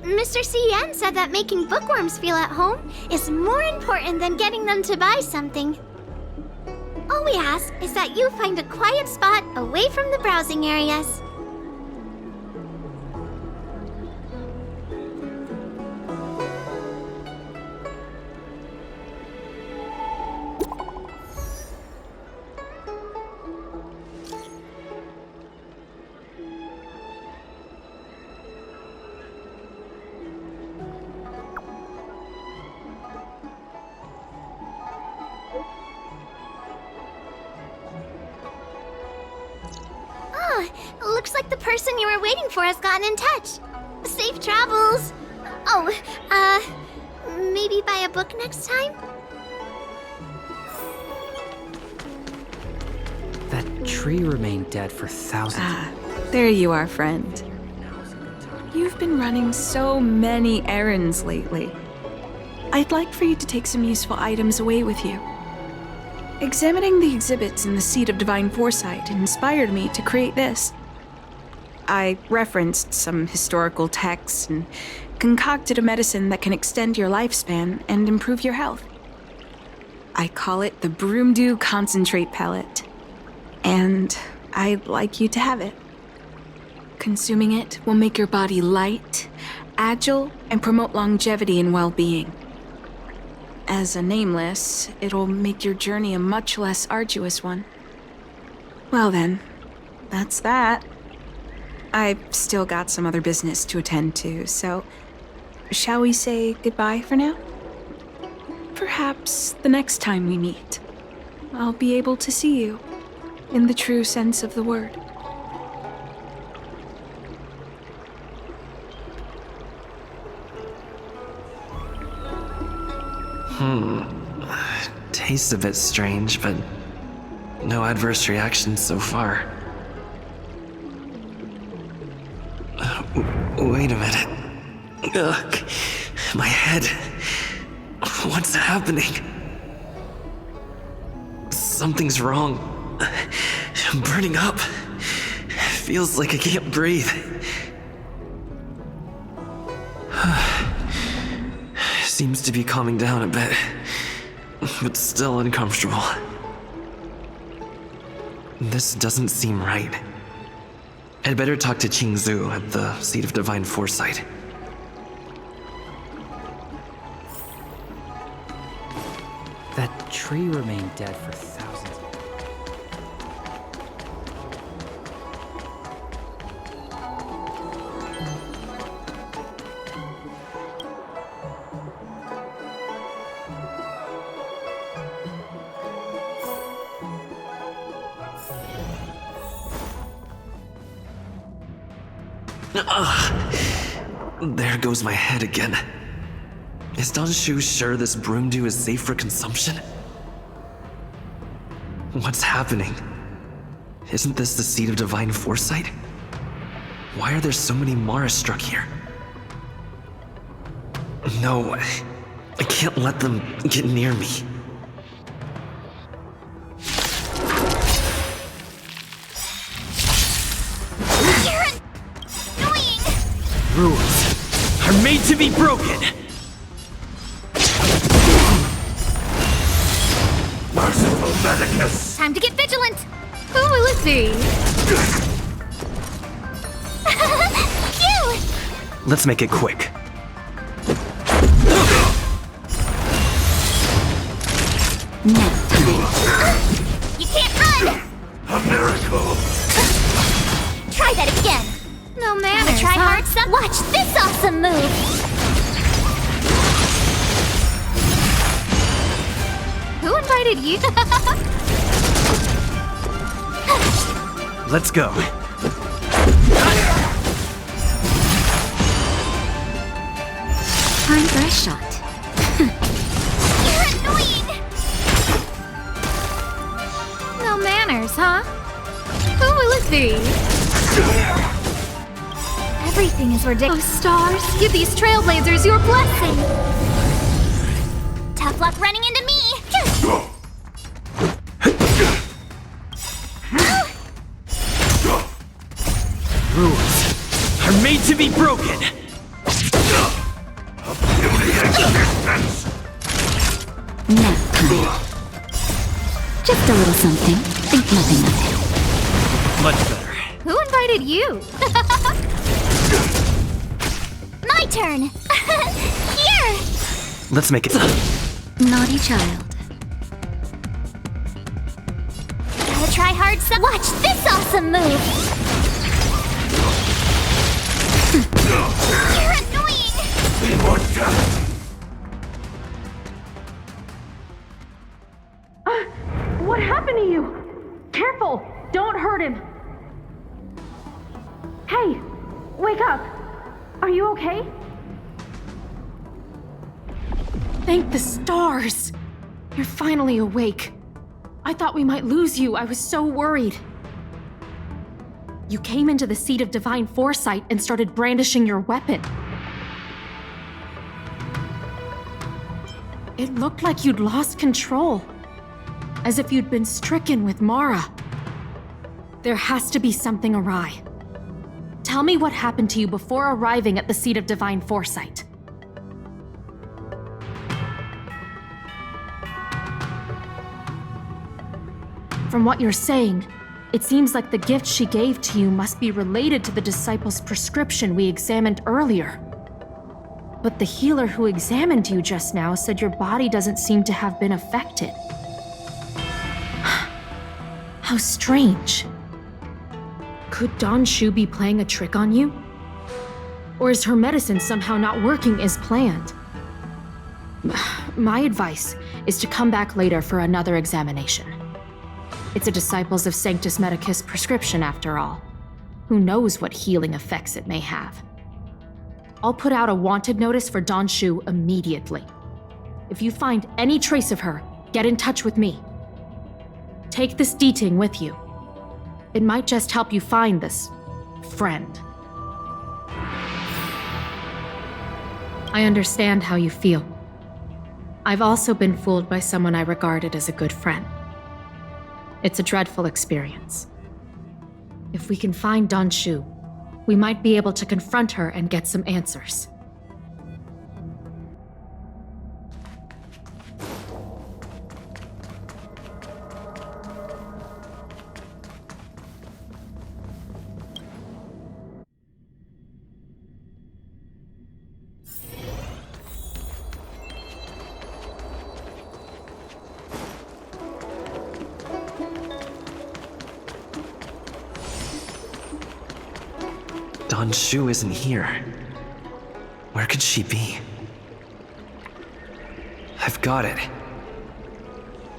Speaker 1: Mr. Cian said that making bookworms feel at home is more important than getting them to buy something. All we ask is that you find a quiet spot away from the browsing areas. Looks like the person you were waiting for has gotten in touch. Safe travels. Oh, maybe buy a book next time?
Speaker 18: That tree remained dead for thousands of
Speaker 19: There you are, friend. You've been running so many errands lately. I'd like for you to take some useful items away with you. Examining the exhibits in the Seat of Divine Foresight inspired me to create this. I referenced some historical texts and concocted a medicine that can extend your lifespan and improve your health. I call it the Broomdew Concentrate Pellet, and I'd like you to have it. Consuming it will make your body light, agile, and promote longevity and well-being. As a nameless, it'll make your journey a much less arduous one. Well then, that's that. I've still got some other business to attend to, so shall we say goodbye for now? Perhaps the next time we meet, I'll be able to see you in the true sense of the word.
Speaker 8: Tastes a bit strange, but no adverse reactions so far. Wait a minute. Ugh, my head. What's happening? Something's wrong. I'm burning up. Feels like I can't breathe. Seems to be calming down a bit, but still uncomfortable. This doesn't seem right. I'd better talk to Xianzhou at the Seat of Divine Foresight.
Speaker 18: That tree remained dead for thousands.
Speaker 8: There goes my head again. Is Danshu sure this broomdew is safe for consumption? What's happening? Isn't this the Seat of Divine Foresight? Why are there so many Mara struck here? No, I can't let them get near me.
Speaker 6: Rules are made to be broken!
Speaker 10: Merciful Medicus!
Speaker 1: Time to get vigilant!
Speaker 21: Who will it be?
Speaker 1: Phew!
Speaker 6: Let's make it quick.
Speaker 1: You can't run!
Speaker 10: A miracle!
Speaker 1: Try that again! No manners, try hard, son. Watch this awesome move!
Speaker 21: Who invited you?
Speaker 6: Let's go.
Speaker 7: Time for a shot.
Speaker 1: You're annoying!
Speaker 21: No manners, huh? Who will it be?
Speaker 1: Everything is ridiculous.
Speaker 21: Oh, stars, give these trailblazers your blessing!
Speaker 1: Tough luck running into me!
Speaker 6: Rules are made to be broken!
Speaker 7: Nap time. Just a little something. Think nothing of it.
Speaker 6: Much better.
Speaker 21: Who invited you?
Speaker 1: My turn! Here!
Speaker 6: Let's make it.
Speaker 7: Naughty child.
Speaker 1: Gotta try hard, son. Watch this awesome move! You're annoying!
Speaker 20: What happened to you? Careful! Don't hurt him! Hey! Wake up! Are you okay?
Speaker 19: Thank the stars! You're finally awake. I thought we might lose you. I was so worried.
Speaker 20: You came into the Seat of Divine Foresight and started brandishing your weapon. It looked like you'd lost control. As if you'd been stricken with Mara. There has to be something awry. Tell me what happened to you before arriving at the seat of divine foresight. From what you're saying, it seems like the gift she gave to you must be related to the disciple's prescription we examined earlier. But the healer who examined you just now said your body doesn't seem to have been affected. How strange. Could Dan Shu be playing a trick on you? Or is her medicine somehow not working as planned? My advice is to come back later for another examination. It's a Disciples of Sanctus Medicus prescription after all. Who knows what healing effects it may have? I'll put out a wanted notice for Dan Shu immediately. If you find any trace of her, get in touch with me. Take this D-Ting with you. It might just help you find this friend. I understand how you feel. I've also been fooled by someone I regarded as a good friend. It's a dreadful experience. If we can find Dan Shu, we might be able to confront her and get some answers.
Speaker 8: Dan Shu isn't here. Where could she be? I've got it.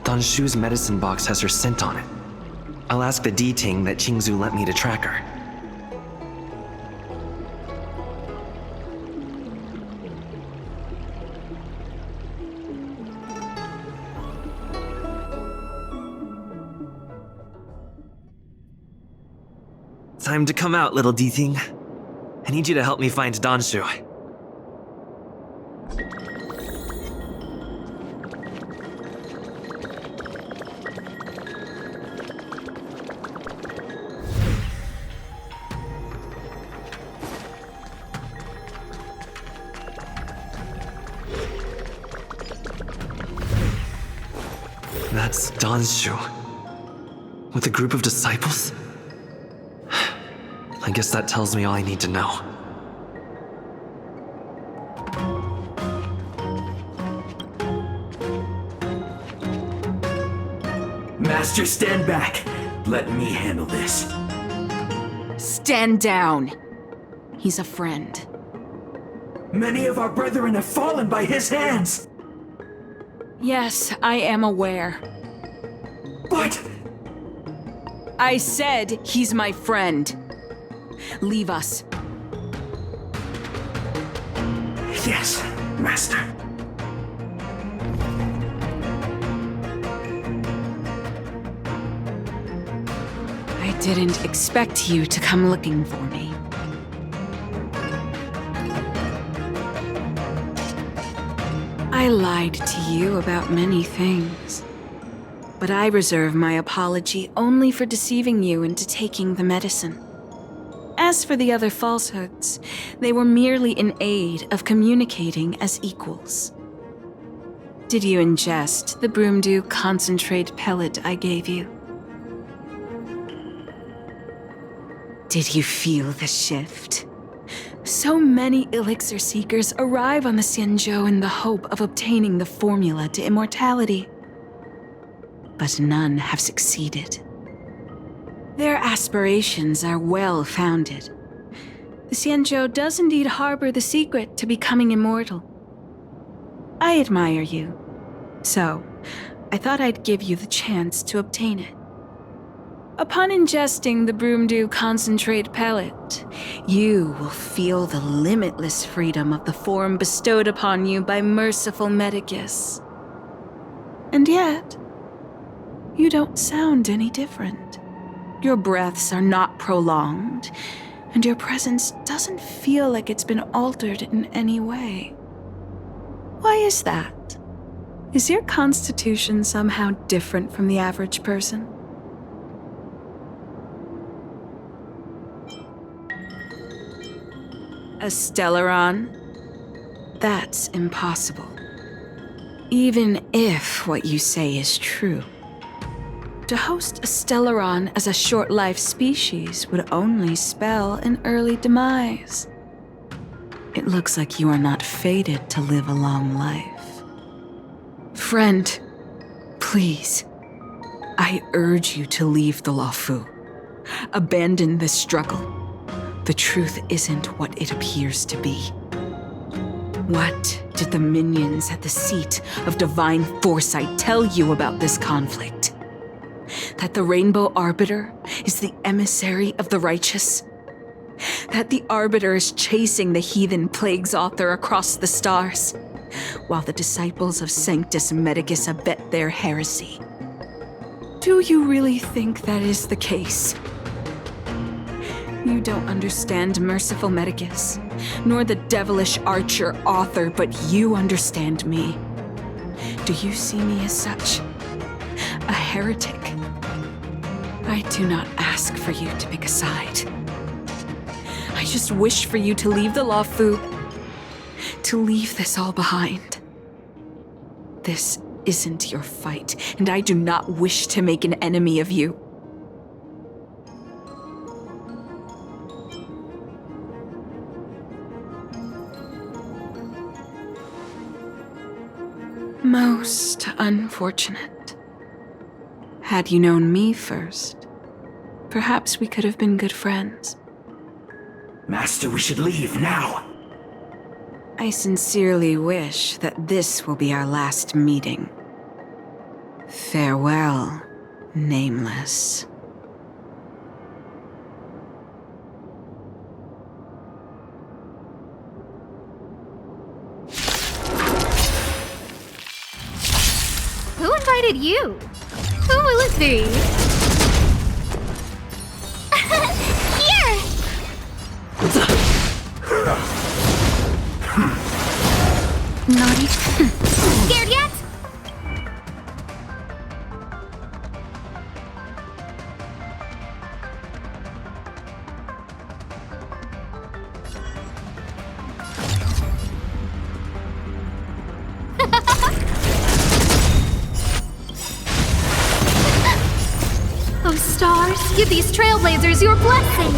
Speaker 8: Dan Shu's medicine box has her scent on it. I'll ask the D-Ting that Xianzhou lent me to track her. Time to come out, little D-Ting. I need you to help me find Dan Shu. That's Dan Shu. With a group of disciples? I guess that tells me all I need to know.
Speaker 11: Master, stand back. Let me handle this.
Speaker 19: Stand down. He's a friend.
Speaker 11: Many of our brethren have fallen by his hands.
Speaker 19: Yes, I am aware.
Speaker 11: But...
Speaker 19: I said he's my friend. Leave us.
Speaker 11: Yes, Master.
Speaker 19: I didn't expect you to come looking for me. I lied to you about many things. But I reserve my apology only for deceiving you into taking the medicine. As for the other falsehoods, they were merely in aid of communicating as equals. Did you ingest the Broomdew concentrate pellet I gave you? Did you feel the shift? So many elixir seekers arrive on the Xianzhou in the hope of obtaining the formula to immortality. But none have succeeded. Their aspirations are well-founded. The Xianzhou does indeed harbor the secret to becoming immortal. I admire you, so I thought I'd give you the chance to obtain it. Upon ingesting the Broomdew concentrate pellet, you will feel the limitless freedom of the form bestowed upon you by merciful Medicus. And yet, you don't sound any different. Your breaths are not prolonged, and your presence doesn't feel like it's been altered in any way. Why is that? Is your constitution somehow different from the average person? A Stellaron? That's impossible. Even if what you say is true. To host a Stellaron as a short-lived species would only spell an early demise. It looks like you are not fated to live a long life. Friend, please, I urge you to leave the Luofu. Abandon this struggle. The truth isn't what it appears to be. What did the minions at the seat of divine foresight tell you about this conflict? That the Rainbow Arbiter is the emissary of the righteous? That the Arbiter is chasing the heathen plagues author across the stars, while the disciples of Sanctus Medicus abet their heresy? Do you really think that is the case? You don't understand Merciful Medicus, nor the devilish archer author, but you understand me. Do you see me as such? A heretic? I do not ask for you to pick a side. I just wish for you to leave the Luofu, to leave this all behind. This isn't your fight, and I do not wish to make an enemy of you. Most unfortunate. Had you known me first, perhaps we could have been good friends.
Speaker 11: Master, we should leave now.
Speaker 19: I sincerely wish that this will be our last meeting. Farewell, Nameless.
Speaker 21: Who invited you? Who will it be?
Speaker 1: Here!
Speaker 7: Naughty.
Speaker 1: Scared yet?
Speaker 21: Oh, stars, give these trailblazers your blessing!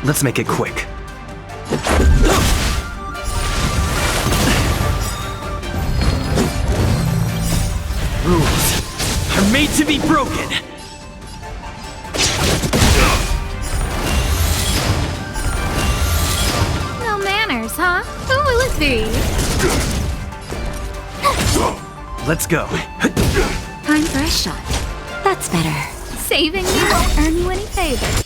Speaker 6: Let's make it quick. Rules are made to be broken!
Speaker 21: No manners, huh? Who will it be?
Speaker 6: Let's go.
Speaker 7: Time for a shot. That's better.
Speaker 21: Saving me won't earn you any favor.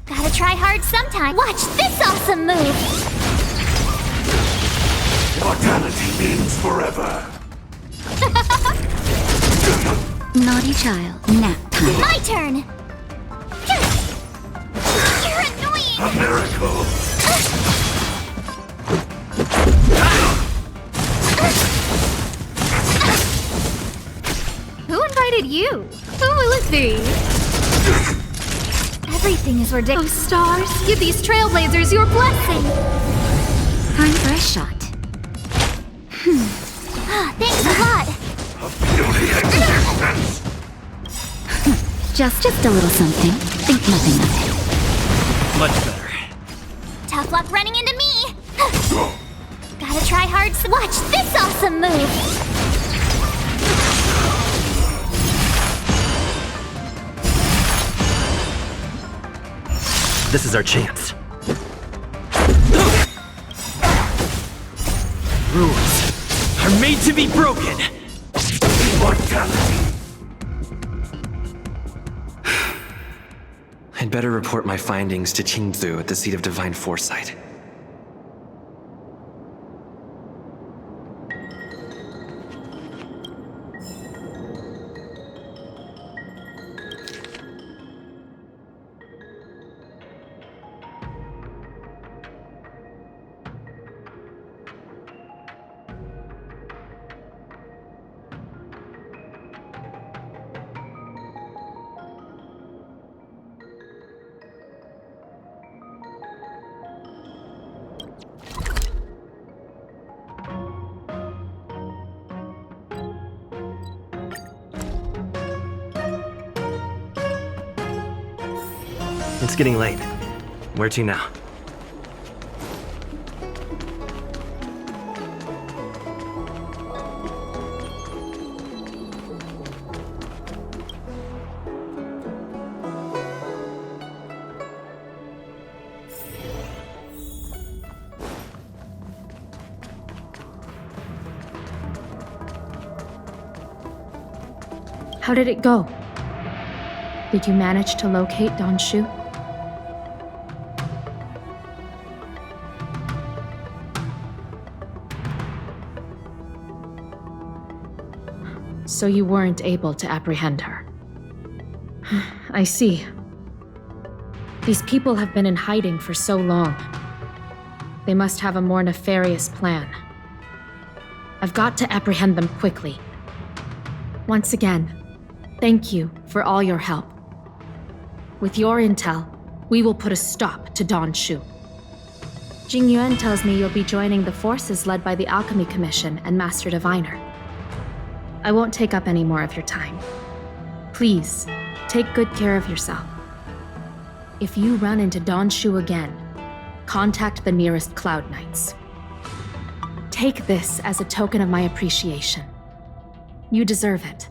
Speaker 1: Gotta try hard sometime. Watch this awesome move!
Speaker 11: Mortality means forever.
Speaker 7: Naughty child. Nap time.
Speaker 1: My turn! You're annoying!
Speaker 11: A miracle.
Speaker 21: Who invited you? Who will it be? Everything is ridiculous. Oh, stars, give these trailblazers your blessing!
Speaker 7: Time for a shot.
Speaker 1: Thanks a lot!
Speaker 7: Just a little something. Think nothing of it.
Speaker 6: Much better.
Speaker 1: Tough luck running into me! Gotta try hard. Watch this awesome move!
Speaker 6: This is our chance. Rules are made to be broken!
Speaker 11: Immortality.
Speaker 8: I'd better report my findings to Xianzhou at the seat of divine foresight. It's getting late. Where to now?
Speaker 20: How did it go? Did you manage to locate Don Shu? So you weren't able to apprehend her. I see. These people have been in hiding for so long. They must have a more nefarious plan. I've got to apprehend them quickly. Once again, thank you for all your help. With your intel, we will put a stop to Don Shu. Jing Yuan tells me you'll be joining the forces led by the Alchemy Commission and Master Diviner. I won't take up any more of your time. Please, take good care of yourself. If you run into Don Shu again, contact the nearest Cloud Knights. Take this as a token of my appreciation. You deserve it.